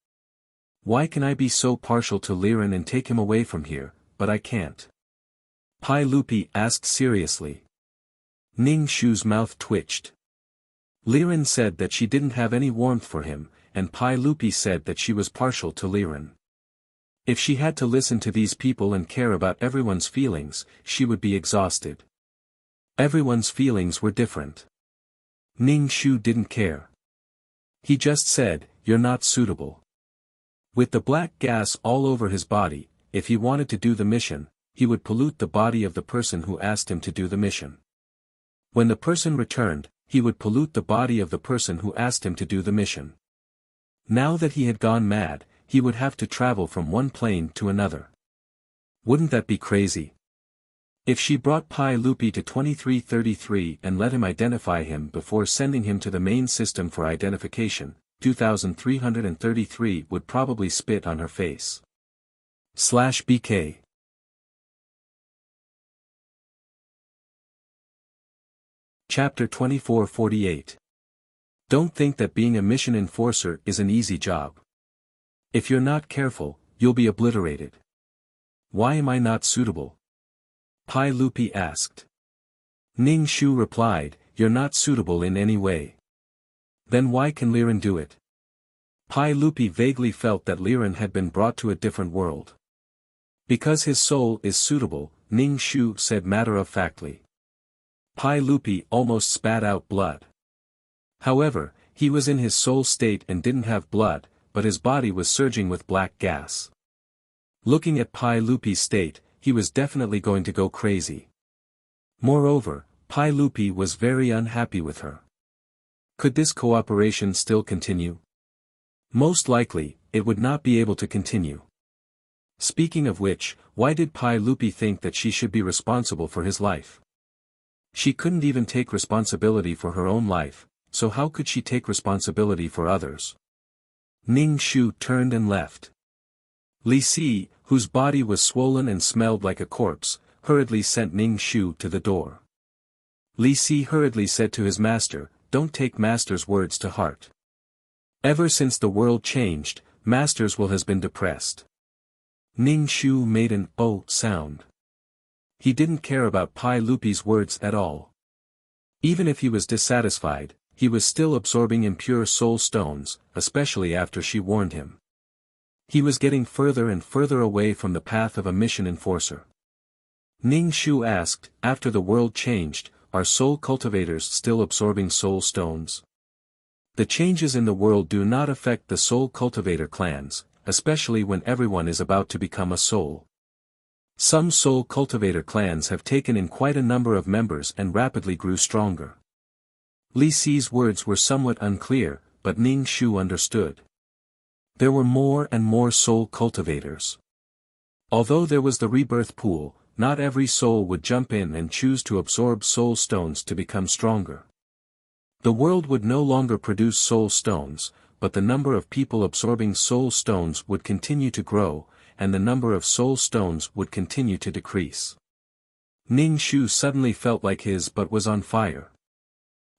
A: Why can I be so partial to Liren and take him away from here, but I can't? Pai Lupi asked seriously. Ning Shu's mouth twitched. Liren said that she didn't have any warmth for him, and Pai Lupi said that she was partial to Liren. If she had to listen to these people and care about everyone's feelings, she would be exhausted. Everyone's feelings were different. Ning Shu didn't care. He just said, "You're not suitable." With the black gas all over his body, if he wanted to do the mission, he would pollute the body of the person who asked him to do the mission. When the person returned, he would pollute the body of the person who asked him to do the mission. Now that he had gone mad, he would have to travel from one plane to another. Wouldn't that be crazy? If she brought Pai Lupi to 2333 and let him identify him before sending him to the main system for identification, 2333 would probably spit on her face. /BK Chapter 2448. Don't think that being a mission enforcer is an easy job. If you're not careful, you'll be obliterated. Why am I not suitable? Pai Lupi asked. Ning Shu replied, "You're not suitable in any way." Then why can Liren do it? Pai Lupi vaguely felt that Liren had been brought to a different world. Because his soul is suitable, Ning Shu said matter-of-factly. Pai Lupi almost spat out blood. However, he was in his soul state and didn't have blood, but his body was surging with black gas. Looking at Pai Lupi's state, he was definitely going to go crazy. Moreover, Pai Lupi was very unhappy with her. Could this cooperation still continue? Most likely, it would not be able to continue. Speaking of which, why did Pai Lupi think that she should be responsible for his life? She couldn't even take responsibility for her own life, so how could she take responsibility for others? Ning Shu turned and left. Li Si, whose body was swollen and smelled like a corpse, hurriedly sent Ning Shu to the door. Li Si hurriedly said to his master, "Don't take master's words to heart. Ever since the world changed, master's will has been depressed." Ning Shu made an "oh" sound. He didn't care about Pai Lupi's words at all. Even if he was dissatisfied, he was still absorbing impure soul stones, especially after she warned him. He was getting further and further away from the path of a mission enforcer. Ning Shu asked, "After the world changed, are soul cultivators still absorbing soul stones?" The changes in the world do not affect the soul cultivator clans, especially when everyone is about to become a soul. Some soul cultivator clans have taken in quite a number of members and rapidly grew stronger. Li Si's words were somewhat unclear, but Ning Shu understood. There were more and more soul cultivators. Although there was the rebirth pool, not every soul would jump in and choose to absorb soul stones to become stronger. The world would no longer produce soul stones, but the number of people absorbing soul stones would continue to grow, and the number of soul stones would continue to decrease. Ning Shu suddenly felt like his butt was on fire.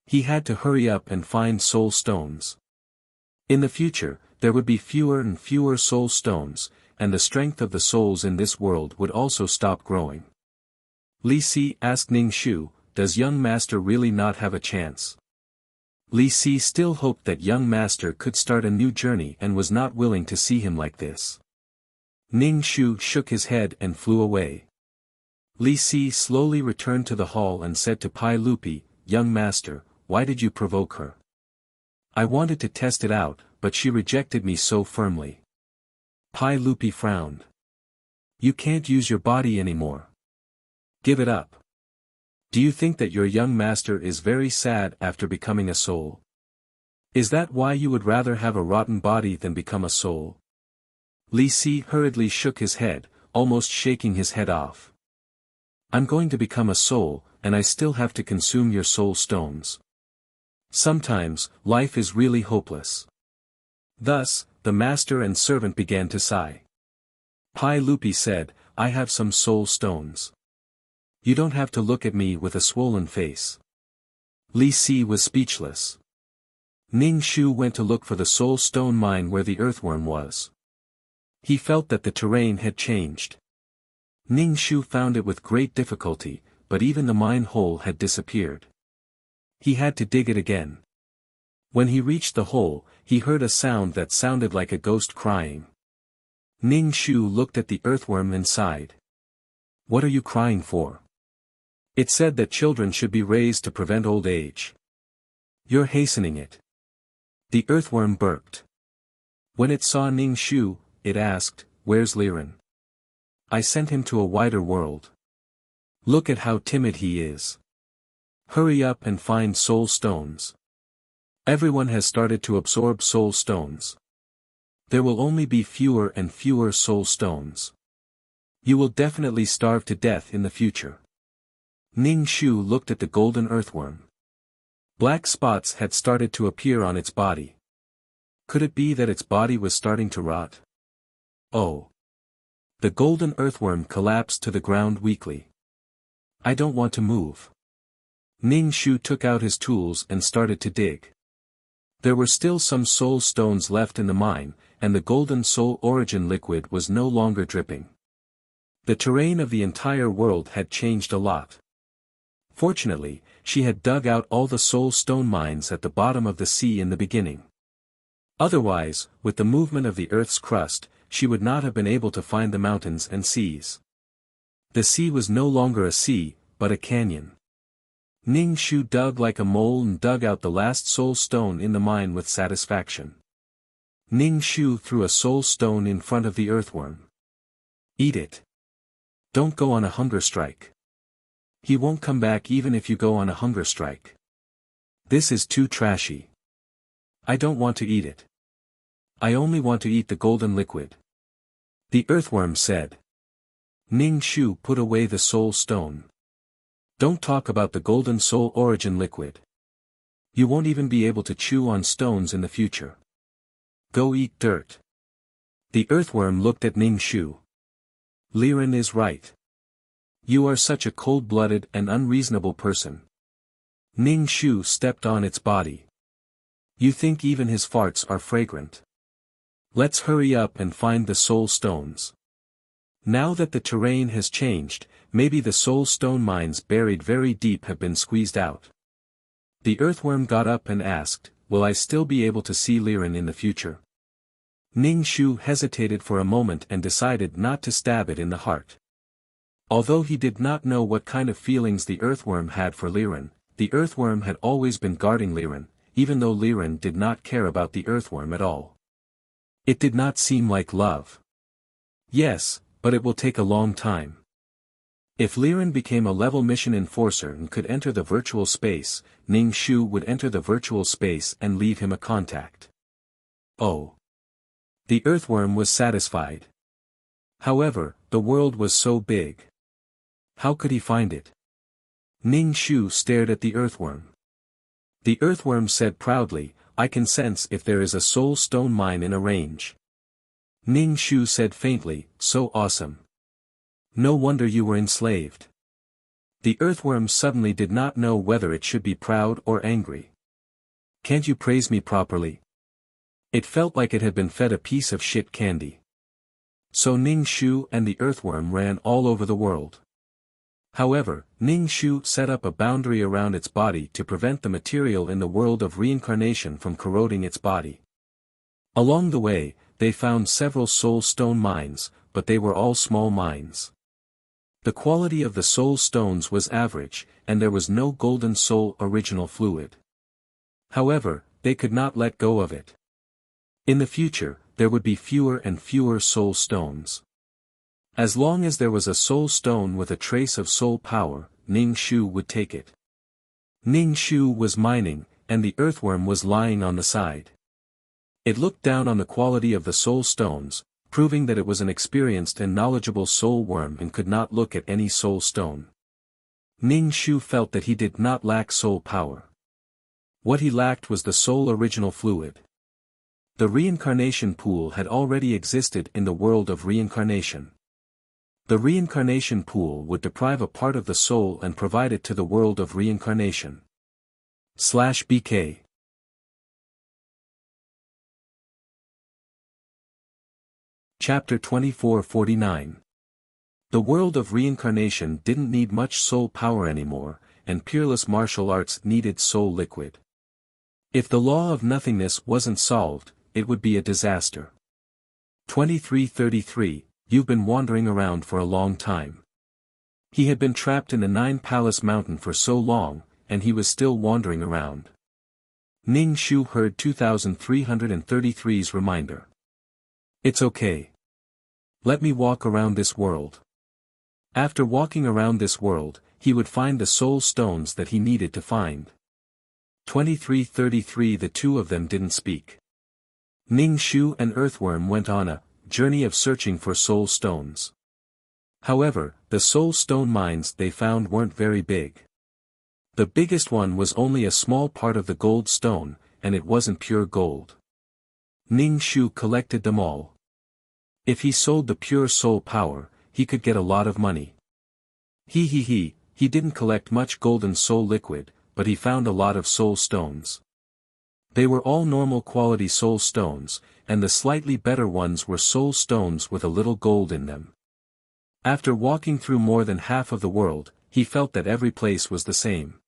A: He had to hurry up and find soul stones. In the future, there would be fewer and fewer soul stones, and the strength of the souls in this world would also stop growing. Li Si asked Ning Shu, "Does young master really not have a chance?" Li Si still hoped that young master could start a new journey and was not willing to see him like this. Ning Shu shook his head and flew away. Li Si slowly returned to the hall and said to Pai Lupi, "Young master, why did you provoke her? I wanted to test it out, but she rejected me so firmly." Pai Lupi frowned. "You can't use your body anymore. Give it up. Do you think that your young master is very sad after becoming a soul? Is that why you would rather have a rotten body than become a soul?" Li Si hurriedly shook his head, almost shaking his head off. "I'm going to become a soul, and I still have to consume your soul stones. Sometimes, life is really hopeless." Thus, the master and servant began to sigh. Pai Lupi said, "I have some soul stones. You don't have to look at me with a swollen face." Li Si was speechless. Ning Shu went to look for the soul stone mine where the earthworm was. He felt that the terrain had changed. Ning Shu found it with great difficulty, but even the mine hole had disappeared. He had to dig it again. When he reached the hole, he heard a sound that sounded like a ghost crying. Ning Shu looked at the earthworm and sighed. What are you crying for? It said that children should be raised to prevent old age. You're hastening it. The earthworm burped. When it saw Ning Shu, it asked, Where's Liren? I sent him to a wider world. Look at how timid he is. Hurry up and find soul stones. Everyone has started to absorb soul stones. There will only be fewer and fewer soul stones. You will definitely starve to death in the future. Ning Shu looked at the golden earthworm. Black spots had started to appear on its body. Could it be that its body was starting to rot? Oh. The golden earthworm collapsed to the ground weakly. I don't want to move. Ning Shu took out his tools and started to dig. There were still some soul stones left in the mine, and the golden soul origin liquid was no longer dripping. The terrain of the entire world had changed a lot. Fortunately, she had dug out all the soul stone mines at the bottom of the sea in the beginning. Otherwise, with the movement of the Earth's crust, she would not have been able to find the mountains and seas. The sea was no longer a sea, but a canyon. Ning Shu dug like a mole and dug out the last soul stone in the mine with satisfaction. Ning Shu threw a soul stone in front of the earthworm. Eat it. Don't go on a hunger strike. He won't come back even if you go on a hunger strike. This is too trashy. I don't want to eat it. I only want to eat the golden liquid. The earthworm said. Ning Shu put away the soul stone. Don't talk about the golden soul origin liquid. You won't even be able to chew on stones in the future. Go eat dirt. The earthworm looked at Ning Shu. Liren is right. You are such a cold-blooded and unreasonable person. Ning Shu stepped on its body. You think even his farts are fragrant. Let's hurry up and find the soul stones. Now that the terrain has changed, maybe the soul stone mines buried very deep have been squeezed out. The earthworm got up and asked, Will I still be able to see Liren in the future? Ning Shu hesitated for a moment and decided not to stab it in the heart. Although he did not know what kind of feelings the earthworm had for Liren, the earthworm had always been guarding Liren, even though Liren did not care about the earthworm at all. It did not seem like love. Yes, but it will take a long time. If Liren became a level mission enforcer and could enter the virtual space, Ning Shu would enter the virtual space and leave him a contact. Oh. The earthworm was satisfied. However, the world was so big. How could he find it? Ning Shu stared at the earthworm. The earthworm said proudly, I can sense if there is a soul stone mine in a range. Ning Shu said faintly, So awesome. No wonder you were enslaved. The earthworm suddenly did not know whether it should be proud or angry. Can't you praise me properly? It felt like it had been fed a piece of shit candy. So Ning Shu and the earthworm ran all over the world. However, Ning Shu set up a boundary around its body to prevent the material in the world of reincarnation from corroding its body. Along the way, they found several soul stone mines, but they were all small mines. The quality of the soul stones was average, and there was no golden soul original fluid. However, they could not let go of it. In the future, there would be fewer and fewer soul stones. As long as there was a soul stone with a trace of soul power, Ning Shu would take it. Ning Shu was mining, and the earthworm was lying on the side. It looked down on the quality of the soul stones, proving that it was an experienced and knowledgeable soul worm and could not look at any soul stone. Ning Shu felt that he did not lack soul power. What he lacked was the soul original fluid. The reincarnation pool had already existed in the world of reincarnation. The reincarnation pool would deprive a part of the soul and provide it to the world of reincarnation. /BK Chapter 2449. The world of reincarnation didn't need much soul power anymore, and peerless martial arts needed soul liquid. If the law of nothingness wasn't solved, it would be a disaster. 2333, you've been wandering around for a long time. He had been trapped in the Nine-Palace Mountain for so long, and he was still wandering around. Ning Shu heard 2333's reminder. It's okay. Let me walk around this world. After walking around this world, he would find the soul stones that he needed to find. 2333 The two of them didn't speak. Ning Shu and Earthworm went on a journey of searching for soul stones. However, the soul stone mines they found weren't very big. The biggest one was only a small part of the gold stone, and it wasn't pure gold. Ning Shu collected them all. If he sold the pure soul power, he could get a lot of money. He didn't collect much golden soul liquid, but he found a lot of soul stones. They were all normal quality soul stones, and the slightly better ones were soul stones with a little gold in them. After walking through more than half of the world, he felt that every place was the same.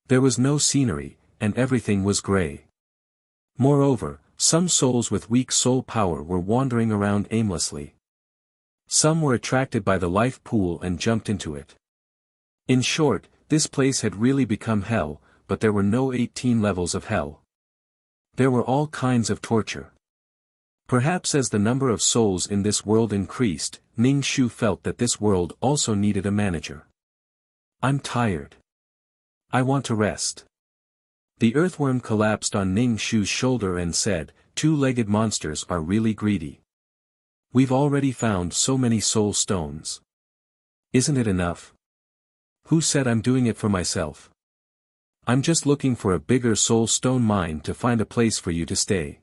A: There was no scenery, and everything was gray. Moreover, some souls with weak soul power were wandering around aimlessly. Some were attracted by the life pool and jumped into it. In short, this place had really become hell, but there were no 18 levels of hell. There were all kinds of torture. Perhaps as the number of souls in this world increased, Ning Shu felt that this world also needed a manager. I'm tired. I want to rest. The earthworm collapsed on Ning Shu's shoulder and said, "Two-legged monsters are really greedy. We've already found so many soul stones. Isn't it enough? Who said I'm doing it for myself? I'm just looking for a bigger soul stone mine to find a place for you to stay.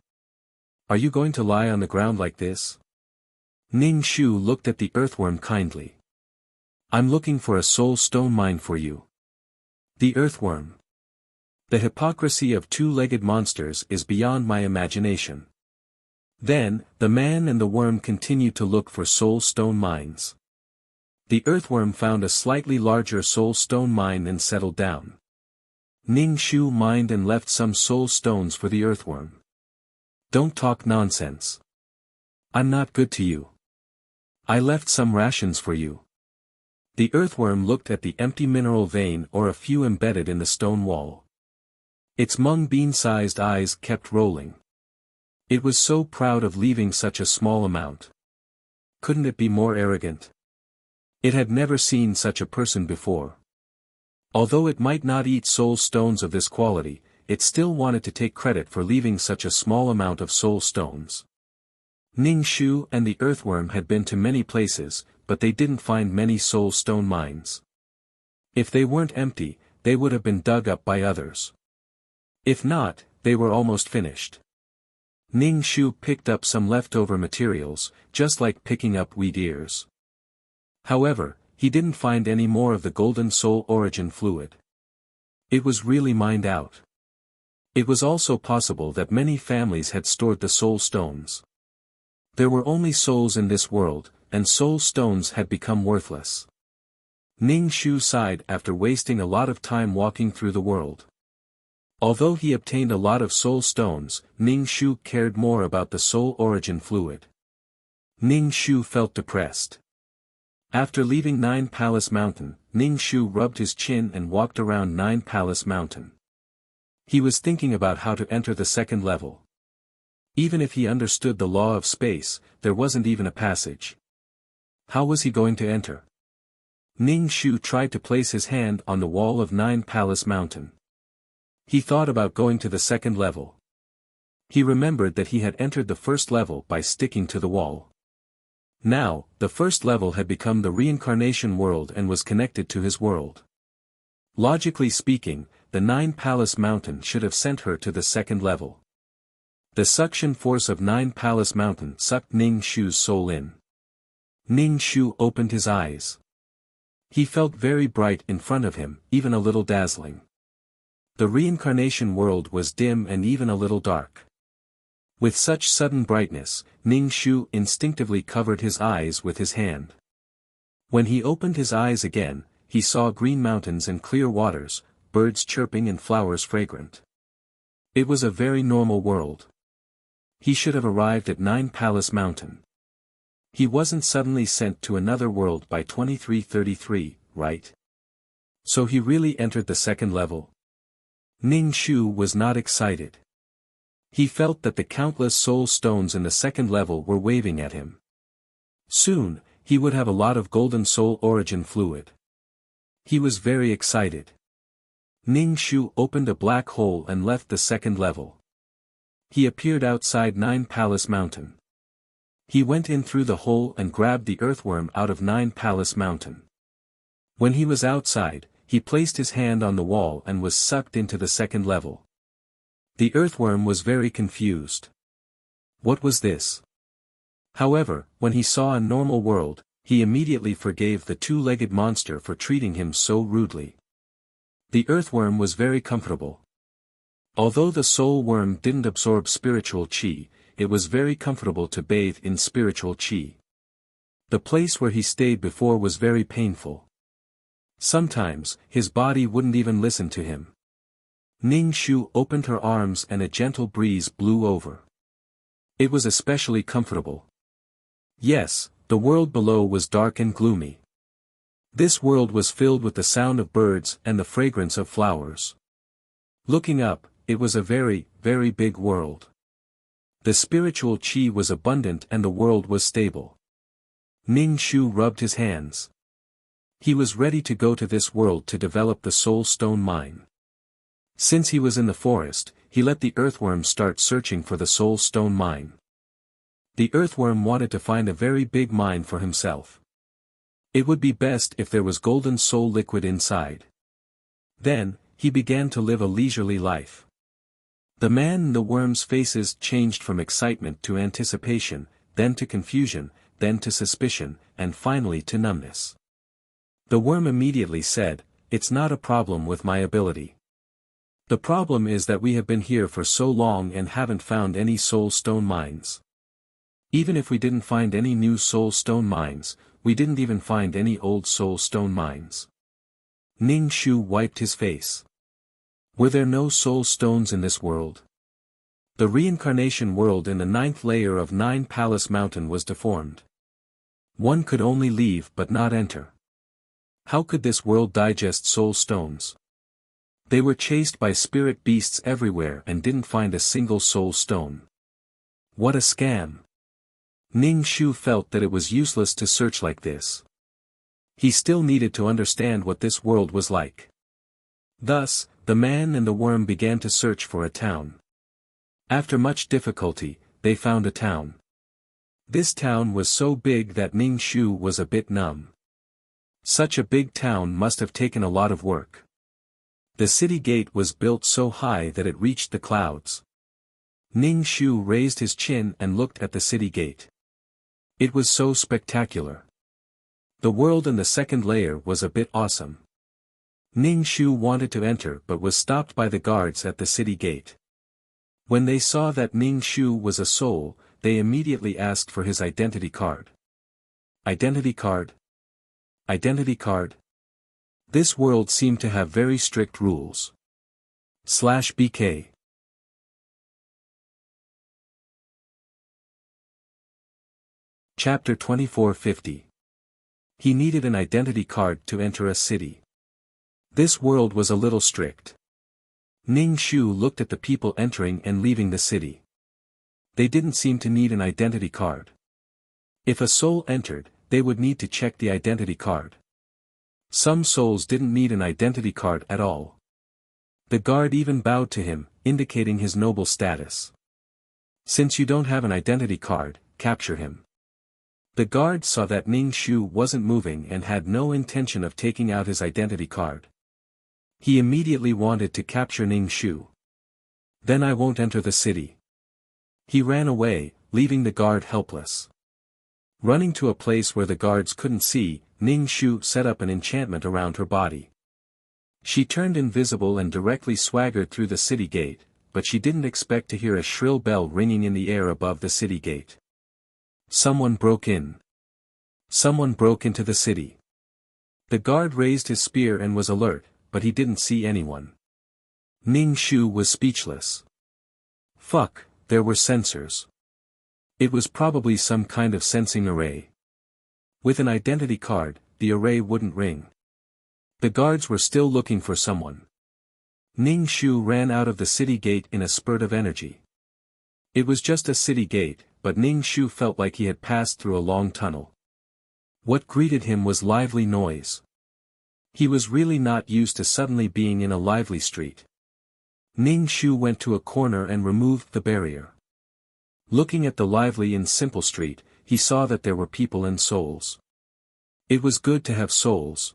A: Are you going to lie on the ground like this?" Ning Shu looked at the earthworm kindly. "I'm looking for a soul stone mine for you." The earthworm. The hypocrisy of two-legged monsters is beyond my imagination. Then, the man and the worm continued to look for soul stone mines. The earthworm found a slightly larger soul stone mine and settled down. Ning Shu mined and left some soul stones for the earthworm. "Don't talk nonsense. I'm not good to you. I left some rations for you." The earthworm looked at the empty mineral vein or a few embedded in the stone wall. Its mung bean-sized eyes kept rolling. It was so proud of leaving such a small amount. Couldn't it be more arrogant? It had never seen such a person before. Although it might not eat soul stones of this quality, it still wanted to take credit for leaving such a small amount of soul stones. Ning Shu and the earthworm had been to many places, but they didn't find many soul stone mines. If they weren't empty, they would have been dug up by others. If not, they were almost finished. Ning Shu picked up some leftover materials, just like picking up wheat ears. However, he didn't find any more of the golden soul origin fluid. It was really mined out. It was also possible that many families had stored the soul stones. There were only souls in this world, and soul stones had become worthless. Ning Shu sighed after wasting a lot of time walking through the world. Although he obtained a lot of soul stones, Ning Shu cared more about the soul origin fluid. Ning Shu felt depressed. After leaving Nine-Palace Mountain, Ning Shu rubbed his chin and walked around Nine-Palace Mountain. He was thinking about how to enter the second level. Even if he understood the law of space, there wasn't even a passage. How was he going to enter? Ning Shu tried to place his hand on the wall of Nine-Palace Mountain. He thought about going to the second level. He remembered that he had entered the first level by sticking to the wall. Now, the first level had become the reincarnation world and was connected to his world. Logically speaking, the Nine-Palace Mountain should have sent her to the second level. The suction force of Nine-Palace Mountain sucked Ning Shu's soul in. Ning Shu opened his eyes. He felt very bright in front of him, even a little dazzling. The reincarnation world was dim and even a little dark. With such sudden brightness, Ning Shu instinctively covered his eyes with his hand. When he opened his eyes again, he saw green mountains and clear waters, birds chirping and flowers fragrant. It was a very normal world. He should have arrived at 9 Palace Mountain. He wasn't suddenly sent to another world by 2333, right? So he really entered the second level? Ning Shu was not excited. He felt that the countless soul stones in the second level were waving at him. Soon, he would have a lot of golden soul origin fluid. He was very excited. Ning Shu opened a black hole and left the second level. He appeared outside 9 Palace Mountain. He went in through the hole and grabbed the earthworm out of 9 Palace Mountain. When he was outside, he placed his hand on the wall and was sucked into the second level. The earthworm was very confused. What was this? However, when he saw a normal world, he immediately forgave the two-legged monster for treating him so rudely. The earthworm was very comfortable. Although the soul worm didn't absorb spiritual chi, it was very comfortable to bathe in spiritual chi. The place where he stayed before was very painful. Sometimes, his body wouldn't even listen to him. Ning Shu opened her arms and a gentle breeze blew over. It was especially comfortable. Yes, the world below was dark and gloomy. This world was filled with the sound of birds and the fragrance of flowers. Looking up, it was a very, very big world. The spiritual chi was abundant and the world was stable. Ning Shu rubbed his hands. He was ready to go to this world to develop the soul stone mine. Since he was in the forest, he let the earthworm start searching for the soul stone mine. The earthworm wanted to find a very big mine for himself. It would be best if there was golden soul liquid inside. Then, he began to live a leisurely life. The man and the worm's faces changed from excitement to anticipation, then to confusion, then to suspicion, and finally to numbness. The worm immediately said, "It's not a problem with my ability. The problem is that we have been here for so long and haven't found any soul stone mines. Even if we didn't find any new soul stone mines, we didn't even find any old soul stone mines." Ning Shu wiped his face. Were there no soul stones in this world? The reincarnation world in the 9th layer of 9 Palace Mountain was deformed. One could only leave but not enter. How could this world digest soul stones? They were chased by spirit beasts everywhere and didn't find a single soul stone. What a scam! Ning Shu felt that it was useless to search like this. He still needed to understand what this world was like. Thus, the man and the worm began to search for a town. After much difficulty, they found a town. This town was so big that Ning Shu was a bit numb. Such a big town must have taken a lot of work. The city gate was built so high that it reached the clouds. Ning Shu raised his chin and looked at the city gate. It was so spectacular. The world in the second layer was a bit awesome. Ning Shu wanted to enter but was stopped by the guards at the city gate. When they saw that Ning Shu was a soul, they immediately asked for his identity card. Identity card? Identity card? This world seemed to have very strict rules. /BK. Chapter 2450. He needed an identity card to enter a city. This world was a little strict. Ning Shu looked at the people entering and leaving the city. They didn't seem to need an identity card. If a soul entered, they would need to check the identity card. Some souls didn't need an identity card at all. The guard even bowed to him, indicating his noble status. Since you don't have an identity card, capture him. The guard saw that Ning Shu wasn't moving and had no intention of taking out his identity card. He immediately wanted to capture Ning Shu. Then I won't enter the city. He ran away, leaving the guard helpless. Running to a place where the guards couldn't see, Ning Shu set up an enchantment around her body. She turned invisible and directly swaggered through the city gate, but she didn't expect to hear a shrill bell ringing in the air above the city gate. Someone broke in. Someone broke into the city. The guard raised his spear and was alert, but he didn't see anyone. Ning Shu was speechless. Fuck, there were sensors. It was probably some kind of sensing array. With an identity card, the array wouldn't ring. The guards were still looking for someone. Ning Shu ran out of the city gate in a spurt of energy. It was just a city gate, but Ning Shu felt like he had passed through a long tunnel. What greeted him was lively noise. He was really not used to suddenly being in a lively street. Ning Shu went to a corner and removed the barrier. Looking at the lively and simple street, he saw that there were people and souls. It was good to have souls.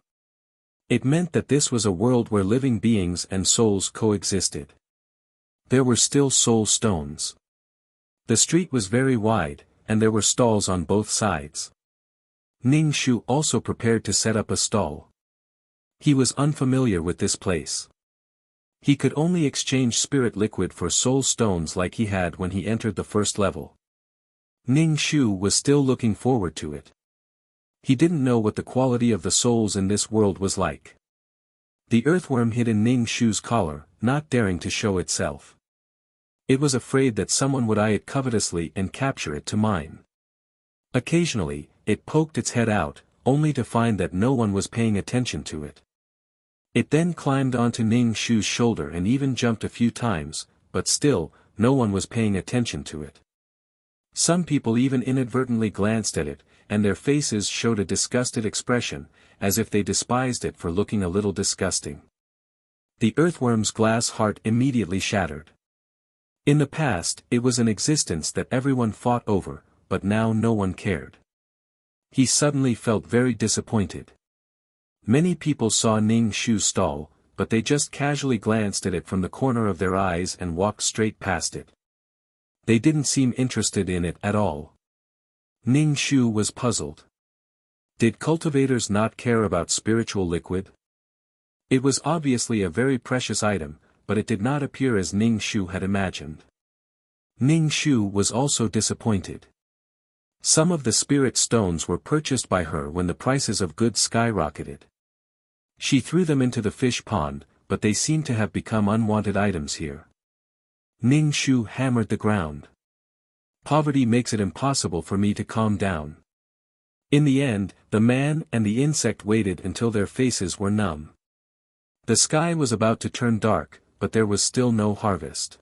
A: It meant that this was a world where living beings and souls coexisted. There were still soul stones. The street was very wide, and there were stalls on both sides. Ning Shu also prepared to set up a stall. He was unfamiliar with this place. He could only exchange spirit liquid for soul stones like he had when he entered the first level. Ning Shu was still looking forward to it. He didn't know what the quality of the souls in this world was like. The earthworm hid in Ning Shu's collar, not daring to show itself. It was afraid that someone would eye it covetously and capture it to mine. Occasionally, it poked its head out, only to find that no one was paying attention to it. It then climbed onto Ning Shu's shoulder and even jumped a few times, but still, no one was paying attention to it. Some people even inadvertently glanced at it, and their faces showed a disgusted expression, as if they despised it for looking a little disgusting. The earthworm's glass heart immediately shattered. In the past, it was an existence that everyone fought over, but now no one cared. He suddenly felt very disappointed. Many people saw Ning Shu's stall, but they just casually glanced at it from the corner of their eyes and walked straight past it. They didn't seem interested in it at all. Ning Shu was puzzled. Did cultivators not care about spiritual liquid? It was obviously a very precious item, but it did not appear as Ning Shu had imagined. Ning Shu was also disappointed. Some of the spirit stones were purchased by her when the prices of goods skyrocketed. She threw them into the fish pond, but they seemed to have become unwanted items here. Ning Shu hammered the ground. Poverty makes it impossible for me to calm down. In the end, the man and the insect waited until their faces were numb. The sky was about to turn dark, but there was still no harvest.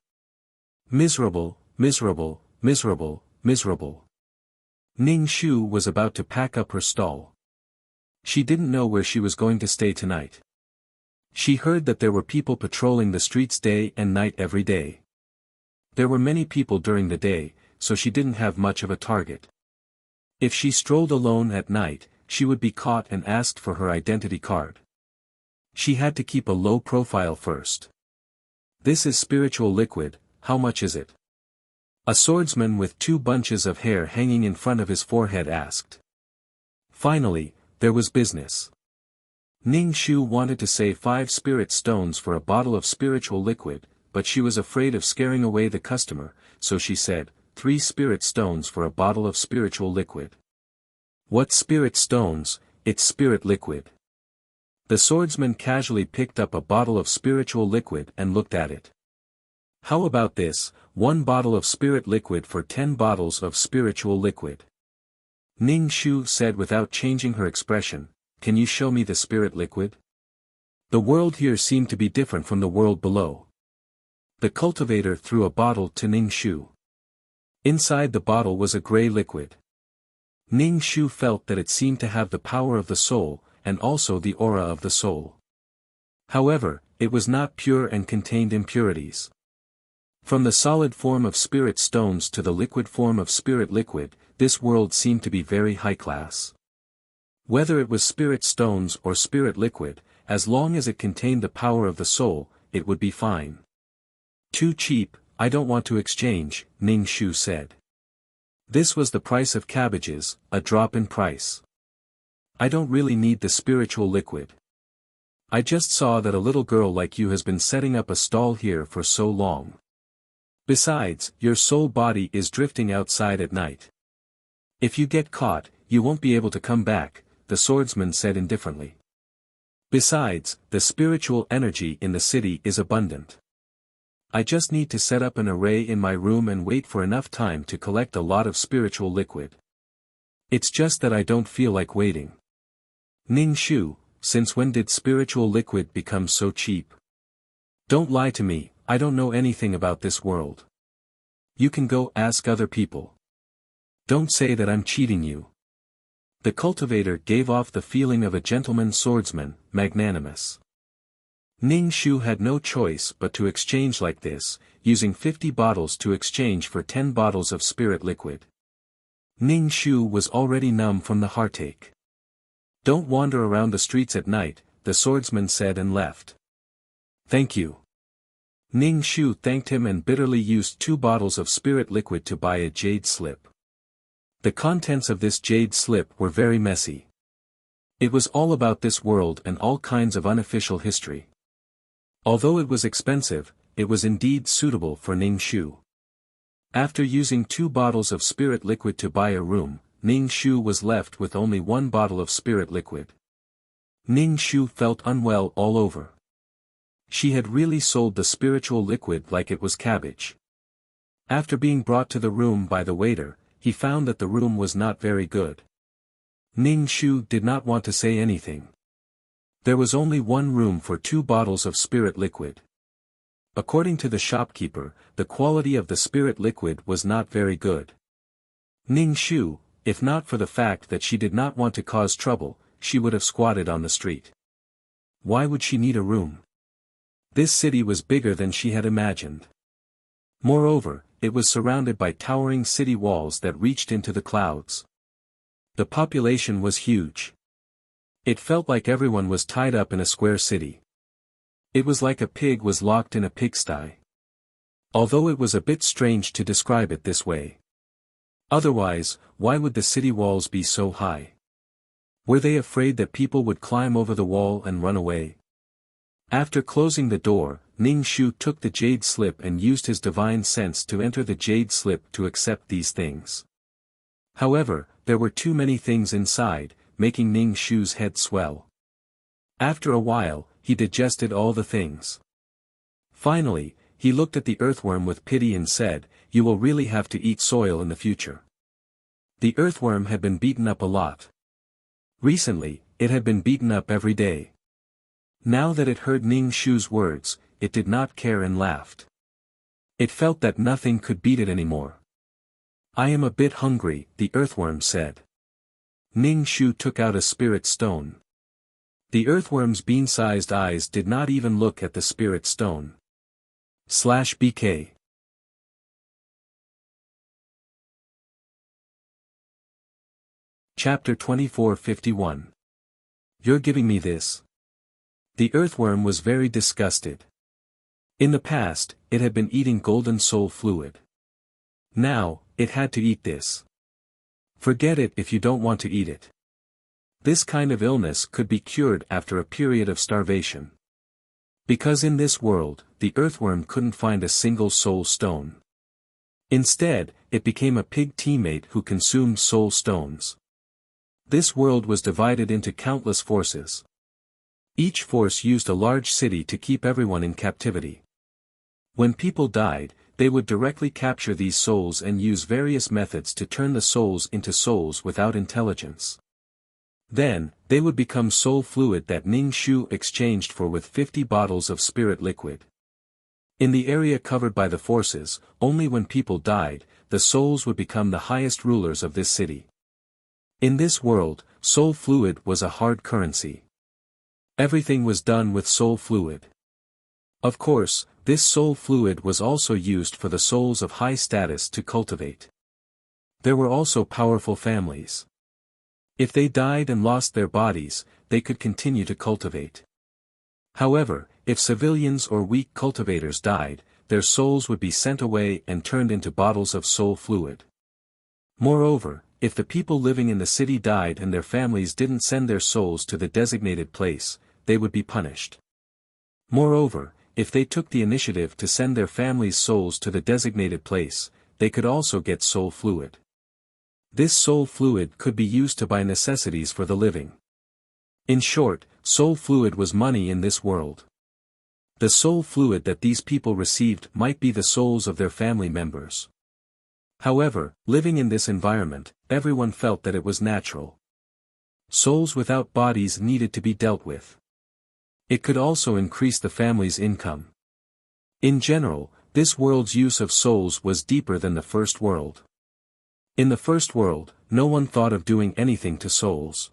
A: Miserable, miserable, miserable, miserable. Ning Shu was about to pack up her stall. She didn't know where she was going to stay tonight. She heard that there were people patrolling the streets day and night every day. There were many people during the day, so she didn't have much of a target. If she strolled alone at night, she would be caught and asked for her identity card. She had to keep a low profile first. This is spiritual liquid, how much is it? A swordsman with 2 bunches of hair hanging in front of his forehead asked. Finally, there was business. Ning Shu wanted to say 5 spirit stones for a bottle of spiritual liquid, but she was afraid of scaring away the customer, so she said, 3 spirit stones for a bottle of spiritual liquid. What spirit stones? It's spirit liquid. The swordsman casually picked up a bottle of spiritual liquid and looked at it. How about this, 1 bottle of spirit liquid for 10 bottles of spiritual liquid? Ning Shu said without changing her expression, can you show me the spirit liquid? The world here seemed to be different from the world below. The cultivator threw a bottle to Ning Shu. Inside the bottle was a gray liquid. Ning Shu felt that it seemed to have the power of the soul, and also the aura of the soul. However, it was not pure and contained impurities. From the solid form of spirit stones to the liquid form of spirit liquid, this world seemed to be very high class. Whether it was spirit stones or spirit liquid, as long as it contained the power of the soul, it would be fine. Too cheap, I don't want to exchange, Ning Shu said. This was the price of cabbages, a drop in price. I don't really need the spiritual liquid. I just saw that a little girl like you has been setting up a stall here for so long. Besides, your soul body is drifting outside at night. If you get caught, you won't be able to come back, the swordsman said indifferently. Besides, the spiritual energy in the city is abundant. I just need to set up an array in my room and wait for enough time to collect a lot of spiritual liquid. It's just that I don't feel like waiting. Ning Shu, since when did spiritual liquid become so cheap? Don't lie to me, I don't know anything about this world. You can go ask other people. Don't say that I'm cheating you. The cultivator gave off the feeling of a gentleman swordsman, magnanimous. Ning Shu had no choice but to exchange like this, using 50 bottles to exchange for 10 bottles of spirit liquid. Ning Shu was already numb from the heartache. Don't wander around the streets at night, the swordsman said and left. Thank you. Ning Shu thanked him and bitterly used 2 bottles of spirit liquid to buy a jade slip. The contents of this jade slip were very messy. It was all about this world and all kinds of unofficial history. Although it was expensive, it was indeed suitable for Ning Shu. After using 2 bottles of spirit liquid to buy a room, Ning Shu was left with only 1 bottle of spirit liquid. Ning Shu felt unwell all over. She had really sold the spiritual liquid like it was cabbage. After being brought to the room by the waiter, he found that the room was not very good. Ning Shu did not want to say anything. There was only 1 room for 2 bottles of spirit liquid. According to the shopkeeper, the quality of the spirit liquid was not very good. Ning Shu, if not for the fact that she did not want to cause trouble, she would have squatted on the street. Why would she need a room? This city was bigger than she had imagined. Moreover, it was surrounded by towering city walls that reached into the clouds. The population was huge. It felt like everyone was tied up in a square city. It was like a pig was locked in a pigsty. Although it was a bit strange to describe it this way. Otherwise, why would the city walls be so high? Were they afraid that people would climb over the wall and run away? After closing the door, Ning Shu took the jade slip and used his divine sense to enter the jade slip to accept these things. However, there were too many things inside, making Ning Shu's head swell. After a while, he digested all the things. Finally, he looked at the earthworm with pity and said, "You will really have to eat soil in the future." The earthworm had been beaten up a lot. Recently, it had been beaten up every day. Now that it heard Ning Shu's words, it did not care and laughed. It felt that nothing could beat it anymore. "I am a bit hungry," the earthworm said. Ning Shu took out a spirit stone. The earthworm's bean-sized eyes did not even look at the spirit stone. /BK Chapter 2451. You're giving me this? The earthworm was very disgusted. In the past, it had been eating golden soul fluid. Now, it had to eat this. Forget it if you don't want to eat it. This kind of illness could be cured after a period of starvation. Because in this world, the earthworm couldn't find a single soul stone. Instead, it became a pig teammate who consumed soul stones. This world was divided into countless forces. Each force used a large city to keep everyone in captivity. When people died, they would directly capture these souls and use various methods to turn the souls into souls without intelligence. Then, they would become soul fluid that Ning Shu exchanged for with 50 bottles of spirit liquid. In the area covered by the forces, only when people died, the souls would become the highest rulers of this city. In this world, soul fluid was a hard currency. Everything was done with soul fluid. Of course, this soul fluid was also used for the souls of high status to cultivate. There were also powerful families. If they died and lost their bodies, they could continue to cultivate. However, if civilians or weak cultivators died, their souls would be sent away and turned into bottles of soul fluid. Moreover, if the people living in the city died and their families didn't send their souls to the designated place, they would be punished. Moreover, if they took the initiative to send their families' souls to the designated place, they could also get soul fluid. This soul fluid could be used to buy necessities for the living. In short, soul fluid was money in this world. The soul fluid that these people received might be the souls of their family members. However, living in this environment, everyone felt that it was natural. Souls without bodies needed to be dealt with. It could also increase the family's income. In general, this world's use of souls was deeper than the first world. In the first world, no one thought of doing anything to souls.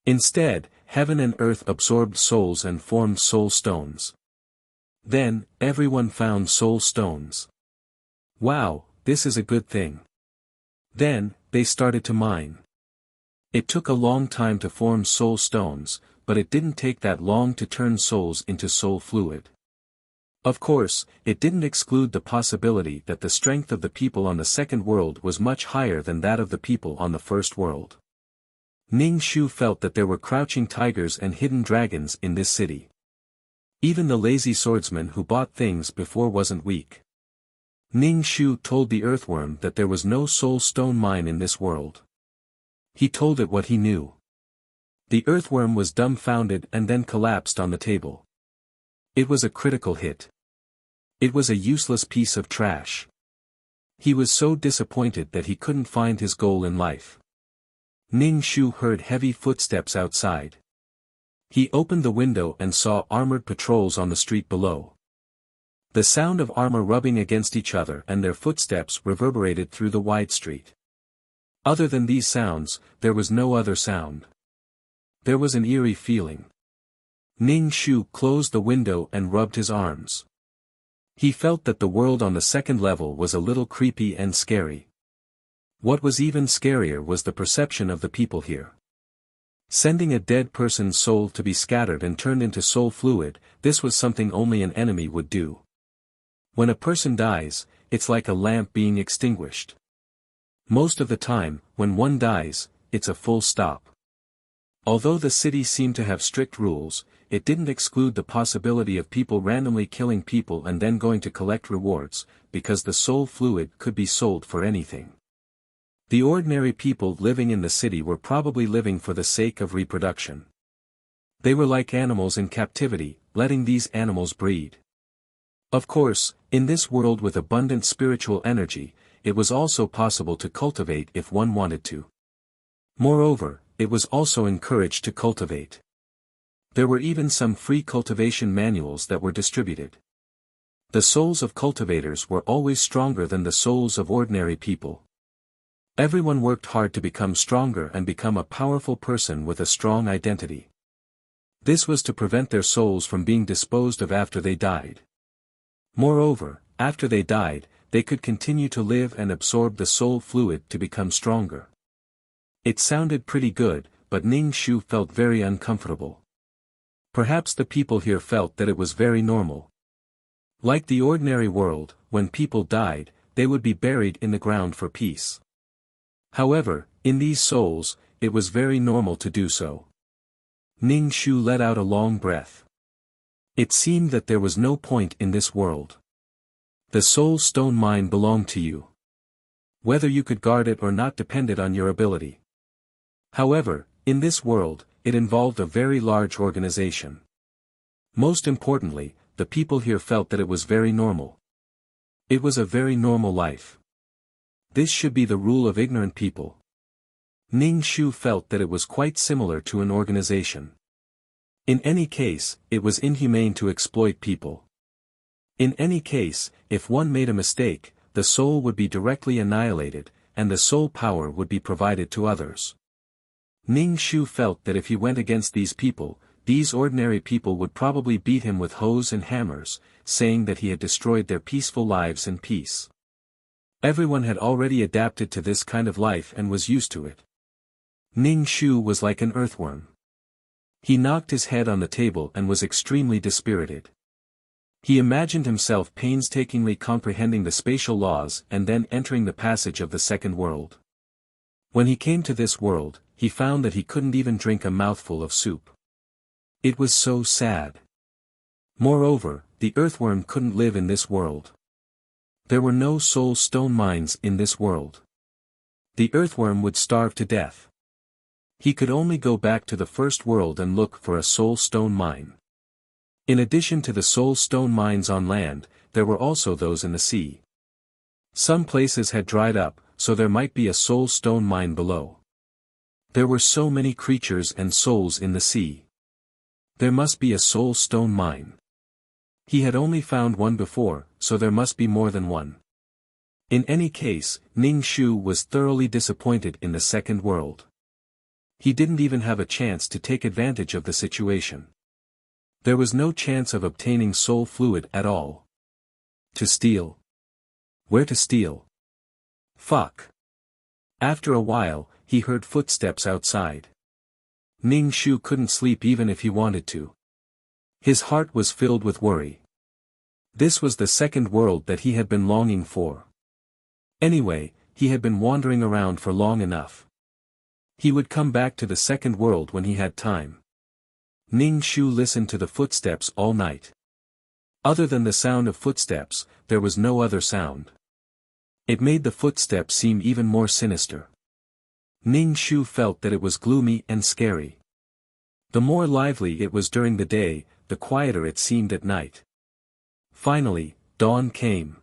A: Instead, heaven and earth absorbed souls and formed soul stones. Then, everyone found soul stones. Wow, this is a good thing. Then, they started to mine. It took a long time to form soul stones, but it didn't take that long to turn souls into soul fluid. Of course, it didn't exclude the possibility that the strength of the people on the second world was much higher than that of the people on the first world. Ning Shu felt that there were crouching tigers and hidden dragons in this city. Even the lazy swordsman who bought things before wasn't weak. Ning Shu told the earthworm that there was no soul stone mine in this world. He told it what he knew. The earthworm was dumbfounded and then collapsed on the table. It was a critical hit. It was a useless piece of trash. He was so disappointed that he couldn't find his goal in life. Ning Shu heard heavy footsteps outside. He opened the window and saw armored patrols on the street below. The sound of armor rubbing against each other and their footsteps reverberated through the wide street. Other than these sounds, there was no other sound. There was an eerie feeling. Ning Shu closed the window and rubbed his arms. He felt that the world on the second level was a little creepy and scary. What was even scarier was the perception of the people here. Sending a dead person's soul to be scattered and turned into soul fluid, this was something only an enemy would do. When a person dies, it's like a lamp being extinguished. Most of the time, when one dies, it's a full stop. Although the city seemed to have strict rules, it didn't exclude the possibility of people randomly killing people and then going to collect rewards, because the soul fluid could be sold for anything. The ordinary people living in the city were probably living for the sake of reproduction. They were like animals in captivity, letting these animals breed. Of course, in this world with abundant spiritual energy, it was also possible to cultivate if one wanted to. Moreover, it was also encouraged to cultivate. There were even some free cultivation manuals that were distributed. The souls of cultivators were always stronger than the souls of ordinary people. Everyone worked hard to become stronger and become a powerful person with a strong identity. This was to prevent their souls from being disposed of after they died. Moreover, after they died, they could continue to live and absorb the soul fluid to become stronger. It sounded pretty good, but Ning Shu felt very uncomfortable. Perhaps the people here felt that it was very normal. Like the ordinary world, when people died, they would be buried in the ground for peace. However, in these souls, it was very normal to do so. Ning Shu let out a long breath. It seemed that there was no point in this world. The soul stone mine belonged to you. Whether you could guard it or not depended on your ability. However, in this world, it involved a very large organization. Most importantly, the people here felt that it was very normal. It was a very normal life. This should be the rule of ignorant people. Ning Shu felt that it was quite similar to an organization. In any case, it was inhumane to exploit people. In any case, if one made a mistake, the soul would be directly annihilated, and the soul power would be provided to others. Ning Shu felt that if he went against these people, these ordinary people would probably beat him with hoes and hammers, saying that he had destroyed their peaceful lives and peace. Everyone had already adapted to this kind of life and was used to it. Ning Shu was like an earthworm. He knocked his head on the table and was extremely dispirited. He imagined himself painstakingly comprehending the spatial laws and then entering the passage of the second world. When he came to this world, he found that he couldn't even drink a mouthful of soup. It was so sad. Moreover, the earthworm couldn't live in this world. There were no soul stone mines in this world. The earthworm would starve to death. He could only go back to the first world and look for a soul stone mine. In addition to the soul stone mines on land, there were also those in the sea. Some places had dried up, so there might be a soul stone mine below. There were so many creatures and souls in the sea. There must be a soul stone mine. He had only found one before, so there must be more than one. In any case, Ning Shu was thoroughly disappointed in the second world. He didn't even have a chance to take advantage of the situation. There was no chance of obtaining soul fluid at all. To steal? Where to steal? Fuck. After a while, he heard footsteps outside. Ning Shu couldn't sleep even if he wanted to. His heart was filled with worry. This was the second world that he had been longing for. Anyway, he had been wandering around for long enough. He would come back to the second world when he had time. Ning Shu listened to the footsteps all night. Other than the sound of footsteps, there was no other sound. It made the footsteps seem even more sinister. Ning Shu felt that it was gloomy and scary. The more lively it was during the day, the quieter it seemed at night. Finally, dawn came.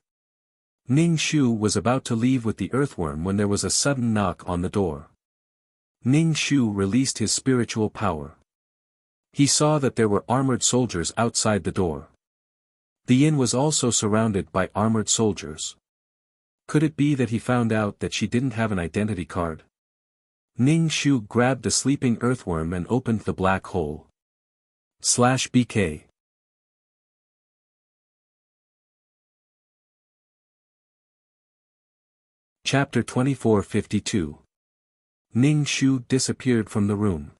A: Ning Shu was about to leave with the earthworm when there was a sudden knock on the door. Ning Shu released his spiritual power. He saw that there were armored soldiers outside the door. The inn was also surrounded by armored soldiers. Could it be that he found out that she didn't have an identity card? Ning Shu grabbed the sleeping earthworm and opened the black hole. /BK Chapter 2452. Ning Shu disappeared from the room.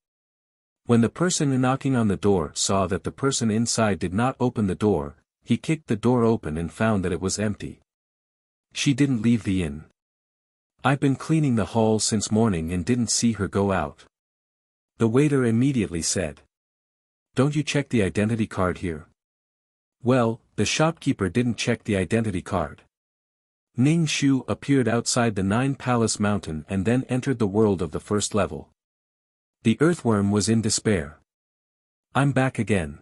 A: When the person knocking on the door saw that the person inside did not open the door, he kicked the door open and found that it was empty. She didn't leave the inn. I've been cleaning the hall since morning and didn't see her go out. The waiter immediately said. Don't you check the identity card here? Well, the shopkeeper didn't check the identity card. Ning Shu appeared outside the Nine Palace Mountain and then entered the world of the first level. The earthworm was in despair. I'm back again.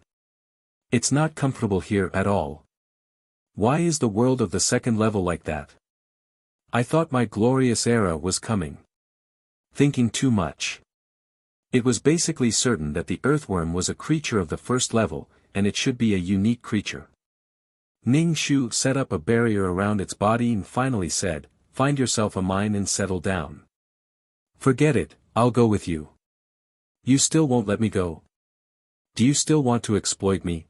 A: It's not comfortable here at all. Why is the world of the second level like that? I thought my glorious era was coming. Thinking too much. It was basically certain that the earthworm was a creature of the first level, and it should be a unique creature. Ning Shu set up a barrier around its body and finally said, find yourself a mine and settle down. Forget it, I'll go with you. You still won't let me go? Do you still want to exploit me?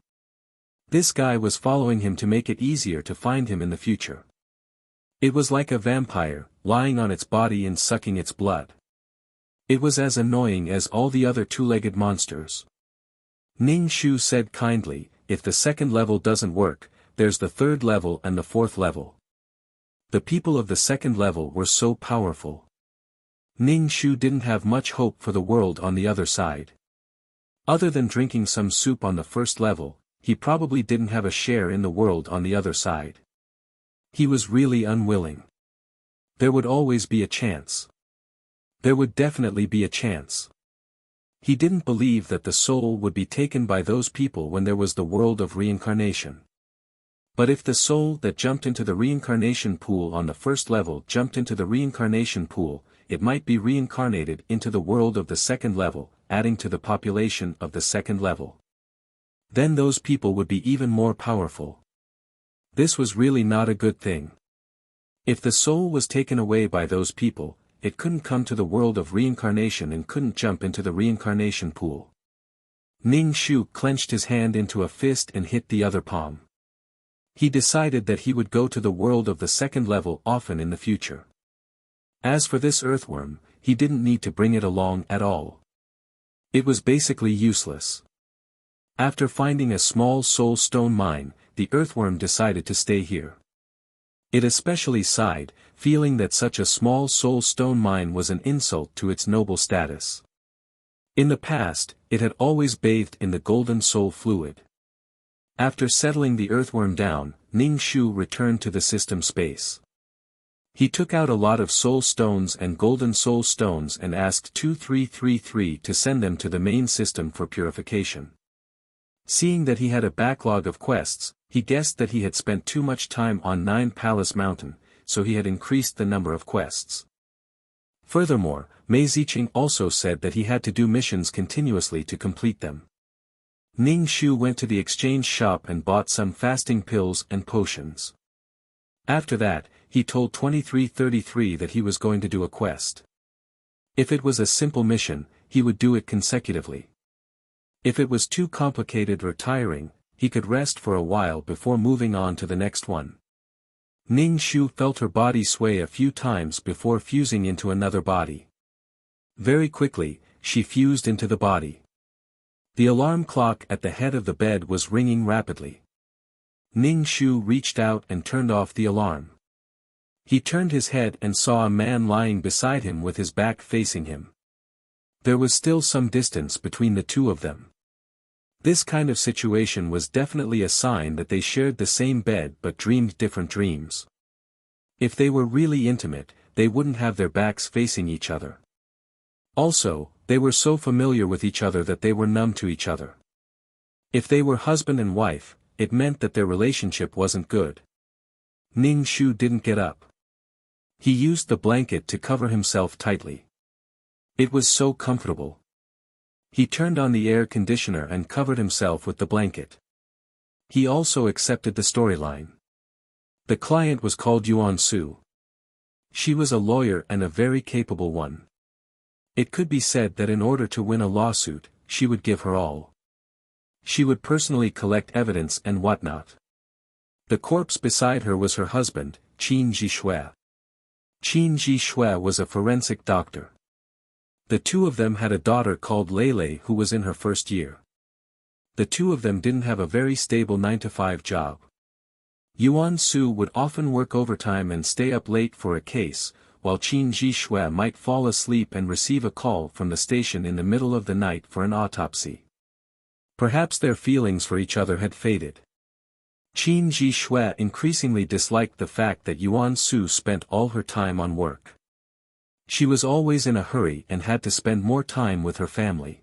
A: This guy was following him to make it easier to find him in the future. It was like a vampire, lying on its body and sucking its blood. It was as annoying as all the other two-legged monsters. Ning Shu said kindly, if the second level doesn't work, there's the third level and the fourth level. The people of the second level were so powerful. Ning Shu didn't have much hope for the world on the other side. Other than drinking some soup on the first level, he probably didn't have a share in the world on the other side. He was really unwilling. There would always be a chance. There would definitely be a chance. He didn't believe that the soul would be taken by those people when there was the world of reincarnation. But if the soul that jumped into the reincarnation pool on the first level jumped into the reincarnation pool, it might be reincarnated into the world of the second level, adding to the population of the second level. Then those people would be even more powerful. This was really not a good thing. If the soul was taken away by those people, it couldn't come to the world of reincarnation and couldn't jump into the reincarnation pool. Ning Shu clenched his hand into a fist and hit the other palm. He decided that he would go to the world of the second level often in the future. As for this earthworm, he didn't need to bring it along at all. It was basically useless. After finding a small soul stone mine, the earthworm decided to stay here. It especially sighed, feeling that such a small soul stone mine was an insult to its noble status. In the past, it had always bathed in the golden soul fluid. After settling the earthworm down, Ning Shu returned to the system space. He took out a lot of soul stones and golden soul stones and asked 2333 to send them to the main system for purification. Seeing that he had a backlog of quests, he guessed that he had spent too much time on 9 Palace Mountain, so he had increased the number of quests. Furthermore, Mei Ziqing also said that he had to do missions continuously to complete them. Ning Shu went to the exchange shop and bought some fasting pills and potions. After that, he told 2333 that he was going to do a quest. If it was a simple mission, he would do it consecutively. If it was too complicated or tiring, he could rest for a while before moving on to the next one. Ning Shu felt her body sway a few times before fusing into another body. Very quickly, she fused into the body. The alarm clock at the head of the bed was ringing rapidly. Ning Shu reached out and turned off the alarm. He turned his head and saw a man lying beside him with his back facing him. There was still some distance between the two of them. This kind of situation was definitely a sign that they shared the same bed but dreamed different dreams. If they were really intimate, they wouldn't have their backs facing each other. Also, they were so familiar with each other that they were numb to each other. If they were husband and wife, it meant that their relationship wasn't good. Ning Shu didn't get up. He used the blanket to cover himself tightly. It was so comfortable. He turned on the air conditioner and covered himself with the blanket. He also accepted the storyline. The client was called Yuan Su. She was a lawyer and a very capable one. It could be said that in order to win a lawsuit, she would give her all. She would personally collect evidence and whatnot. The corpse beside her was her husband, Qin Jishui. Qin Jishui was a forensic doctor. The two of them had a daughter called Lele who was in her first year. The two of them didn't have a very stable 9-to-5 job. Yuan Su would often work overtime and stay up late for a case, while Qin Jishui might fall asleep and receive a call from the station in the middle of the night for an autopsy. Perhaps their feelings for each other had faded. Qin Jishui increasingly disliked the fact that Yuan Su spent all her time on work. She was always in a hurry and had to spend more time with her family.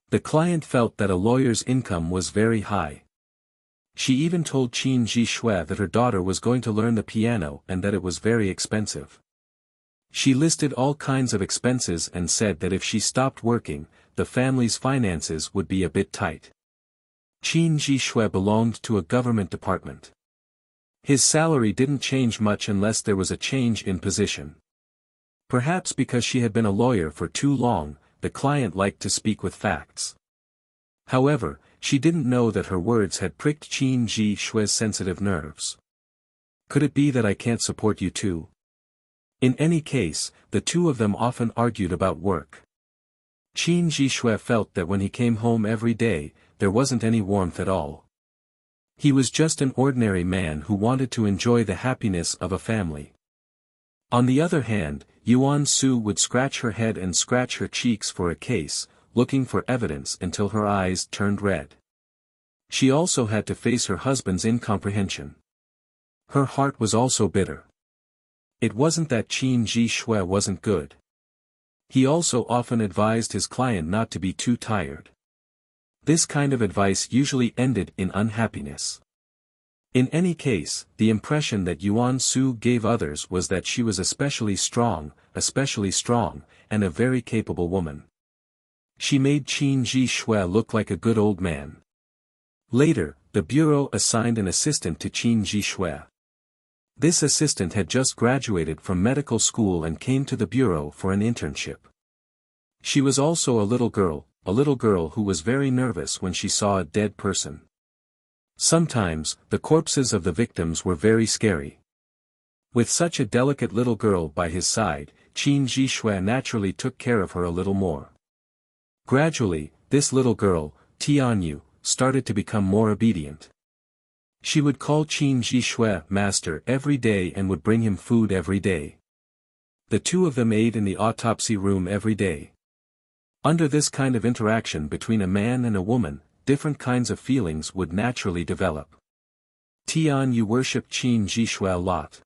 A: The client felt that a lawyer's income was very high. She even told Qin Jishui that her daughter was going to learn the piano and that it was very expensive. She listed all kinds of expenses and said that if she stopped working, the family's finances would be a bit tight. Qin Jishui belonged to a government department. His salary didn't change much unless there was a change in position. Perhaps because she had been a lawyer for too long, the client liked to speak with facts. However, she didn't know that her words had pricked Qin Jishui's sensitive nerves. Could it be that I can't support you too? In any case, the two of them often argued about work. Qin Jishui felt that when he came home every day, there wasn't any warmth at all. He was just an ordinary man who wanted to enjoy the happiness of a family. On the other hand, Yuan Su would scratch her head and scratch her cheeks for a case, looking for evidence until her eyes turned red. She also had to face her husband's incomprehension. Her heart was also bitter. It wasn't that Qin Jishui wasn't good. He also often advised his client not to be too tired. This kind of advice usually ended in unhappiness. In any case, the impression that Yuan Su gave others was that she was especially strong, and a very capable woman. She made Qin Jishui look like a good old man. Later, the bureau assigned an assistant to Qin Jishui. This assistant had just graduated from medical school and came to the bureau for an internship. She was also a little girl who was very nervous when she saw a dead person. Sometimes, the corpses of the victims were very scary. With such a delicate little girl by his side, Qin Jishui naturally took care of her a little more. Gradually, this little girl, Tianyu, started to become more obedient. She would call Qin Jishui master every day and would bring him food every day. The two of them ate in the autopsy room every day. Under this kind of interaction between a man and a woman, different kinds of feelings would naturally develop. Tianyu worshipped Qin Jishui a lot.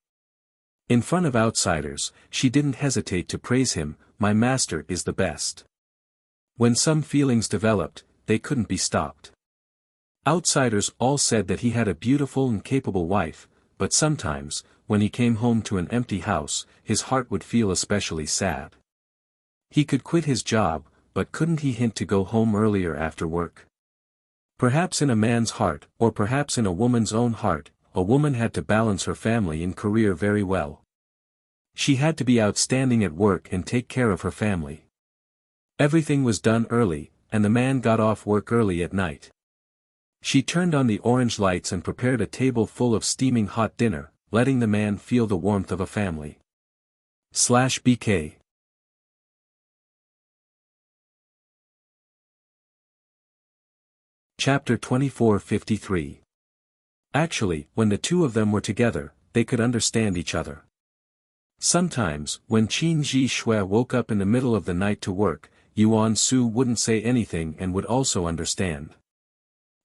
A: In front of outsiders, she didn't hesitate to praise him, "My master is the best." When some feelings developed, they couldn't be stopped. Outsiders all said that he had a beautiful and capable wife, but sometimes, when he came home to an empty house, his heart would feel especially sad. He could quit his job, but couldn't he hint to go home earlier after work? Perhaps in a man's heart, or perhaps in a woman's own heart, a woman had to balance her family and career very well. She had to be outstanding at work and take care of her family. Everything was done early, and the man got off work early at night. She turned on the orange lights and prepared a table full of steaming hot dinner, letting the man feel the warmth of a family. /BK Chapter 2453. Actually, when the two of them were together, they could understand each other. Sometimes, when Qin Ji Shui woke up in the middle of the night to work, Yuan Su wouldn't say anything and would also understand.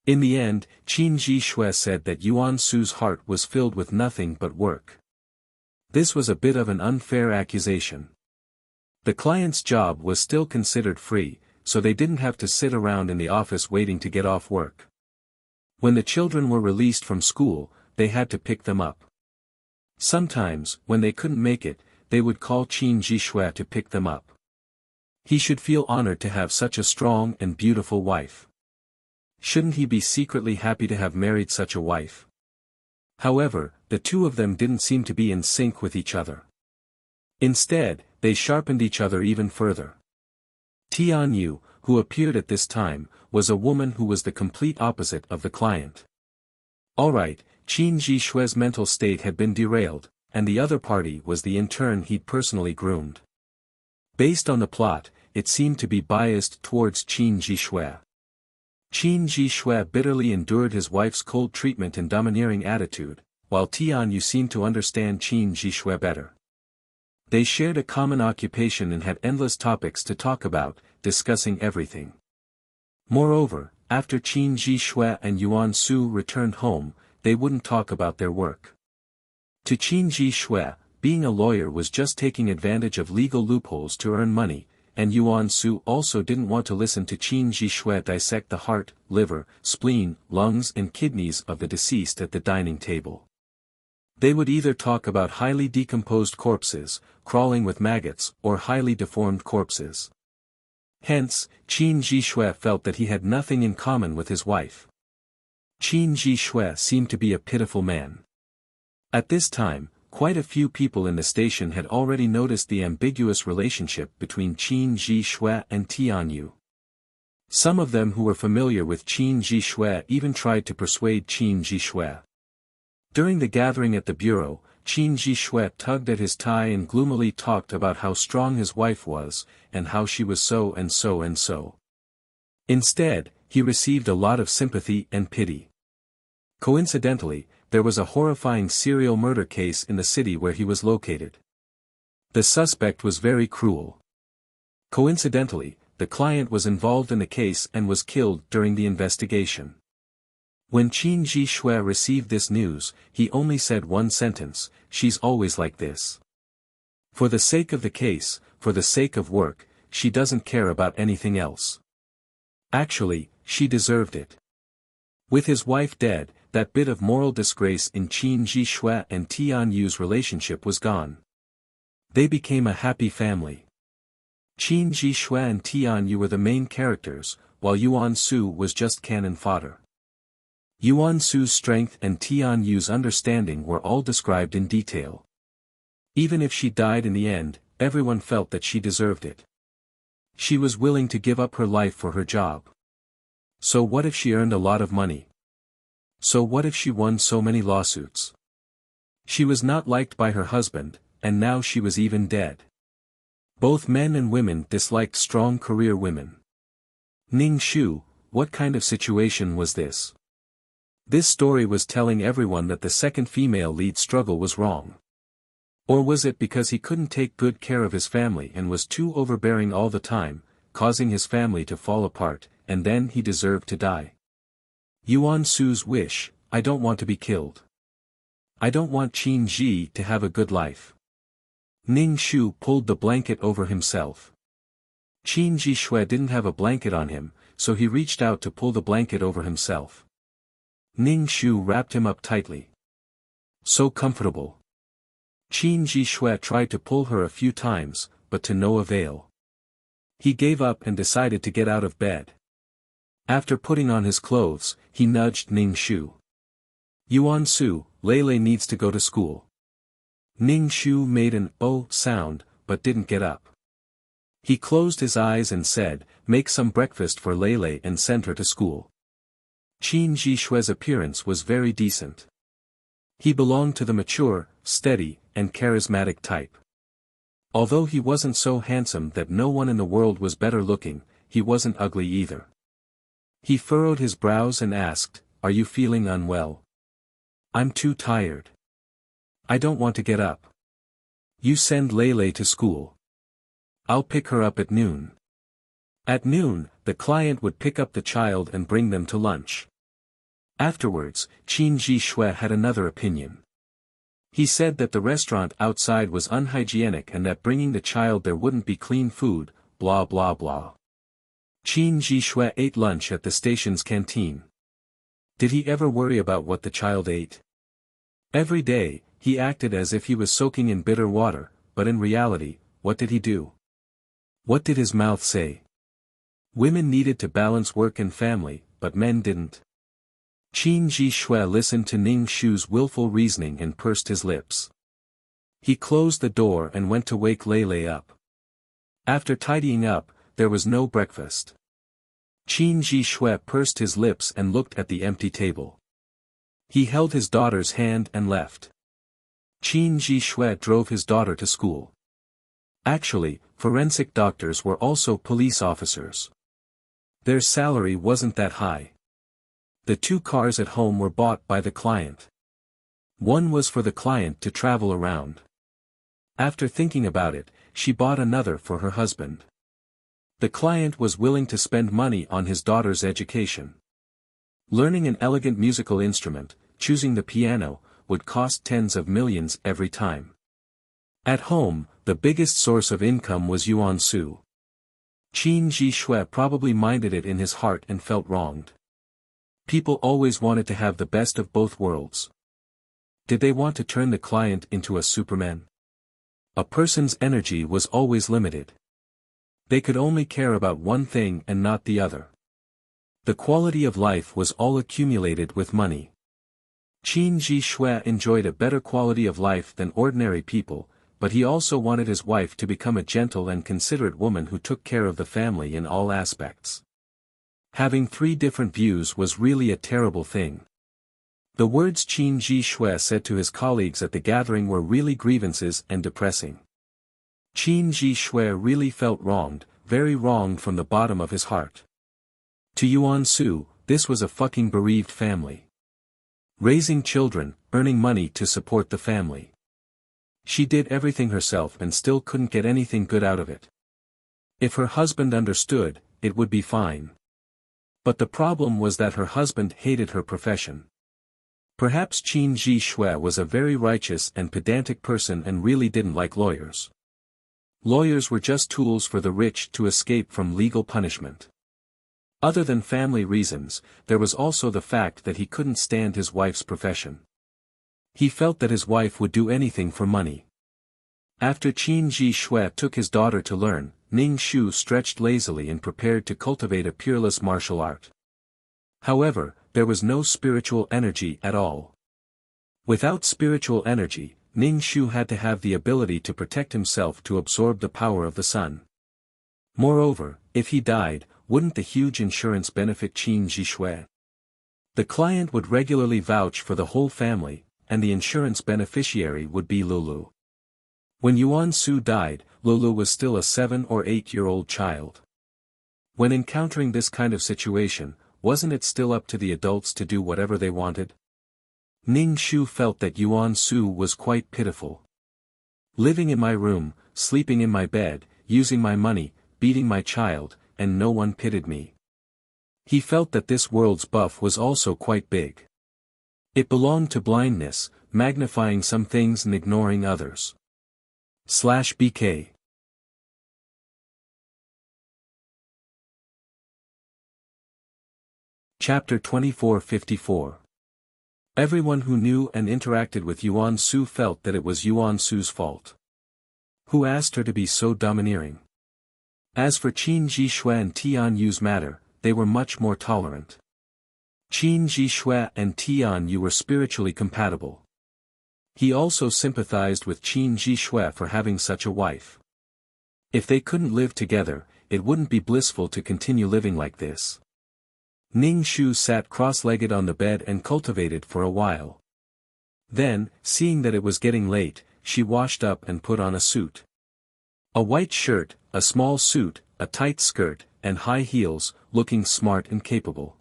A: In the end, Qin Ji Shui said that Yuan Su's heart was filled with nothing but work. This was a bit of an unfair accusation. The client's job was still considered free, so they didn't have to sit around in the office waiting to get off work. When the children were released from school, they had to pick them up. Sometimes, when they couldn't make it, they would call Qin Ji Shui to pick them up. He should feel honored to have such a strong and beautiful wife. Shouldn't he be secretly happy to have married such a wife? However, the two of them didn't seem to be in sync with each other. Instead, they sharpened each other even further. Tian Yu, who appeared at this time, was a woman who was the complete opposite of the client. Alright, Qin Ji Shui's mental state had been derailed, and the other party was the intern he'd personally groomed. Based on the plot, it seemed to be biased towards Qin Ji Shui. Qin Ji Shui bitterly endured his wife's cold treatment and domineering attitude, while Tian Yu seemed to understand Qin Ji Shui better. They shared a common occupation and had endless topics to talk about, discussing everything. Moreover, after Qin Ji Shui and Yuan Su returned home, they wouldn't talk about their work. To Qin Ji Shui, being a lawyer was just taking advantage of legal loopholes to earn money, and Yuan Su also didn't want to listen to Qin Ji Shui dissect the heart, liver, spleen, lungs and kidneys of the deceased at the dining table. They would either talk about highly decomposed corpses, crawling with maggots, or highly deformed corpses. Hence, Qin Ji Shui felt that he had nothing in common with his wife. Qin Ji Shui seemed to be a pitiful man. At this time, quite a few people in the station had already noticed the ambiguous relationship between Qin Ji Shui and Tian Yu. Some of them who were familiar with Qin Ji Shui even tried to persuade Qin Ji Shui. During the gathering at the bureau, Qin Ji Shui tugged at his tie and gloomily talked about how strong his wife was, and how she was so and so and so. Instead, he received a lot of sympathy and pity. Coincidentally, there was a horrifying serial murder case in the city where he was located. The suspect was very cruel. Coincidentally, the client was involved in the case and was killed during the investigation. When Qin Ji Shui received this news, he only said one sentence: "She's always like this. For the sake of the case, for the sake of work, she doesn't care about anything else." Actually, she deserved it. With his wife dead, that bit of moral disgrace in Qin Ji Shui and Tian Yu's relationship was gone. They became a happy family. Qin Ji Shui and Tian Yu were the main characters, while Yuan Su was just cannon fodder. Yuan Su's strength and Tian Yu's understanding were all described in detail. Even if she died in the end, everyone felt that she deserved it. She was willing to give up her life for her job. So what if she earned a lot of money? So what if she won so many lawsuits? She was not liked by her husband, and now she was even dead. Both men and women disliked strong career women. Ning Shu, what kind of situation was this? This story was telling everyone that the second female lead struggle was wrong. Or was it because he couldn't take good care of his family and was too overbearing all the time, causing his family to fall apart, and then he deserved to die? Yuan Su's wish: I don't want to be killed. I don't want Qin Ji to have a good life. Ning Shu pulled the blanket over himself. Qin Ji Shui didn't have a blanket on him, so he reached out to pull the blanket over himself. Ning Shu wrapped him up tightly. So comfortable. Qin Ji Shui tried to pull her a few times, but to no avail. He gave up and decided to get out of bed. After putting on his clothes, he nudged Ning Shu. Yuan Su, Lei needs to go to school. Ning Shu made an "oh" sound, but didn't get up. He closed his eyes and said, make some breakfast for Lei and send her to school. Qin Ji Shui's appearance was very decent. He belonged to the mature, steady, and charismatic type. Although he wasn't so handsome that no one in the world was better looking, he wasn't ugly either. He furrowed his brows and asked, are you feeling unwell? I'm too tired. I don't want to get up. You send Lei to school. I'll pick her up at noon. At noon, the client would pick up the child and bring them to lunch. Afterwards, Qin Ji Shui had another opinion. He said that the restaurant outside was unhygienic and that bringing the child there wouldn't be clean food, blah blah blah. Qin Ji Shui ate lunch at the station's canteen. Did he ever worry about what the child ate? Every day, he acted as if he was soaking in bitter water, but in reality, what did he do? What did his mouth say? Women needed to balance work and family, but men didn't. Qin Ji Shui listened to Ning Shu's willful reasoning and pursed his lips. He closed the door and went to wake Lei up. After tidying up, there was no breakfast. Qin Ji Shui pursed his lips and looked at the empty table. He held his daughter's hand and left. Qin Ji Shui drove his daughter to school. Actually, forensic doctors were also police officers. Their salary wasn't that high. The 2 cars at home were bought by the client. One was for the client to travel around. After thinking about it, she bought another for her husband. The client was willing to spend money on his daughter's education. Learning an elegant musical instrument, choosing the piano, would cost tens of millions every time. At home, the biggest source of income was Yuan Su. Qin Ji Shui probably minded it in his heart and felt wronged. People always wanted to have the best of both worlds. Did they want to turn the client into a Superman? A person's energy was always limited. They could only care about one thing and not the other. The quality of life was all accumulated with money. Qin Ji Shui enjoyed a better quality of life than ordinary people, but he also wanted his wife to become a gentle and considerate woman who took care of the family in all aspects. Having 3 different views was really a terrible thing. The words Qin Ji Shui said to his colleagues at the gathering were really grievances and depressing. Qin Ji Shui really felt wronged, very wronged from the bottom of his heart. To Yuan Su, this was a fucking bereaved family. Raising children, earning money to support the family. She did everything herself and still couldn't get anything good out of it. If her husband understood, it would be fine. But the problem was that her husband hated her profession. Perhaps Qin Ji Shui was a very righteous and pedantic person and really didn't like lawyers. Lawyers were just tools for the rich to escape from legal punishment. Other than family reasons, there was also the fact that he couldn't stand his wife's profession. He felt that his wife would do anything for money. After Qin Ji Shui took his daughter to learn, Ning Shu stretched lazily and prepared to cultivate a peerless martial art. However, there was no spiritual energy at all. Without spiritual energy, Ning Shu had to have the ability to protect himself to absorb the power of the sun. Moreover, if he died, wouldn't the huge insurance benefit Qin Ji Shui? The client would regularly vouch for the whole family, and the insurance beneficiary would be Lulu. When Yuan Su died, Lulu was still a 7 or 8-year-old child. When encountering this kind of situation, wasn't it still up to the adults to do whatever they wanted? Ning Shu felt that Yuan Su was quite pitiful. Living in my room, sleeping in my bed, using my money, beating my child, and no one pitied me. He felt that this world's buff was also quite big. It belonged to blindness, magnifying some things and ignoring others. /BK Chapter 2454 Everyone who knew and interacted with Yuan Su felt that it was Yuan Su's fault. Who asked her to be so domineering? As for Qin Jixue and Tian Yu's matter, they were much more tolerant. Qin Jixue and Tian Yu were spiritually compatible. He also sympathized with Qin Jixue for having such a wife. If they couldn't live together, it wouldn't be blissful to continue living like this. Ning Shu sat cross-legged on the bed and cultivated for a while. Then, seeing that it was getting late, she washed up and put on a suit. A white shirt, a small suit, a tight skirt, and high heels, looking smart and capable.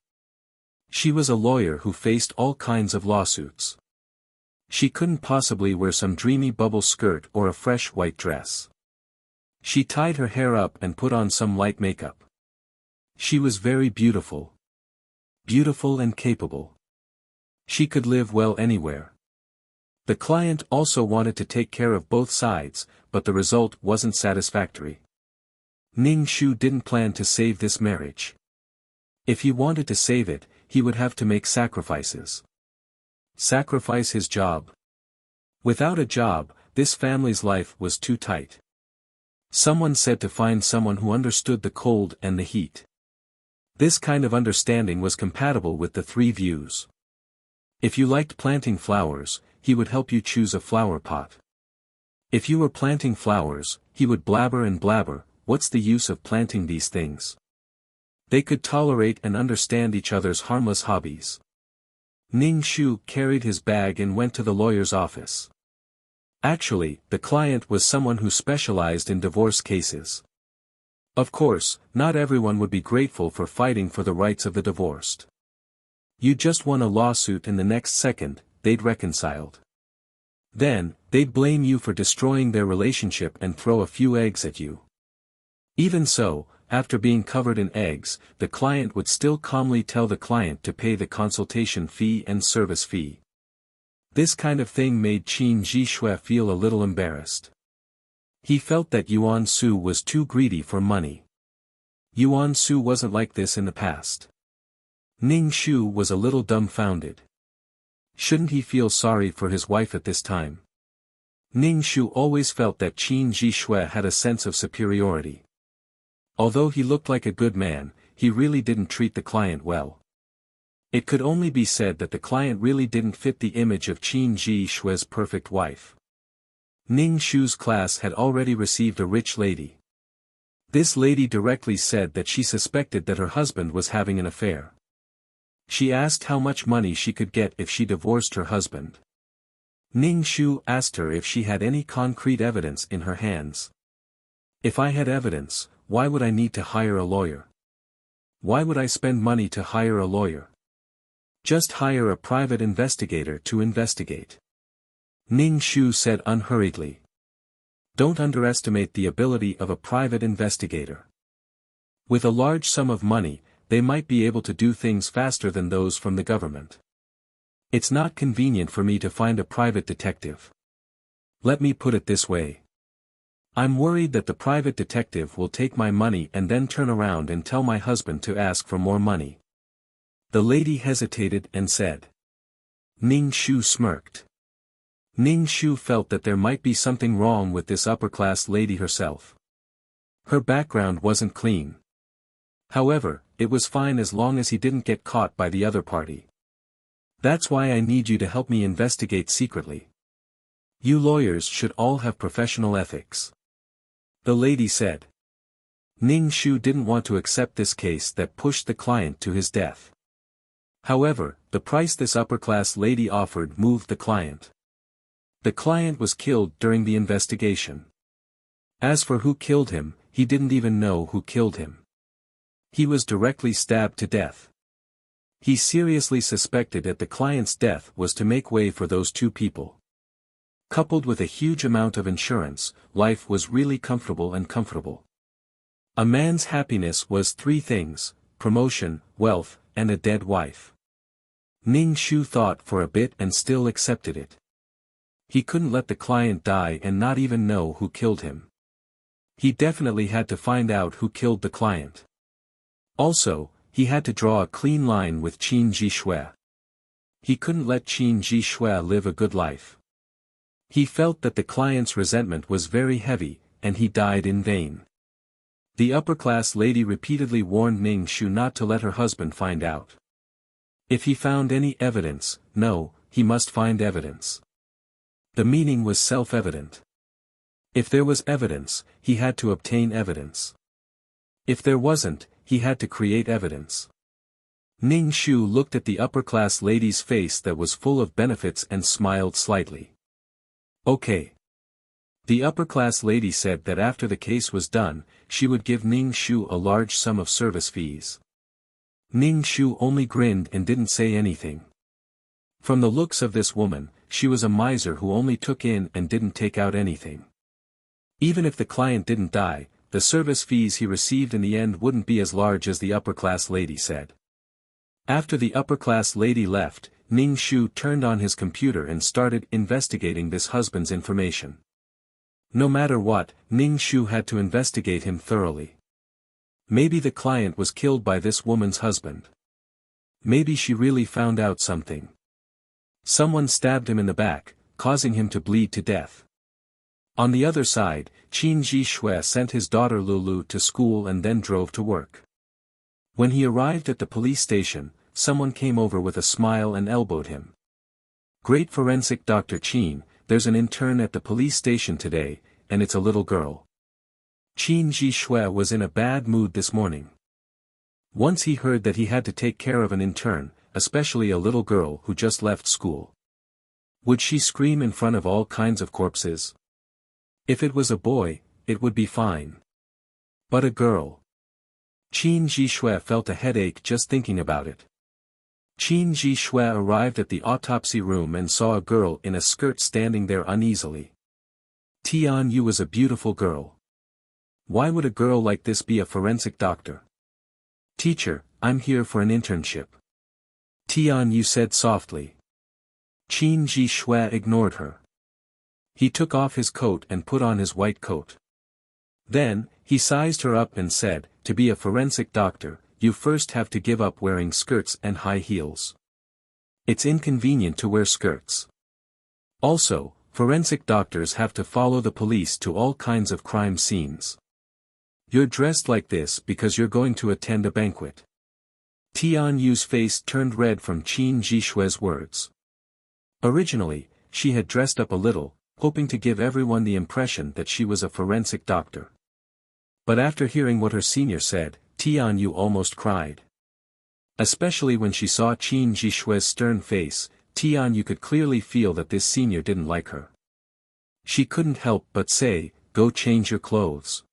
A: She was a lawyer who faced all kinds of lawsuits. She couldn't possibly wear some dreamy bubble skirt or a fresh white dress. She tied her hair up and put on some light makeup. She was very beautiful. Beautiful and capable. She could live well anywhere. The client also wanted to take care of both sides, but the result wasn't satisfactory. Ning Shu didn't plan to save this marriage. If he wanted to save it, he would have to make sacrifices. Sacrifice his job. Without a job, this family's life was too tight. Someone said to find someone who understood the cold and the heat. This kind of understanding was compatible with the three views. If you liked planting flowers, he would help you choose a flower pot. If you were planting flowers, he would blabber and blabber, what's the use of planting these things? They could tolerate and understand each other's harmless hobbies. Ning Shu carried his bag and went to the lawyer's office. Actually, the client was someone who specialized in divorce cases. Of course, not everyone would be grateful for fighting for the rights of the divorced. You just won a lawsuit and the next second, they'd reconciled. Then, they'd blame you for destroying their relationship and throw a few eggs at you. Even so, after being covered in eggs, the client would still calmly tell the client to pay the consultation fee and service fee. This kind of thing made Qin Jixue feel a little embarrassed. He felt that Yuan Su was too greedy for money. Yuan Su wasn't like this in the past. Ning Shu was a little dumbfounded. Shouldn't he feel sorry for his wife at this time? Ning Shu always felt that Qin Jixue had a sense of superiority. Although he looked like a good man, he really didn't treat the client well. It could only be said that the client really didn't fit the image of Qin Jixue's perfect wife. Ning Shu's class had already received a rich lady. This lady directly said that she suspected that her husband was having an affair. She asked how much money she could get if she divorced her husband. Ning Shu asked her if she had any concrete evidence in her hands. If I had evidence, why would I need to hire a lawyer? Why would I spend money to hire a lawyer? Just hire a private investigator to investigate. Ning Shu said unhurriedly. Don't underestimate the ability of a private investigator. With a large sum of money, they might be able to do things faster than those from the government. It's not convenient for me to find a private detective. Let me put it this way. I'm worried that the private detective will take my money and then turn around and tell my husband to ask for more money. The lady hesitated and said. Ning Shu smirked. Ning Shu felt that there might be something wrong with this upper-class lady herself. Her background wasn't clean. However, it was fine as long as he didn't get caught by the other party. That's why I need you to help me investigate secretly. You lawyers should all have professional ethics. The lady said. Ning Shu didn't want to accept this case that pushed the client to his death. However, the price this upper-class lady offered moved the client. The client was killed during the investigation. As for who killed him, he didn't even know who killed him. He was directly stabbed to death. He seriously suspected that the client's death was to make way for those two people. Coupled with a huge amount of insurance, life was really comfortable and comfortable. A man's happiness was three things: promotion, wealth, and a dead wife. Ning Shu thought for a bit and still accepted it. He couldn't let the client die and not even know who killed him. He definitely had to find out who killed the client. Also, he had to draw a clean line with Qin Jixue. He couldn't let Qin Jishui live a good life. He felt that the client's resentment was very heavy, and he died in vain. The upper-class lady repeatedly warned Ning Shu not to let her husband find out. If he found any evidence, no, he must find evidence. The meaning was self-evident. If there was evidence, he had to obtain evidence. If there wasn't, he had to create evidence. Ning Shu looked at the upper-class lady's face that was full of benefits and smiled slightly. Okay. The upper-class lady said that after the case was done, she would give Ning Shu a large sum of service fees. Ning Shu only grinned and didn't say anything. From the looks of this woman, she was a miser who only took in and didn't take out anything. Even if the client didn't die, the service fees he received in the end wouldn't be as large as the upper-class lady said. After the upper-class lady left, Ning Shu turned on his computer and started investigating this husband's information. No matter what, Ning Shu had to investigate him thoroughly. Maybe the client was killed by this woman's husband. Maybe she really found out something. Someone stabbed him in the back, causing him to bleed to death. On the other side, Qin Jishui sent his daughter Lulu to school and then drove to work. When he arrived at the police station, someone came over with a smile and elbowed him. Great forensic Dr. Qin, there's an intern at the police station today, and it's a little girl. Qin Jishui was in a bad mood this morning. Once he heard that he had to take care of an intern, especially a little girl who just left school. Would she scream in front of all kinds of corpses? If it was a boy, it would be fine. But a girl. Qin Jishui felt a headache just thinking about it. Qin Jishui arrived at the autopsy room and saw a girl in a skirt standing there uneasily. Tian Yu was a beautiful girl. Why would a girl like this be a forensic doctor? Teacher, I'm here for an internship. Tian Yu said softly. Qin Jishui ignored her. He took off his coat and put on his white coat. Then, he sized her up and said, to be a forensic doctor, you first have to give up wearing skirts and high heels. It's inconvenient to wear skirts. Also, forensic doctors have to follow the police to all kinds of crime scenes. You're dressed like this because you're going to attend a banquet. Tian Yu's face turned red from Qin Jishui's words. Originally, she had dressed up a little, hoping to give everyone the impression that she was a forensic doctor. But after hearing what her senior said, Tian Yu almost cried. Especially when she saw Qin Jishui's stern face, Tian Yu could clearly feel that this senior didn't like her. She couldn't help but say, go change your clothes.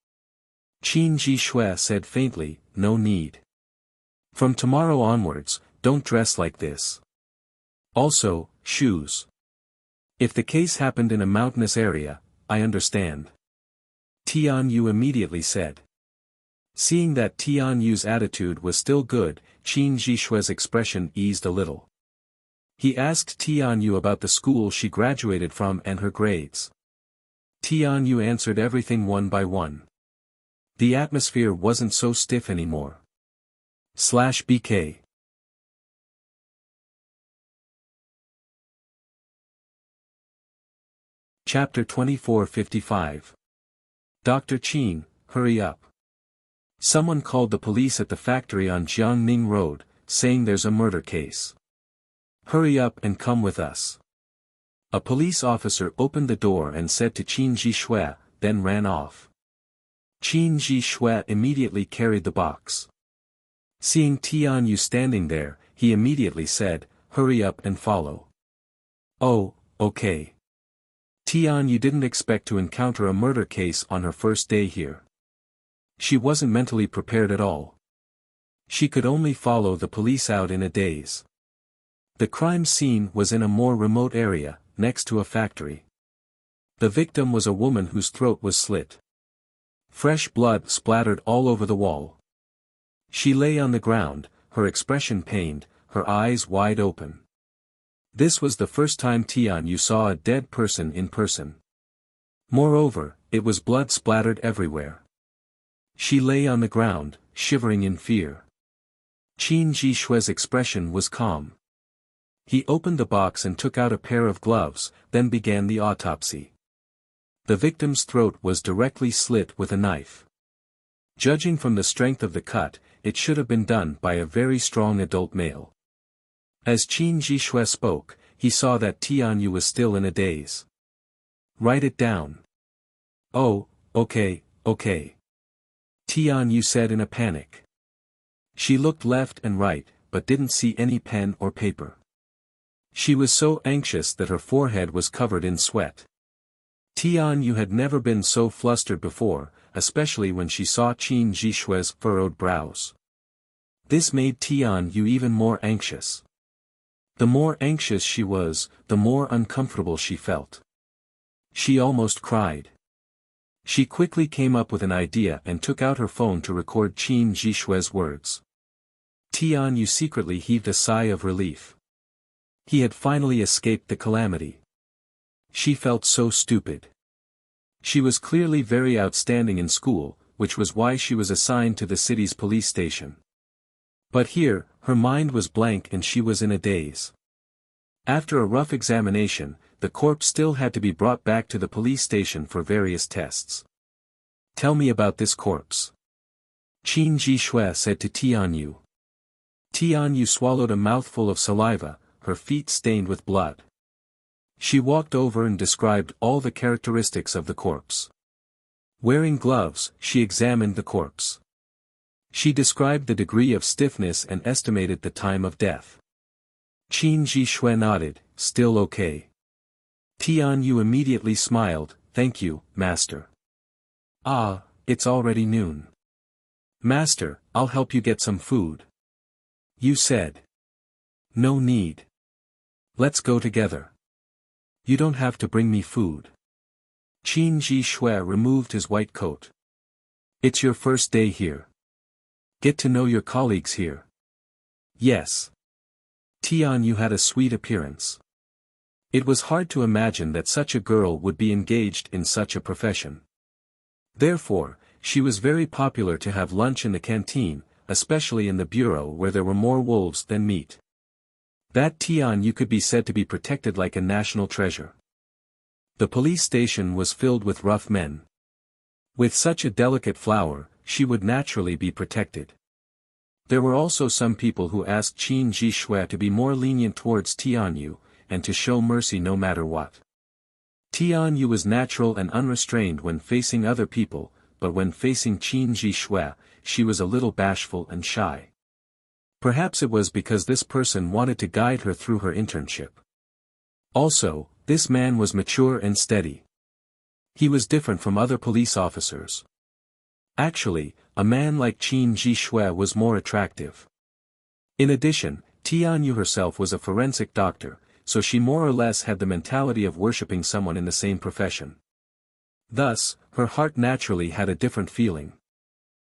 A: Qin Jishui said faintly, no need. From tomorrow onwards, don't dress like this. Also, shoes. If the case happened in a mountainous area, I understand. Tian Yu immediately said. Seeing that Tian Yu's attitude was still good, Qin Jishui's expression eased a little. He asked Tian Yu about the school she graduated from and her grades. Tian Yu answered everything one by one. The atmosphere wasn't so stiff anymore. /BK Chapter 2455. Dr. Qin, hurry up. Someone called the police at the factory on Jiangning Road, saying there's a murder case. Hurry up and come with us. A police officer opened the door and said to Qin Jishui, then ran off. Qin Jishui immediately carried the box. Seeing Tian Yu standing there, he immediately said, hurry up and follow. Oh, okay. Tian Yu didn't expect to encounter a murder case on her first day here. She wasn't mentally prepared at all. She could only follow the police out in a daze. The crime scene was in a more remote area, next to a factory. The victim was a woman whose throat was slit. Fresh blood splattered all over the wall. She lay on the ground, her expression pained, her eyes wide open. This was the first time Tian Yu saw a dead person in person. Moreover, it was blood splattered everywhere. She lay on the ground, shivering in fear. Qin Jishui's expression was calm. He opened the box and took out a pair of gloves, then began the autopsy. The victim's throat was directly slit with a knife. Judging from the strength of the cut, it should have been done by a very strong adult male. As Qin Jishui spoke, he saw that Tianyu was still in a daze. "Write it down." "Oh, okay, okay," Tianyu said in a panic. She looked left and right, but didn't see any pen or paper. She was so anxious that her forehead was covered in sweat. Tianyu had never been so flustered before, especially when she saw Qin Jishui's furrowed brows. This made Tianyu even more anxious. The more anxious she was, the more uncomfortable she felt. She almost cried. She quickly came up with an idea and took out her phone to record Qin Jishui's words. Tianyu secretly heaved a sigh of relief. He had finally escaped the calamity. She felt so stupid. She was clearly very outstanding in school, which was why she was assigned to the city's police station. But here, her mind was blank and she was in a daze. After a rough examination, the corpse still had to be brought back to the police station for various tests. "Tell me about this corpse," Qin Jishui said to Tianyu. Tianyu swallowed a mouthful of saliva, her feet stained with blood. She walked over and described all the characteristics of the corpse. Wearing gloves, she examined the corpse. She described the degree of stiffness and estimated the time of death. Qin Jishui nodded, "Still okay." Tianyu immediately smiled, "Thank you, Master." "Ah, it's already noon." "Master, I'll help you get some food." "You said." "No need. Let's go together." "You don't have to bring me food." Qin Jishui removed his white coat. "It's your first day here. Get to know your colleagues here." "Yes." Tianyu had a sweet appearance. It was hard to imagine that such a girl would be engaged in such a profession. Therefore, she was very popular to have lunch in the canteen, especially in the bureau where there were more wolves than meat. That Tianyu could be said to be protected like a national treasure. The police station was filled with rough men. With such a delicate flower, she would naturally be protected. There were also some people who asked Qin Jishui to be more lenient towards Tianyu, and to show mercy no matter what. Tianyu was natural and unrestrained when facing other people, but when facing Qin Jishui, she was a little bashful and shy. Perhaps it was because this person wanted to guide her through her internship. Also, this man was mature and steady. He was different from other police officers. Actually, a man like Qin Jishui was more attractive. In addition, Tianyu herself was a forensic doctor, so she more or less had the mentality of worshipping someone in the same profession. Thus, her heart naturally had a different feeling.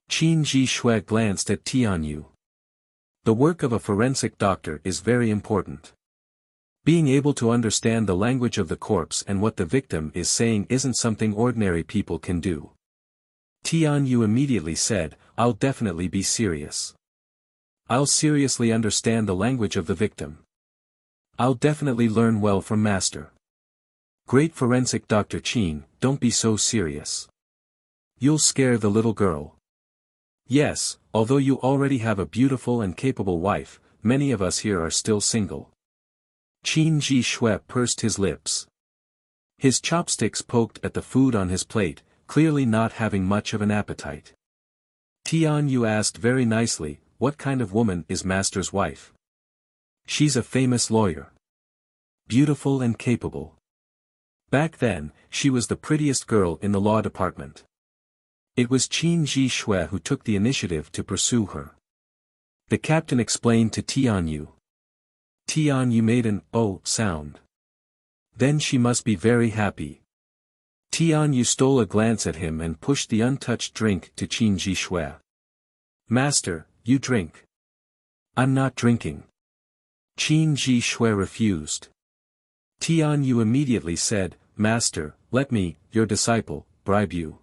A: Qin Jishui glanced at Tianyu. The work of a forensic doctor is very important. Being able to understand the language of the corpse and what the victim is saying isn't something ordinary people can do. Tianyu immediately said, "I'll definitely be serious. I'll seriously understand the language of the victim. I'll definitely learn well from Master." "Great forensic Dr. Qin, don't be so serious. You'll scare the little girl." "Yes, although you already have a beautiful and capable wife, many of us here are still single." Qin Jishui pursed his lips. His chopsticks poked at the food on his plate, clearly not having much of an appetite. Tianyu asked very nicely, "What kind of woman is Master's wife?" "She's a famous lawyer. Beautiful and capable. Back then, she was the prettiest girl in the law department." It was Qin Jishui who took the initiative to pursue her. The captain explained to Tianyu. Tianyu made an "oh" sound. Then she must be very happy. Tianyu stole a glance at him and pushed the untouched drink to Qin Jishui. "Master, you drink." "I'm not drinking." Qin Jishui refused. Tianyu immediately said, "Master, let me, your disciple, bribe you.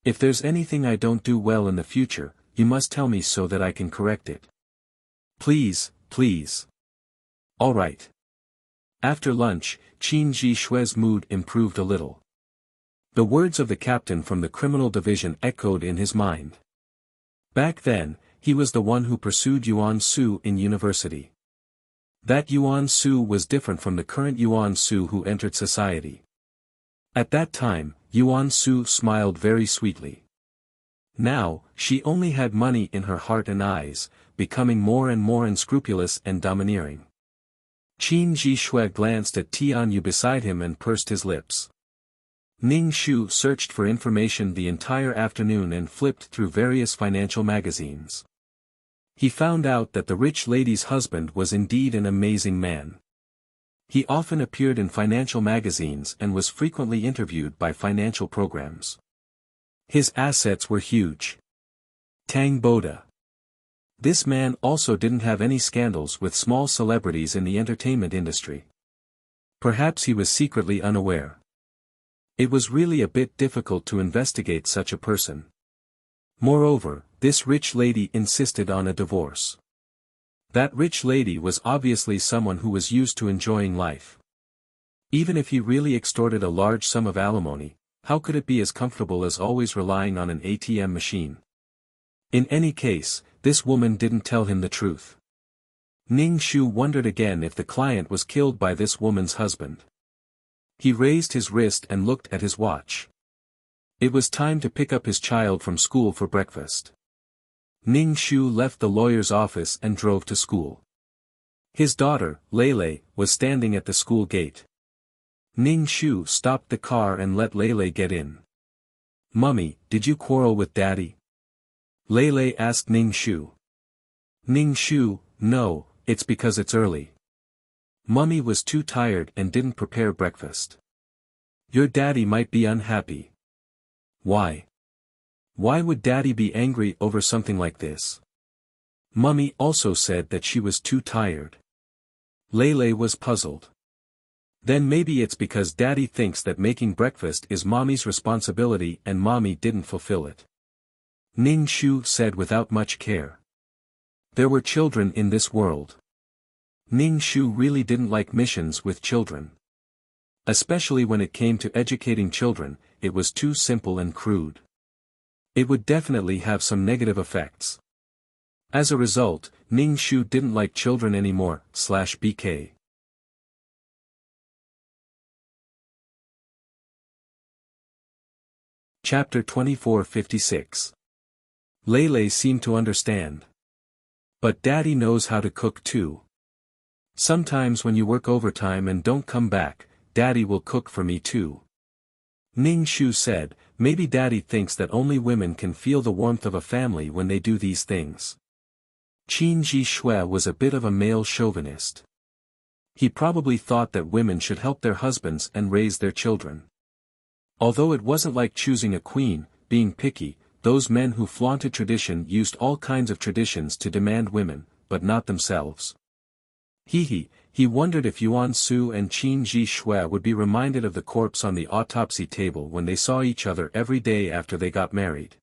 A: If there's anything I don't do well in the future, you must tell me so that I can correct it. Please, please." All right. After lunch, Qin Ji Shui's mood improved a little. The words of the captain from the criminal division echoed in his mind. Back then, he was the one who pursued Yuan Su in university. That Yuan Su was different from the current Yuan Su who entered society. At that time, Yuan Su smiled very sweetly. Now, she only had money in her heart and eyes, becoming more and more unscrupulous and domineering. Qin Ji Shui glanced at Tian Yu beside him and pursed his lips. Ning Shu searched for information the entire afternoon and flipped through various financial magazines. He found out that the rich lady's husband was indeed an amazing man. He often appeared in financial magazines and was frequently interviewed by financial programs. His assets were huge. Tang Boda. This man also didn't have any scandals with small celebrities in the entertainment industry. Perhaps he was secretly unaware. It was really a bit difficult to investigate such a person. Moreover, this rich lady insisted on a divorce. That rich lady was obviously someone who was used to enjoying life. Even if he really extorted a large sum of alimony, how could it be as comfortable as always relying on an ATM machine? In any case, this woman didn't tell him the truth. Ning Shu wondered again if the client was killed by this woman's husband. He raised his wrist and looked at his watch. It was time to pick up his child from school for breakfast. Ning Shu left the lawyer's office and drove to school. His daughter, Lele, was standing at the school gate. Ning Shu stopped the car and let Lele get in. "Mummy, did you quarrel with Daddy?" Lele asked Ning Shu. Ning Shu, "No, it's because it's early. Mummy was too tired and didn't prepare breakfast. Your daddy might be unhappy." "Why? Why would Daddy be angry over something like this?" Mummy also said that she was too tired. Lele was puzzled. Then maybe it's because Daddy thinks that making breakfast is Mommy's responsibility and Mommy didn't fulfill it. Ning Shu said without much care. There were children in this world. Ning Shu really didn't like missions with children. Especially when it came to educating children, it was too simple and crude. It would definitely have some negative effects. As a result, Ning Shu didn't like children anymore, /BK. Chapter 2456. Lele seemed to understand. But Daddy knows how to cook too. Sometimes when you work overtime and don't come back, Daddy will cook for me too. Ning Shu said, maybe Daddy thinks that only women can feel the warmth of a family when they do these things. Qin Ji Shui was a bit of a male chauvinist. He probably thought that women should help their husbands and raise their children. Although it wasn't like choosing a queen, being picky, those men who flaunted tradition used all kinds of traditions to demand women, but not themselves. He wondered if Yuan Su and Qin Ji Shui would be reminded of the corpse on the autopsy table when they saw each other every day after they got married.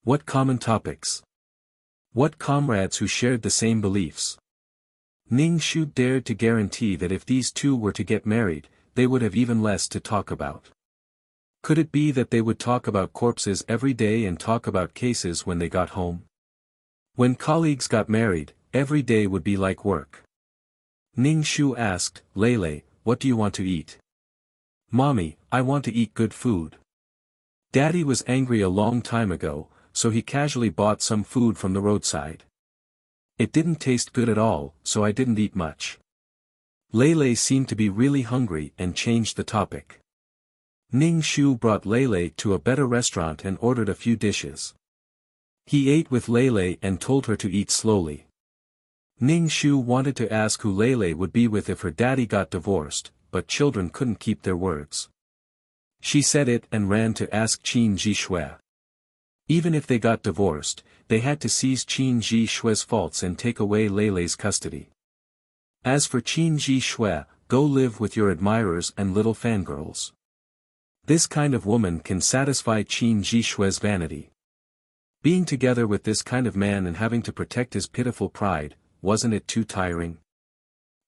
A: What common topics? What comrades who shared the same beliefs? Ning Shu dared to guarantee that if these two were to get married, they would have even less to talk about. Could it be that they would talk about corpses every day and talk about cases when they got home? When colleagues got married, every day would be like work. Ning Shu asked, Lele, what do you want to eat? Mommy, I want to eat good food. Daddy was angry a long time ago, so he casually bought some food from the roadside. It didn't taste good at all, so I didn't eat much. Lele seemed to be really hungry and changed the topic. Ning Shu brought Lele to a better restaurant and ordered a few dishes. He ate with Lele and told her to eat slowly. Ning Shu wanted to ask who Lele would be with if her daddy got divorced, but children couldn't keep their words. She said it and ran to ask Qin Ji Shui. Even if they got divorced, they had to seize Qin Ji Shui's faults and take away Lele's custody. As for Qin Ji Shui, go live with your admirers and little fangirls. This kind of woman can satisfy Qin Ji Shui's vanity. Being together with this kind of man and having to protect his pitiful pride, wasn't it too tiring?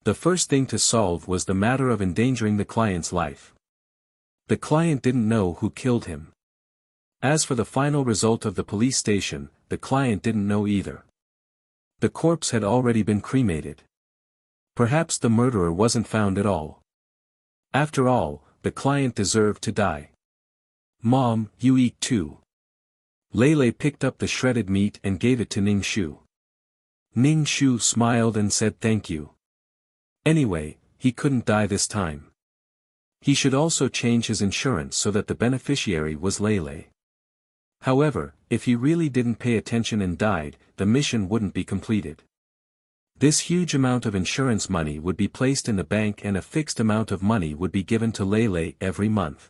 A: The first thing to solve was the matter of endangering the client's life. The client didn't know who killed him. As for the final result of the police station, the client didn't know either. The corpse had already been cremated. Perhaps the murderer wasn't found at all. After all, the client deserved to die. Mom, you eat too. Lele picked up the shredded meat and gave it to Ningshu. Ningshu smiled and said thank you. Anyway, he couldn't die this time. He should also change his insurance so that the beneficiary was Lele. However, if he really didn't pay attention and died, the mission wouldn't be completed. This huge amount of insurance money would be placed in the bank and a fixed amount of money would be given to Lele every month.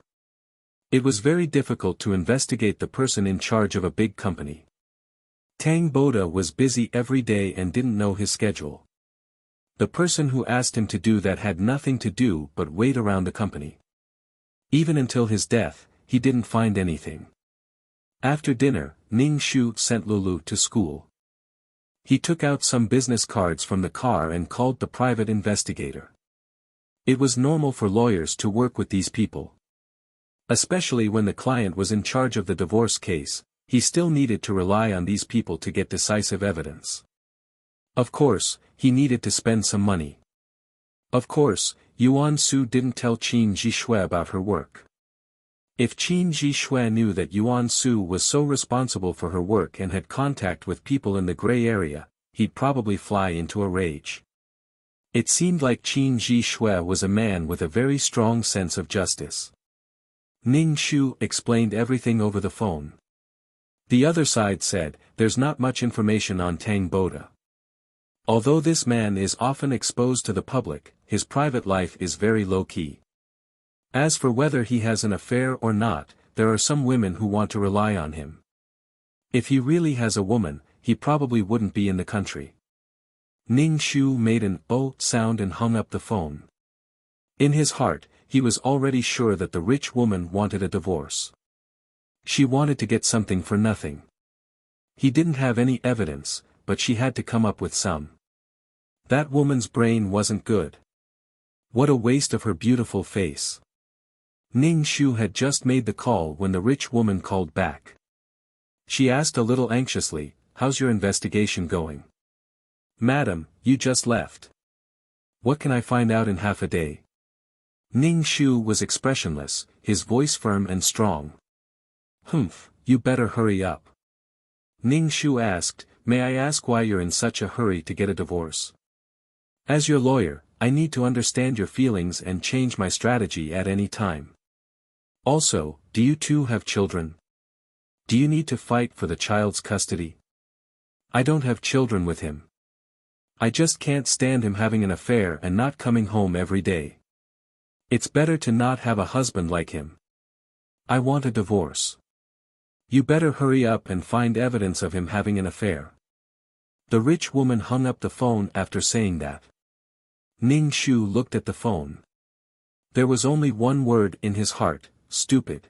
A: It was very difficult to investigate the person in charge of a big company. Tang Boda was busy every day and didn't know his schedule. The person who asked him to do that had nothing to do but wait around the company. Even until his death, he didn't find anything. After dinner, Ningshu sent Lulu to school. He took out some business cards from the car and called the private investigator. It was normal for lawyers to work with these people. Especially when the client was in charge of the divorce case, he still needed to rely on these people to get decisive evidence. Of course, he needed to spend some money. Of course, Yuan Su didn't tell Qin Jishue about her work. If Qin Jishue knew that Yuan Su was so responsible for her work and had contact with people in the gray area, he'd probably fly into a rage. It seemed like Qin Jishue was a man with a very strong sense of justice. Ningshu explained everything over the phone. The other side said, there's not much information on Tang Boda. Although this man is often exposed to the public, his private life is very low-key. As for whether he has an affair or not, there are some women who want to rely on him. If he really has a woman, he probably wouldn't be in the country. Ningshu made an "oh" sound and hung up the phone. In his heart, he was already sure that the rich woman wanted a divorce. She wanted to get something for nothing. He didn't have any evidence, but she had to come up with some. That woman's brain wasn't good. What a waste of her beautiful face. Ningshu had just made the call when the rich woman called back. She asked a little anxiously, "How's your investigation going?" "Madam, you just left." "What can I find out in half a day?" Ningshu was expressionless, his voice firm and strong. "Humph, you better hurry up." Ningshu asked, "May I ask why you're in such a hurry to get a divorce?" "As your lawyer, I need to understand your feelings and change my strategy at any time. Also, do you two have children? Do you need to fight for the child's custody?" "I don't have children with him. I just can't stand him having an affair and not coming home every day. It's better to not have a husband like him. I want a divorce." "You better hurry up and find evidence of him having an affair." The rich woman hung up the phone after saying that. Ningshu looked at the phone. There was only one word in his heart: stupid.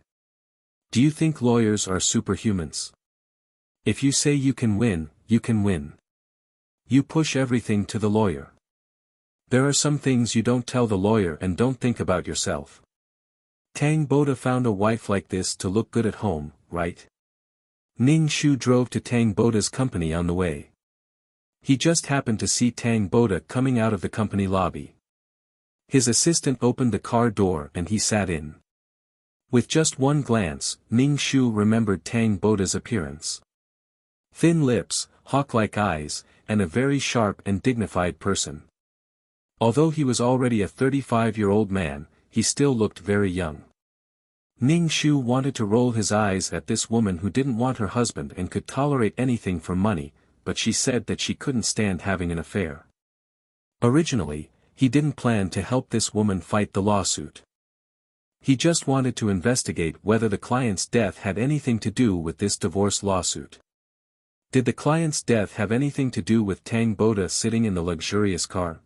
A: Do you think lawyers are superhumans? If you say you can win, you can win. You push everything to the lawyer. There are some things you don't tell the lawyer and don't think about yourself. Tang Boda found a wife like this to look good at home, right? Ningshu drove to Tang Boda's company on the way. He just happened to see Tang Boda coming out of the company lobby. His assistant opened the car door and he sat in. With just one glance, Ningshu remembered Tang Boda's appearance. Thin lips, hawk-like eyes, and a very sharp and dignified person. Although he was already a 35-year-old man, he still looked very young. Ningshu wanted to roll his eyes at this woman who didn't want her husband and could tolerate anything for money, but she said that she couldn't stand having an affair. Originally, he didn't plan to help this woman fight the lawsuit. He just wanted to investigate whether the client's death had anything to do with this divorce lawsuit. Did the client's death have anything to do with Tang Boda sitting in the luxurious car?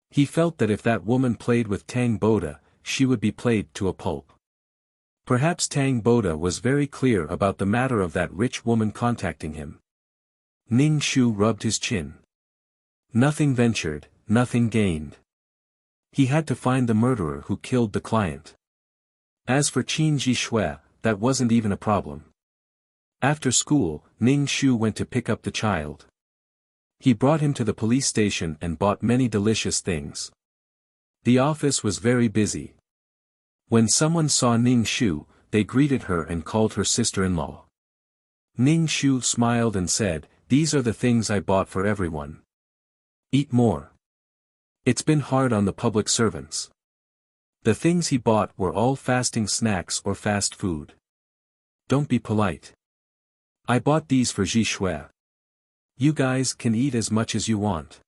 A: He felt that if that woman played with Tang Boda, she would be played to a pulp. Perhaps Tang Boda was very clear about the matter of that rich woman contacting him. Ningshu rubbed his chin. Nothing ventured, nothing gained. He had to find the murderer who killed the client. As for Qin Jishui, that wasn't even a problem. After school, Ning Shu went to pick up the child. He brought him to the police station and bought many delicious things. The office was very busy. When someone saw Ning Shu, they greeted her and called her sister-in-law. Ning Shu smiled and said, "These are the things I bought for everyone. Eat more." It's been hard on the public servants. The things he bought were all fasting snacks or fast food. Don't be polite. I bought these for Jishui. You guys can eat as much as you want.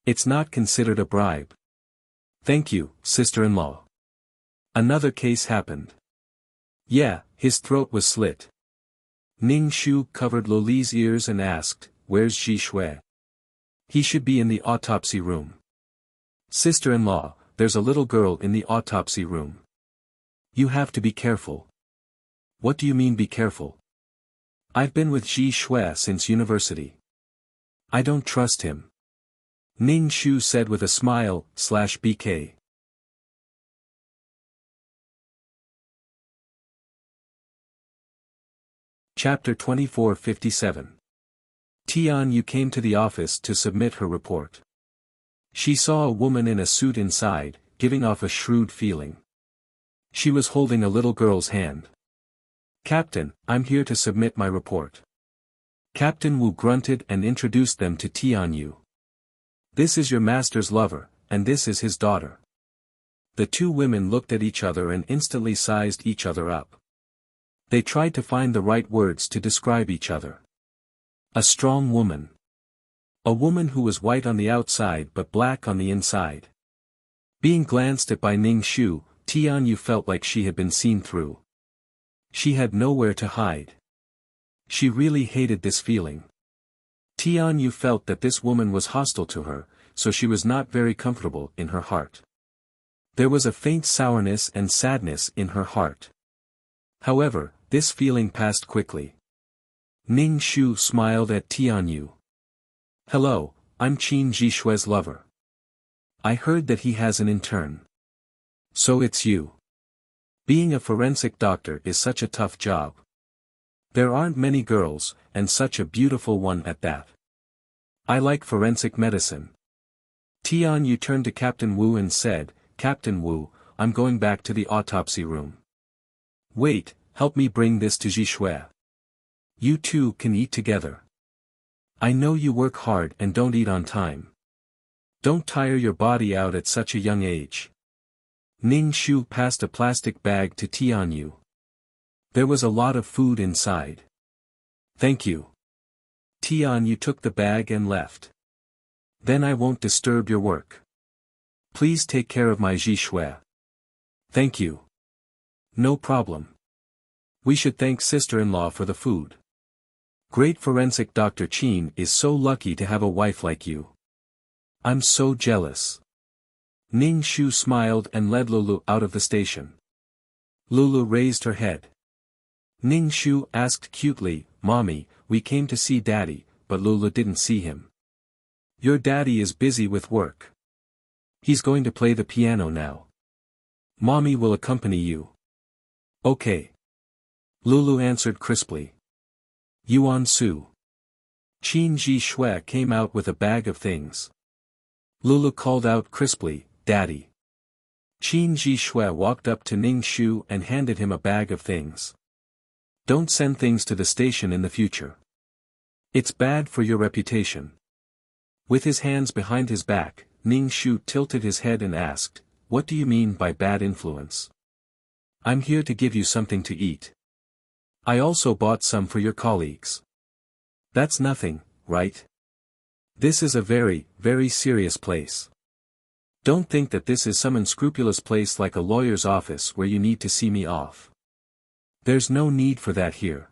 A: It's not considered a bribe. Thank you, sister-in-law. Another case happened. Yeah, his throat was slit. Ning Shu covered Loli's ears and asked, "Where's Jishui?" "He should be in the autopsy room." "Sister-in-law, there's a little girl in the autopsy room. You have to be careful." "What do you mean be careful?" "I've been with Jishui since university. I don't trust him," Ning Shu said with a smile, /BK. Chapter 2457. Tian Yu came to the office to submit her report. She saw a woman in a suit inside, giving off a shrewd feeling. She was holding a little girl's hand. "Captain, I'm here to submit my report." Captain Wu grunted and introduced them to Tian Yu. "This is your master's lover, and this is his daughter." The two women looked at each other and instantly sized each other up. They tried to find the right words to describe each other. A strong woman. A woman who was white on the outside but black on the inside. Being glanced at by Ning Shu, Tian Yu felt like she had been seen through. She had nowhere to hide. She really hated this feeling. Tian Yu felt that this woman was hostile to her, so she was not very comfortable in her heart. There was a faint sourness and sadness in her heart. However, this feeling passed quickly. Ning Shu smiled at Tian Yu. "Hello, I'm Qin Jishui's lover. I heard that he has an intern. So it's you. Being a forensic doctor is such a tough job. There aren't many girls, and such a beautiful one at that. I like forensic medicine." Tian Yu turned to Captain Wu and said, "Captain Wu, I'm going back to the autopsy room. Wait, help me bring this to Jishui. You two can eat together. I know you work hard and don't eat on time. Don't tire your body out at such a young age." Ning Shu passed a plastic bag to Tian Yu. There was a lot of food inside. "Thank you." Tian Yu took the bag and left. "Then I won't disturb your work. Please take care of my Jishui." "Thank you." "No problem. We should thank sister-in-law for the food. Great forensic Dr. Qin is so lucky to have a wife like you. I'm so jealous." Ning Shu smiled and led Lulu out of the station. Lulu raised her head. Ning Shu asked cutely, "Mommy, we came to see Daddy," but Lulu didn't see him. "Your daddy is busy with work. He's going to play the piano now. Mommy will accompany you." "Okay." Lulu answered crisply. Yuan Su. Qin Jishui came out with a bag of things. Lulu called out crisply, "Daddy." Qin Jishui walked up to Ning Shu and handed him a bag of things. "Don't send things to the station in the future. It's bad for your reputation." With his hands behind his back, Ning Shu tilted his head and asked, "What do you mean by bad influence?" "I'm here to give you something to eat. I also bought some for your colleagues." "That's nothing, right? This is a very, very serious place. Don't think that this is some unscrupulous place like a lawyer's office where you need to see me off. There's no need for that here."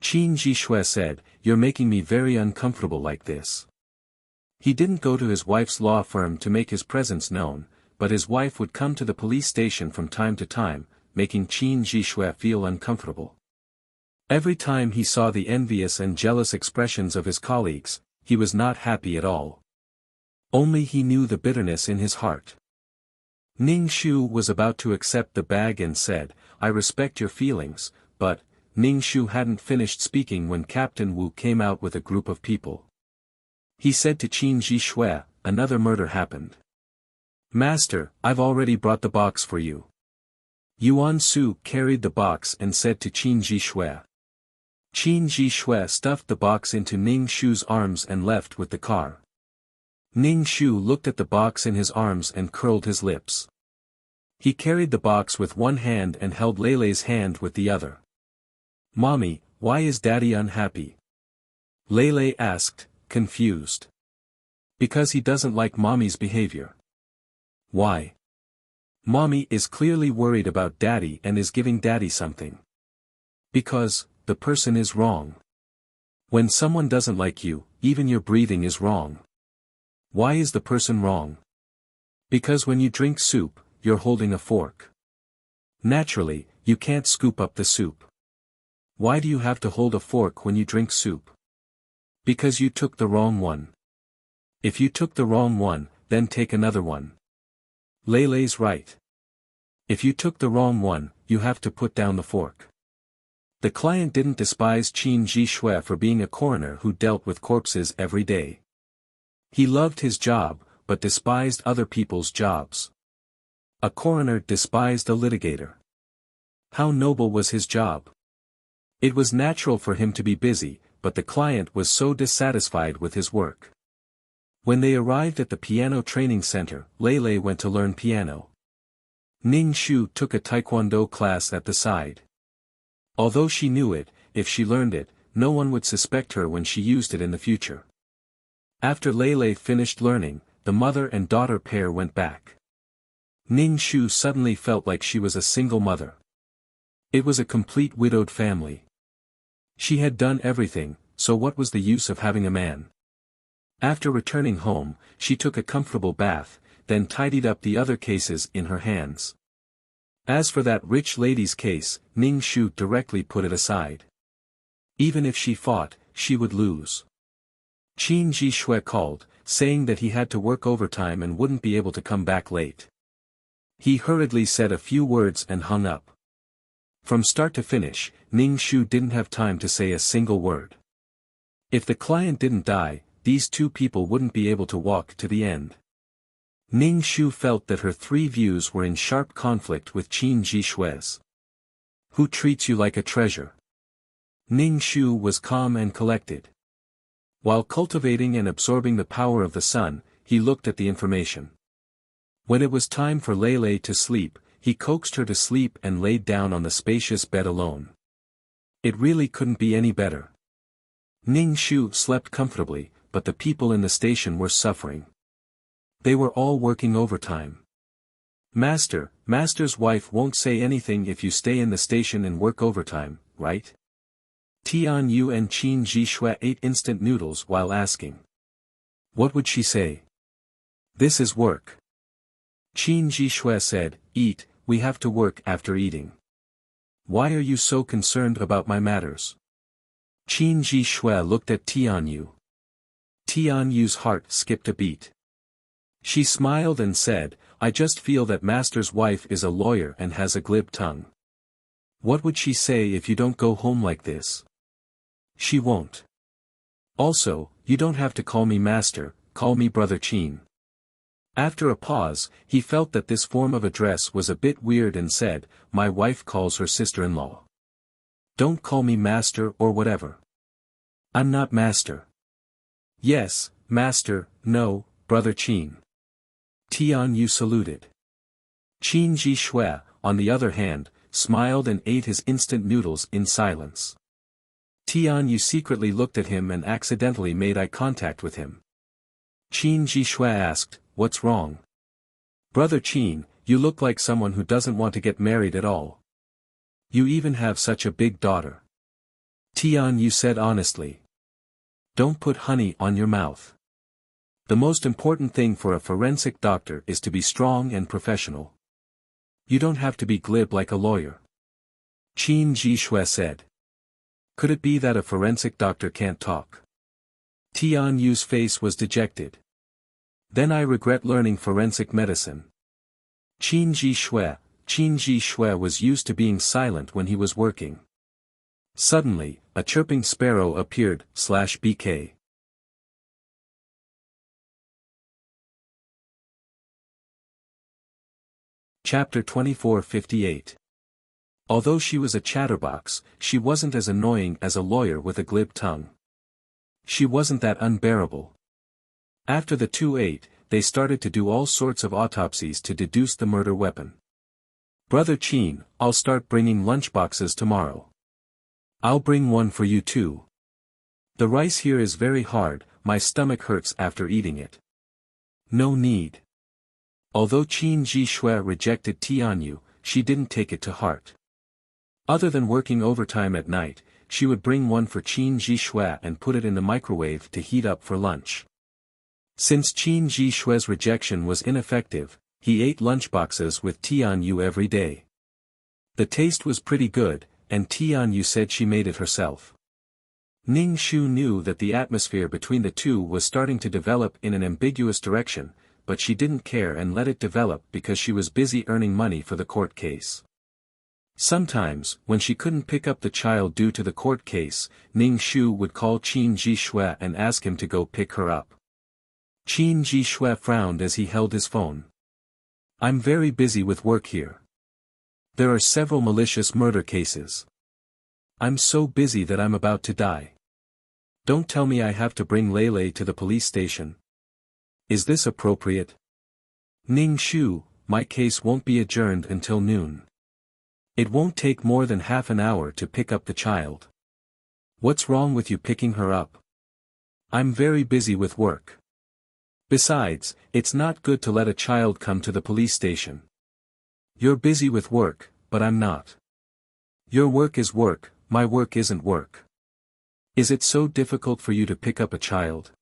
A: Qin Jishui said, "You're making me very uncomfortable like this." He didn't go to his wife's law firm to make his presence known, but his wife would come to the police station from time to time, making Qin Jishui feel uncomfortable. Every time he saw the envious and jealous expressions of his colleagues, he was not happy at all. Only he knew the bitterness in his heart. Ning Shu was about to accept the bag and said, "I respect your feelings," but, Ning Shu hadn't finished speaking when Captain Wu came out with a group of people. He said to Qin Ji Shui, "Another murder happened. Master, I've already brought the box for you." Yuan Su carried the box and said to Qin Ji Shui. Qin Ji Shui stuffed the box into Ning Shu's arms and left with the car. Ning Shu looked at the box in his arms and curled his lips. He carried the box with one hand and held Leilei's hand with the other. "Mommy, why is Daddy unhappy?" Leilei asked, confused. "Because he doesn't like Mommy's behavior." "Why?" "Mommy is clearly worried about Daddy and is giving Daddy something." "Because, the person is wrong. When someone doesn't like you, even your breathing is wrong." "Why is the person wrong?" "Because when you drink soup, you're holding a fork. Naturally, you can't scoop up the soup." "Why do you have to hold a fork when you drink soup?" "Because you took the wrong one." "If you took the wrong one, then take another one." Leilei's right. If you took the wrong one, you have to put down the fork. The client didn't despise Qin Ji Shui for being a coroner who dealt with corpses every day. He loved his job, but despised other people's jobs. A coroner despised a litigator. How noble was his job! It was natural for him to be busy, but the client was so dissatisfied with his work. When they arrived at the piano training center, Leilei went to learn piano. Ning Shu took a taekwondo class at the side. Although she knew it, if she learned it, no one would suspect her when she used it in the future. After Leilei finished learning, the mother and daughter pair went back. Ning Shu suddenly felt like she was a single mother. It was a complete widowed family. She had done everything, so what was the use of having a man? After returning home, she took a comfortable bath, then tidied up the other cases in her hands. As for that rich lady's case, Ning Shu directly put it aside. Even if she fought, she would lose. Qin Ji Shui called, saying that he had to work overtime and wouldn't be able to come back late. He hurriedly said a few words and hung up. From start to finish, Ning Shu didn't have time to say a single word. If the client didn't die, these two people wouldn't be able to walk to the end. Ning Shu felt that her three views were in sharp conflict with Qin Ji Shui's. Who treats you like a treasure? Ning Shu was calm and collected. While cultivating and absorbing the power of the sun, he looked at the information. When it was time for Leilei to sleep, he coaxed her to sleep and laid down on the spacious bed alone. It really couldn't be any better. Ning Shu slept comfortably, but the people in the station were suffering. They were all working overtime. Master's wife won't say anything if you stay in the station and work overtime, right?" Tian Yu and Qin Ji Shui ate instant noodles while asking. What would she say? "This is work." Qin Ji Shui said, "Eat, we have to work after eating." "Why are you so concerned about my matters?" Qin Ji Shui looked at Tian Yu. Tian Yu's heart skipped a beat. She smiled and said, "I just feel that Master's wife is a lawyer and has a glib tongue. What would she say if you don't go home like this?" "She won't. Also, you don't have to call me Master, call me Brother Qin." After a pause, he felt that this form of address was a bit weird and said, "My wife calls her sister-in-law. Don't call me Master or whatever. I'm not Master." "Yes, Master, no, Brother Qin." Tian Yu saluted. Qin Ji Shui, on the other hand, smiled and ate his instant noodles in silence. Tian Yu secretly looked at him and accidentally made eye contact with him. Qin Ji Shui asked, "What's wrong?" "Brother Qin, you look like someone who doesn't want to get married at all. You even have such a big daughter." Tian Yu said honestly. "Don't put honey on your mouth. The most important thing for a forensic doctor is to be strong and professional. You don't have to be glib like a lawyer." Qin Ji Shui said. Could it be that a forensic doctor can't talk? Tian Yu's face was dejected. Then I regret learning forensic medicine. Qin Ji Shui was used to being silent when he was working. Suddenly, a chirping sparrow appeared, /BK. Chapter 2458. Although she was a chatterbox, she wasn't as annoying as a lawyer with a glib tongue. She wasn't that unbearable. After the 2-8, they started to do all sorts of autopsies to deduce the murder weapon. Brother Qin, I'll start bringing lunchboxes tomorrow. I'll bring one for you too. The rice here is very hard, my stomach hurts after eating it. No need. Although Qin Ji Shui rejected Tianyu, she didn't take it to heart. Other than working overtime at night, she would bring one for Qin Ji Shui and put it in the microwave to heat up for lunch. Since Qin Ji Shui's rejection was ineffective, he ate lunchboxes with Tianyu every day. The taste was pretty good, and Tianyu said she made it herself. Ning Shu knew that the atmosphere between the two was starting to develop in an ambiguous direction, but she didn't care and let it develop because she was busy earning money for the court case. Sometimes, when she couldn't pick up the child due to the court case, Ning Shu would call Qin Ji Shui and ask him to go pick her up. Qin Ji Shui frowned as he held his phone. I'm very busy with work here. There are several malicious murder cases. I'm so busy that I'm about to die. Don't tell me I have to bring Lei to the police station. Is this appropriate? Ning Shu, my case won't be adjourned until noon. It won't take more than half an hour to pick up the child. What's wrong with you picking her up? I'm very busy with work. Besides, it's not good to let a child come to the police station. You're busy with work, but I'm not. Your work is work, my work isn't work. Is it so difficult for you to pick up a child?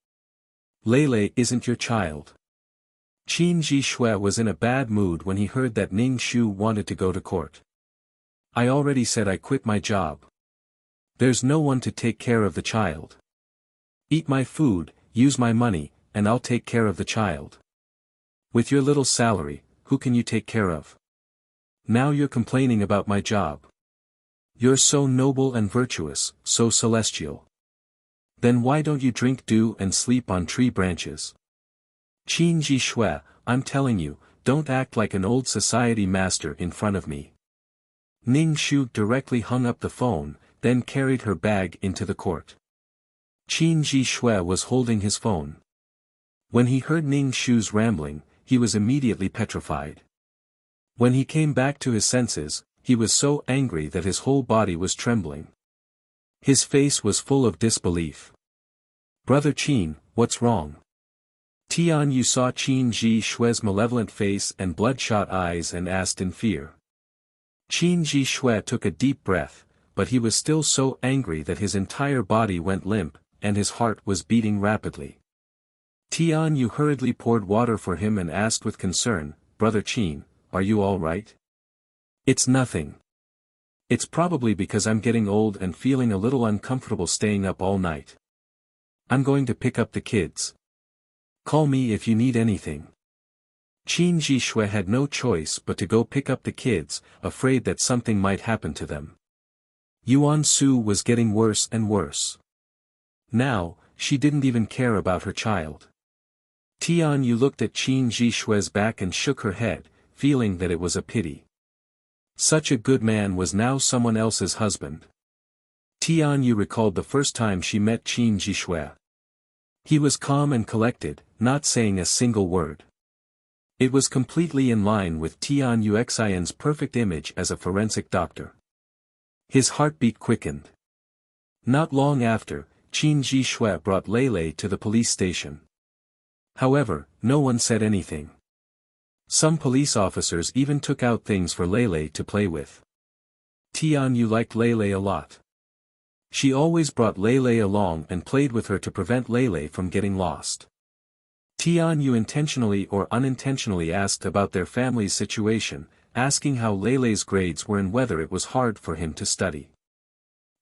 A: Lei isn't your child. Qin Ji Shui was in a bad mood when he heard that Ning Shu wanted to go to court. I already said I quit my job. There's no one to take care of the child. Eat my food, use my money, and I'll take care of the child. With your little salary, who can you take care of? Now you're complaining about my job. You're so noble and virtuous, so celestial. Then why don't you drink dew and sleep on tree branches? Qin Ji Shui, I'm telling you, don't act like an old society master in front of me. Ning Shu directly hung up the phone, then carried her bag into the court. Qin Ji Shui was holding his phone. When he heard Ning Shu's rambling, he was immediately petrified. When he came back to his senses, he was so angry that his whole body was trembling. His face was full of disbelief. Brother Qin, what's wrong? Tianyu saw Qin Ji Shui's malevolent face and bloodshot eyes and asked in fear. Qin Ji Shui took a deep breath, but he was still so angry that his entire body went limp, and his heart was beating rapidly. Tianyu hurriedly poured water for him and asked with concern, Brother Qin, are you all right? It's nothing. It's probably because I'm getting old and feeling a little uncomfortable staying up all night. I'm going to pick up the kids. Call me if you need anything. Qin Ji Shui had no choice but to go pick up the kids, afraid that something might happen to them. Yuan Su was getting worse and worse. Now, she didn't even care about her child. Tianyu looked at Qin Ji Shui's back and shook her head, feeling that it was a pity. Such a good man was now someone else's husband. Tianyu recalled the first time she met Qin Ji Shui. He was calm and collected, not saying a single word. It was completely in line with Tianyu Xian's perfect image as a forensic doctor. His heartbeat quickened. Not long after, Qin Ji Shui brought Lei to the police station. However, no one said anything. Some police officers even took out things for Lei to play with. Tianyu liked Lei a lot. She always brought Lei along and played with her to prevent Lei from getting lost. Tianyu intentionally or unintentionally asked about their family's situation, asking how Lei's grades were and whether it was hard for him to study.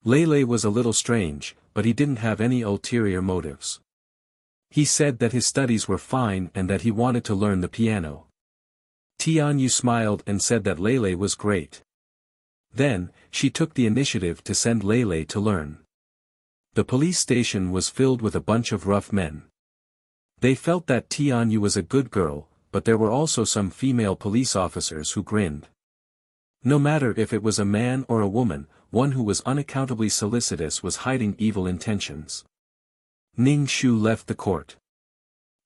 A: Lei was a little strange, but he didn't have any ulterior motives. He said that his studies were fine and that he wanted to learn the piano. Tianyu smiled and said that Lele was great. Then, she took the initiative to send Lele to learn. The police station was filled with a bunch of rough men. They felt that Tianyu was a good girl, but there were also some female police officers who grinned. No matter if it was a man or a woman, one who was unaccountably solicitous was hiding evil intentions. Ning Shu left the court.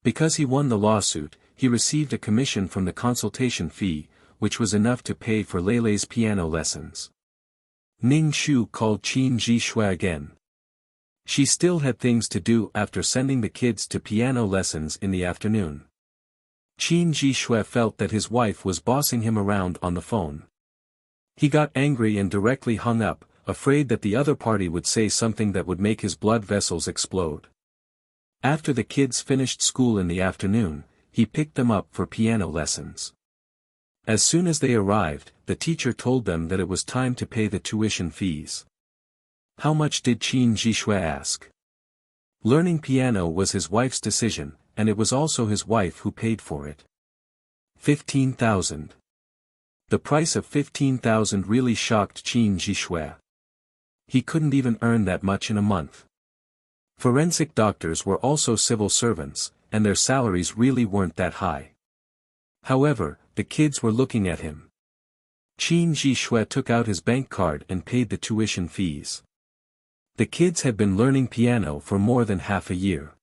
A: Because he won the lawsuit, he received a commission from the consultation fee, which was enough to pay for Lele's piano lessons. Ning Shu called Qin Jishui again. She still had things to do after sending the kids to piano lessons in the afternoon. Qin Jishui felt that his wife was bossing him around on the phone. He got angry and directly hung up, afraid that the other party would say something that would make his blood vessels explode. After the kids finished school in the afternoon, he picked them up for piano lessons. As soon as they arrived, the teacher told them that it was time to pay the tuition fees. How much did Qin Jishui ask? Learning piano was his wife's decision, and it was also his wife who paid for it. 15,000. The price of 15,000 really shocked Qin Jishui. He couldn't even earn that much in a month. Forensic doctors were also civil servants, and their salaries really weren't that high. However, the kids were looking at him. Qin Jishui took out his bank card and paid the tuition fees. The kids had been learning piano for more than half a year.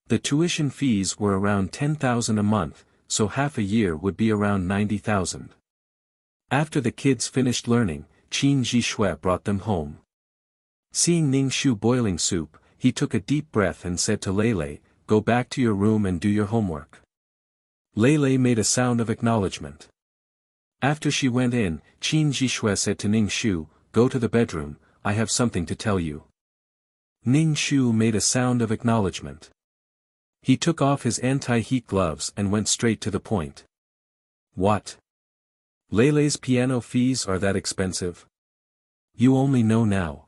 A: The tuition fees were around 10,000 a month, so half a year would be around 90,000. After the kids finished learning, Qin Jishui brought them home. Seeing Ning Shu boiling soup, he took a deep breath and said to Lele, "Go back to your room and do your homework." Lele made a sound of acknowledgement. After she went in, Qin Jishui said to Ning Shu, "Go to the bedroom, I have something to tell you." Ning Shu made a sound of acknowledgement. He took off his anti-heat gloves and went straight to the point. "What? Lele's piano fees are that expensive? You only know now.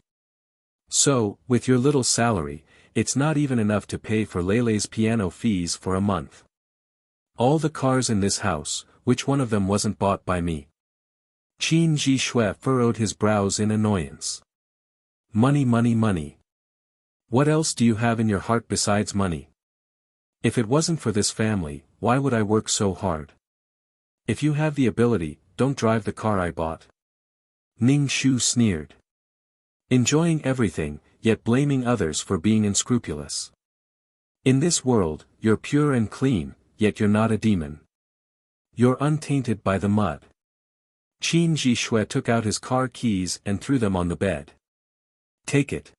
A: So, with your little salary, it's not even enough to pay for Lele's piano fees for a month. All the cars in this house, which one of them wasn't bought by me?" Qin Jishui furrowed his brows in annoyance. "Money, money, money. What else do you have in your heart besides money? If it wasn't for this family, why would I work so hard? If you have the ability, don't drive the car I bought." Ning Shu sneered. Enjoying everything, yet blaming others for being unscrupulous. In this world, you're pure and clean, yet you're not a demon. You're untainted by the mud. Qin Jishui took out his car keys and threw them on the bed. "Take it.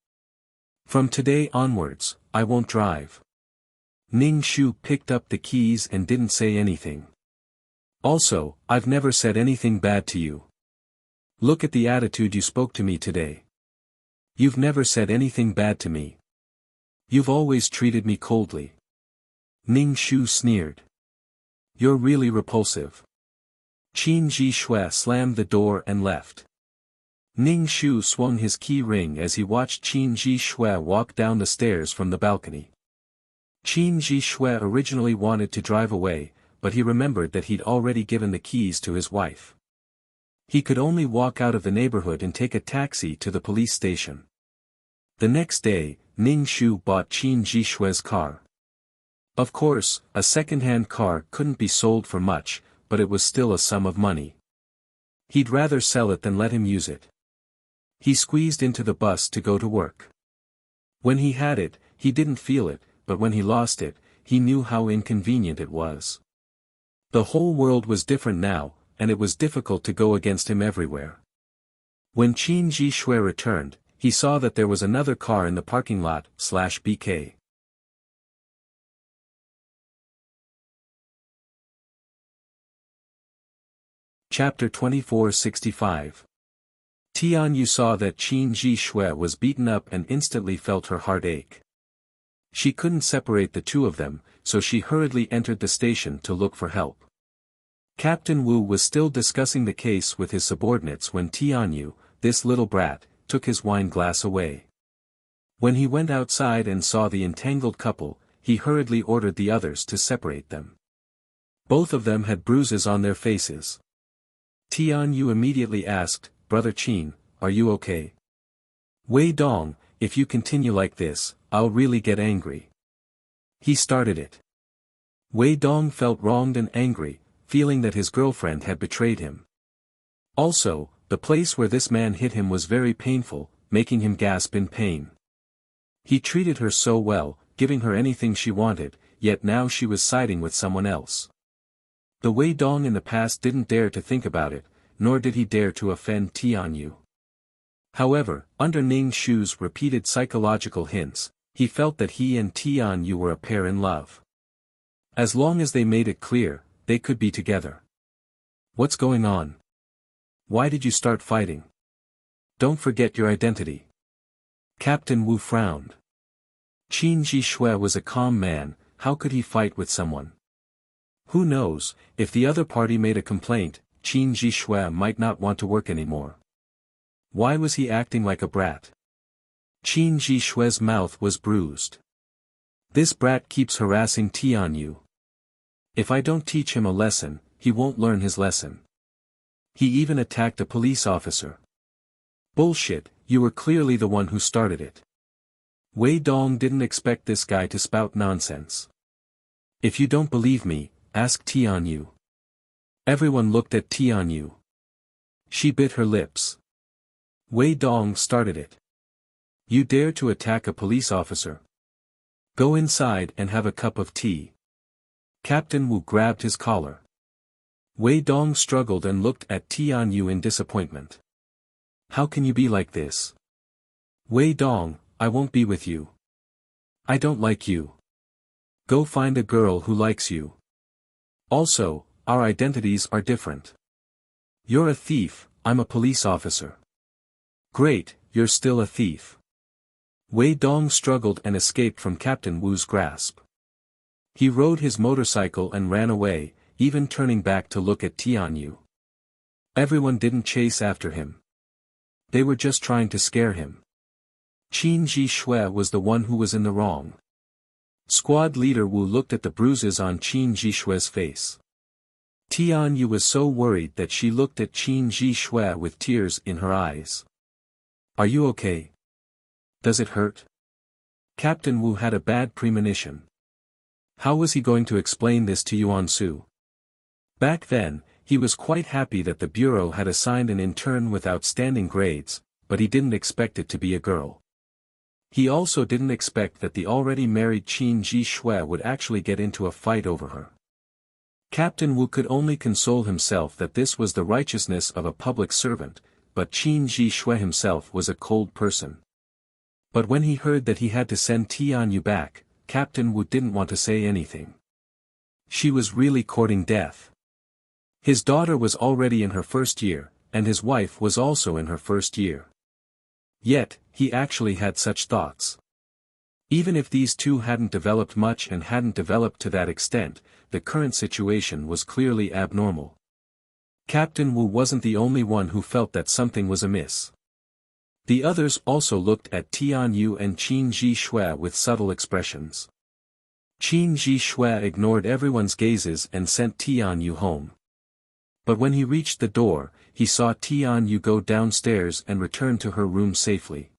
A: From today onwards, I won't drive." Ning Shu picked up the keys and didn't say anything. "Also, I've never said anything bad to you. Look at the attitude you spoke to me today. You've never said anything bad to me. You've always treated me coldly." Ning Shu sneered. "You're really repulsive." Qin Jishui slammed the door and left. Ning Shu swung his key ring as he watched Qin Jishui walk down the stairs from the balcony. Qin Jishui originally wanted to drive away, but he remembered that he'd already given the keys to his wife. He could only walk out of the neighborhood and take a taxi to the police station. The next day, Ning Shu bought Qin Jishui's car. Of course, a second-hand car couldn't be sold for much, but it was still a sum of money. He'd rather sell it than let him use it. He squeezed into the bus to go to work. When he had it, he didn't feel it, but when he lost it, he knew how inconvenient it was. The whole world was different now, and it was difficult to go against him everywhere. When Qin Jishui returned, he saw that there was another car in the parking lot/BK. Chapter 2465. Tianyu saw that Qin Jishui was beaten up and instantly felt her heart ache. She couldn't separate the two of them, so she hurriedly entered the station to look for help. Captain Wu was still discussing the case with his subordinates when Tianyu, this little brat, took his wine glass away. When he went outside and saw the entangled couple, he hurriedly ordered the others to separate them. Both of them had bruises on their faces. Tian Yu immediately asked, "Brother Qin, are you okay?" "Wei Dong, if you continue like this, I'll really get angry." He started it. Wei Dong felt wronged and angry, feeling that his girlfriend had betrayed him. Also, the place where this man hit him was very painful, making him gasp in pain. He treated her so well, giving her anything she wanted, yet now she was siding with someone else. The Wei Dong in the past didn't dare to think about it, nor did he dare to offend Tian Yu. However, under Ning Shu's repeated psychological hints, he felt that he and Tian Yu were a pair in love. As long as they made it clear, they could be together. "What's going on? Why did you start fighting? Don't forget your identity." Captain Wu frowned. Qin Jishue was a calm man, how could he fight with someone? Who knows, if the other party made a complaint, Qin Jishue might not want to work anymore. Why was he acting like a brat? Qin Jishue's mouth was bruised. This brat keeps harassing Tian Yu. If I don't teach him a lesson, he won't learn his lesson. He even attacked a police officer. Bullshit, you were clearly the one who started it. Wei Dong didn't expect this guy to spout nonsense. "If you don't believe me, ask Tian Yu." Everyone looked at Tian Yu. She bit her lips. Wei Dong started it. "You dare to attack a police officer? Go inside and have a cup of tea." Captain Wu grabbed his collar. Wei Dong struggled and looked at Tian Yu in disappointment. "How can you be like this? Wei Dong, I won't be with you. I don't like you. Go find a girl who likes you. Also, our identities are different. You're a thief, I'm a police officer." "Great, you're still a thief." Wei Dong struggled and escaped from Captain Wu's grasp. He rode his motorcycle and ran away, even turning back to look at Tian Yu. Everyone didn't chase after him. They were just trying to scare him. Qin Jishue was the one who was in the wrong. Squad leader Wu looked at the bruises on Qin Jishue's face. Tian Yu was so worried that she looked at Qin Jishue with tears in her eyes. "Are you okay? Does it hurt?" Captain Wu had a bad premonition. How was he going to explain this to Yuan Su? Back then, he was quite happy that the bureau had assigned an intern with outstanding grades, but he didn't expect it to be a girl. He also didn't expect that the already married Qin Jishue would actually get into a fight over her. Captain Wu could only console himself that this was the righteousness of a public servant, but Qin Jishue himself was a cold person. But when he heard that he had to send Tian Yu back, Captain Wu didn't want to say anything. She was really courting death. His daughter was already in her first year, and his wife was also in her first year. Yet, he actually had such thoughts. Even if these two hadn't developed much and hadn't developed to that extent, the current situation was clearly abnormal. Captain Wu wasn't the only one who felt that something was amiss. The others also looked at Tian Yu and Qin Jishue with subtle expressions. Qin Jishue ignored everyone's gazes and sent Tian Yu home. But when he reached the door, he saw Tian Yu go downstairs and return to her room safely.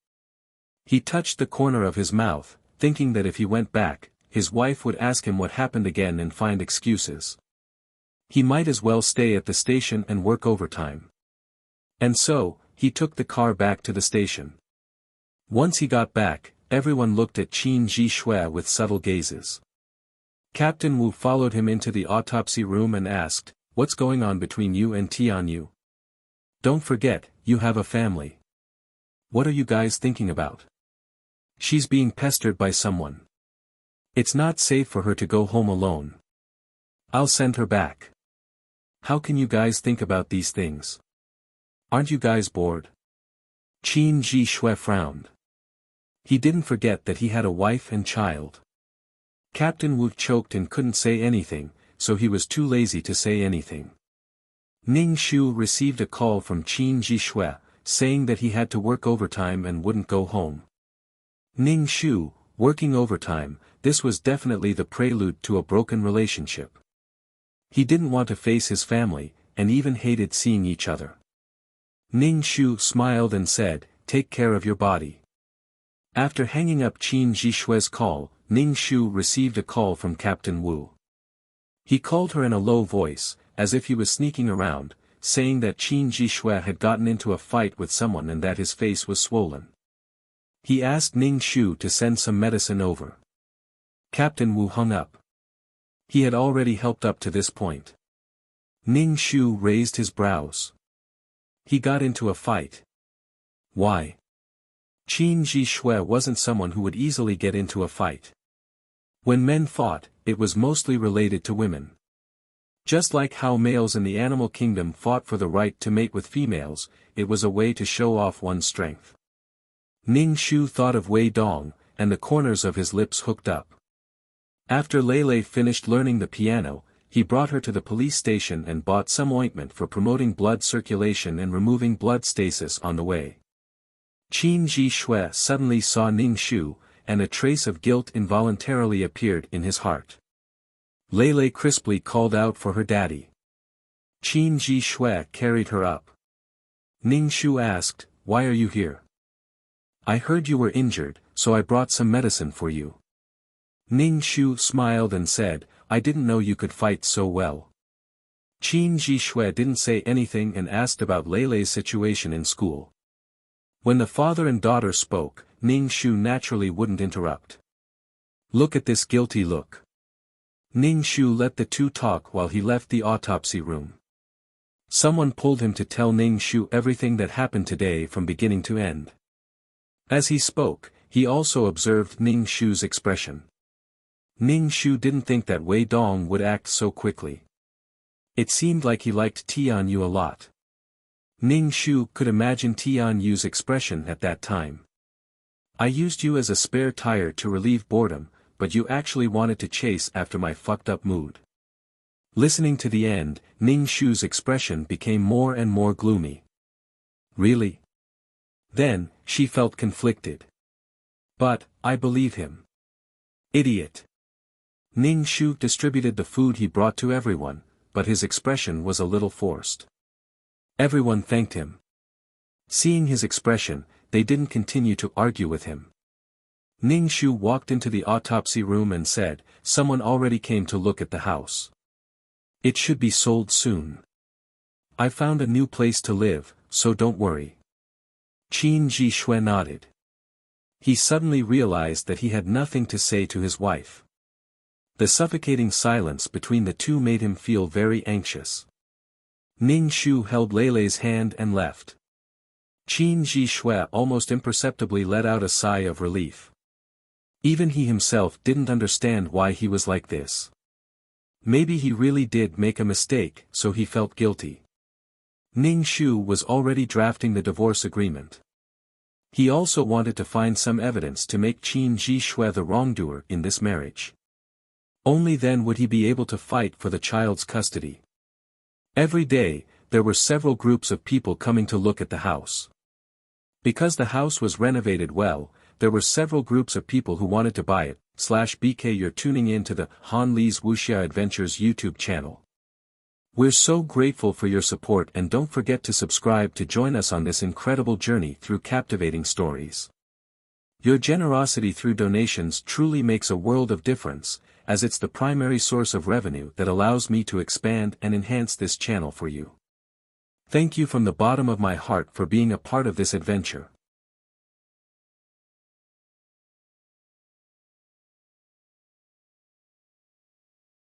A: He touched the corner of his mouth, thinking that if he went back, his wife would ask him what happened again and find excuses. He might as well stay at the station and work overtime. And so, he took the car back to the station. Once he got back, everyone looked at Qin Jishue with subtle gazes. Captain Wu followed him into the autopsy room and asked, "What's going on between you and Tian Yu? Don't forget, you have a family. What are you guys thinking about? She's being pestered by someone. It's not safe for her to go home alone. I'll send her back. How can you guys think about these things? Aren't you guys bored?" Qin Jishue frowned. He didn't forget that he had a wife and child. Captain Wu choked and couldn't say anything, so he was too lazy to say anything. Ning Shu received a call from Qin Jishue, saying that he had to work overtime and wouldn't go home. Ning Shu, working overtime, this was definitely the prelude to a broken relationship. He didn't want to face his family, and even hated seeing each other. Ning Shu smiled and said, "Take care of your body." After hanging up Qin Jishue's call, Ning Shu received a call from Captain Wu. He called her in a low voice, as if he was sneaking around, saying that Qin Jishue had gotten into a fight with someone and that his face was swollen. He asked Ning Shu to send some medicine over. Captain Wu hung up. He had already helped up to this point. Ning Shu raised his brows. He got into a fight. Why? Qin Jishue wasn't someone who would easily get into a fight. When men fought, it was mostly related to women. Just like how males in the animal kingdom fought for the right to mate with females, it was a way to show off one's strength. Ning Shu thought of Wei Dong, and the corners of his lips hooked up. After Lei finished learning the piano, he brought her to the police station and bought some ointment for promoting blood circulation and removing blood stasis on the way. Qin Jishue suddenly saw Ning Shu, and a trace of guilt involuntarily appeared in his heart. Lei crisply called out for her daddy. Qin Jishue carried her up. Ning Shu asked, "Why are you here?" "I heard you were injured, so I brought some medicine for you." Ning Shu smiled and said, "I didn't know you could fight so well." Qin Jishue didn't say anything and asked about Lei's situation in school. When the father and daughter spoke, Ning Shu naturally wouldn't interrupt. "Look at this guilty look." Ning Shu let the two talk while he left the autopsy room. Someone pulled him to tell Ning Shu everything that happened today from beginning to end. As he spoke, he also observed Ning Shu's expression. Ning Shu didn't think that Wei Dong would act so quickly. It seemed like he liked Tian Yu a lot. Ning Shu could imagine Tian Yu's expression at that time. "I used you as a spare tire to relieve boredom, but you actually wanted to chase after my fucked up mood." Listening to the end, Ning Shu's expression became more and more gloomy. "Really?" Then, she felt conflicted. "But, I believe him." "Idiot." Ning Shu distributed the food he brought to everyone, but his expression was a little forced. Everyone thanked him. Seeing his expression, they didn't continue to argue with him. Ning Shu walked into the autopsy room and said, "Someone already came to look at the house. It should be sold soon. I found a new place to live, so don't worry." Qin Jishue nodded. He suddenly realized that he had nothing to say to his wife. The suffocating silence between the two made him feel very anxious. Ning Shu held Lei's hand and left. Qin Jishue almost imperceptibly let out a sigh of relief. Even he himself didn't understand why he was like this. Maybe he really did make a mistake, so he felt guilty. Ning Shu was already drafting the divorce agreement. He also wanted to find some evidence to make Qin Jishue the wrongdoer in this marriage. Only then would he be able to fight for the child's custody. Every day, there were several groups of people coming to look at the house. Because the house was renovated well, there were several groups of people who wanted to buy it. /BK You're tuning in to the Han Lee's Wuxia Adventures YouTube channel. We're so grateful for your support, and don't forget to subscribe to join us on this incredible journey through captivating stories. Your generosity through donations truly makes a world of difference, as it's the primary source of revenue that allows me to expand and enhance this channel for you. Thank you from the bottom of my heart for being a part of this adventure.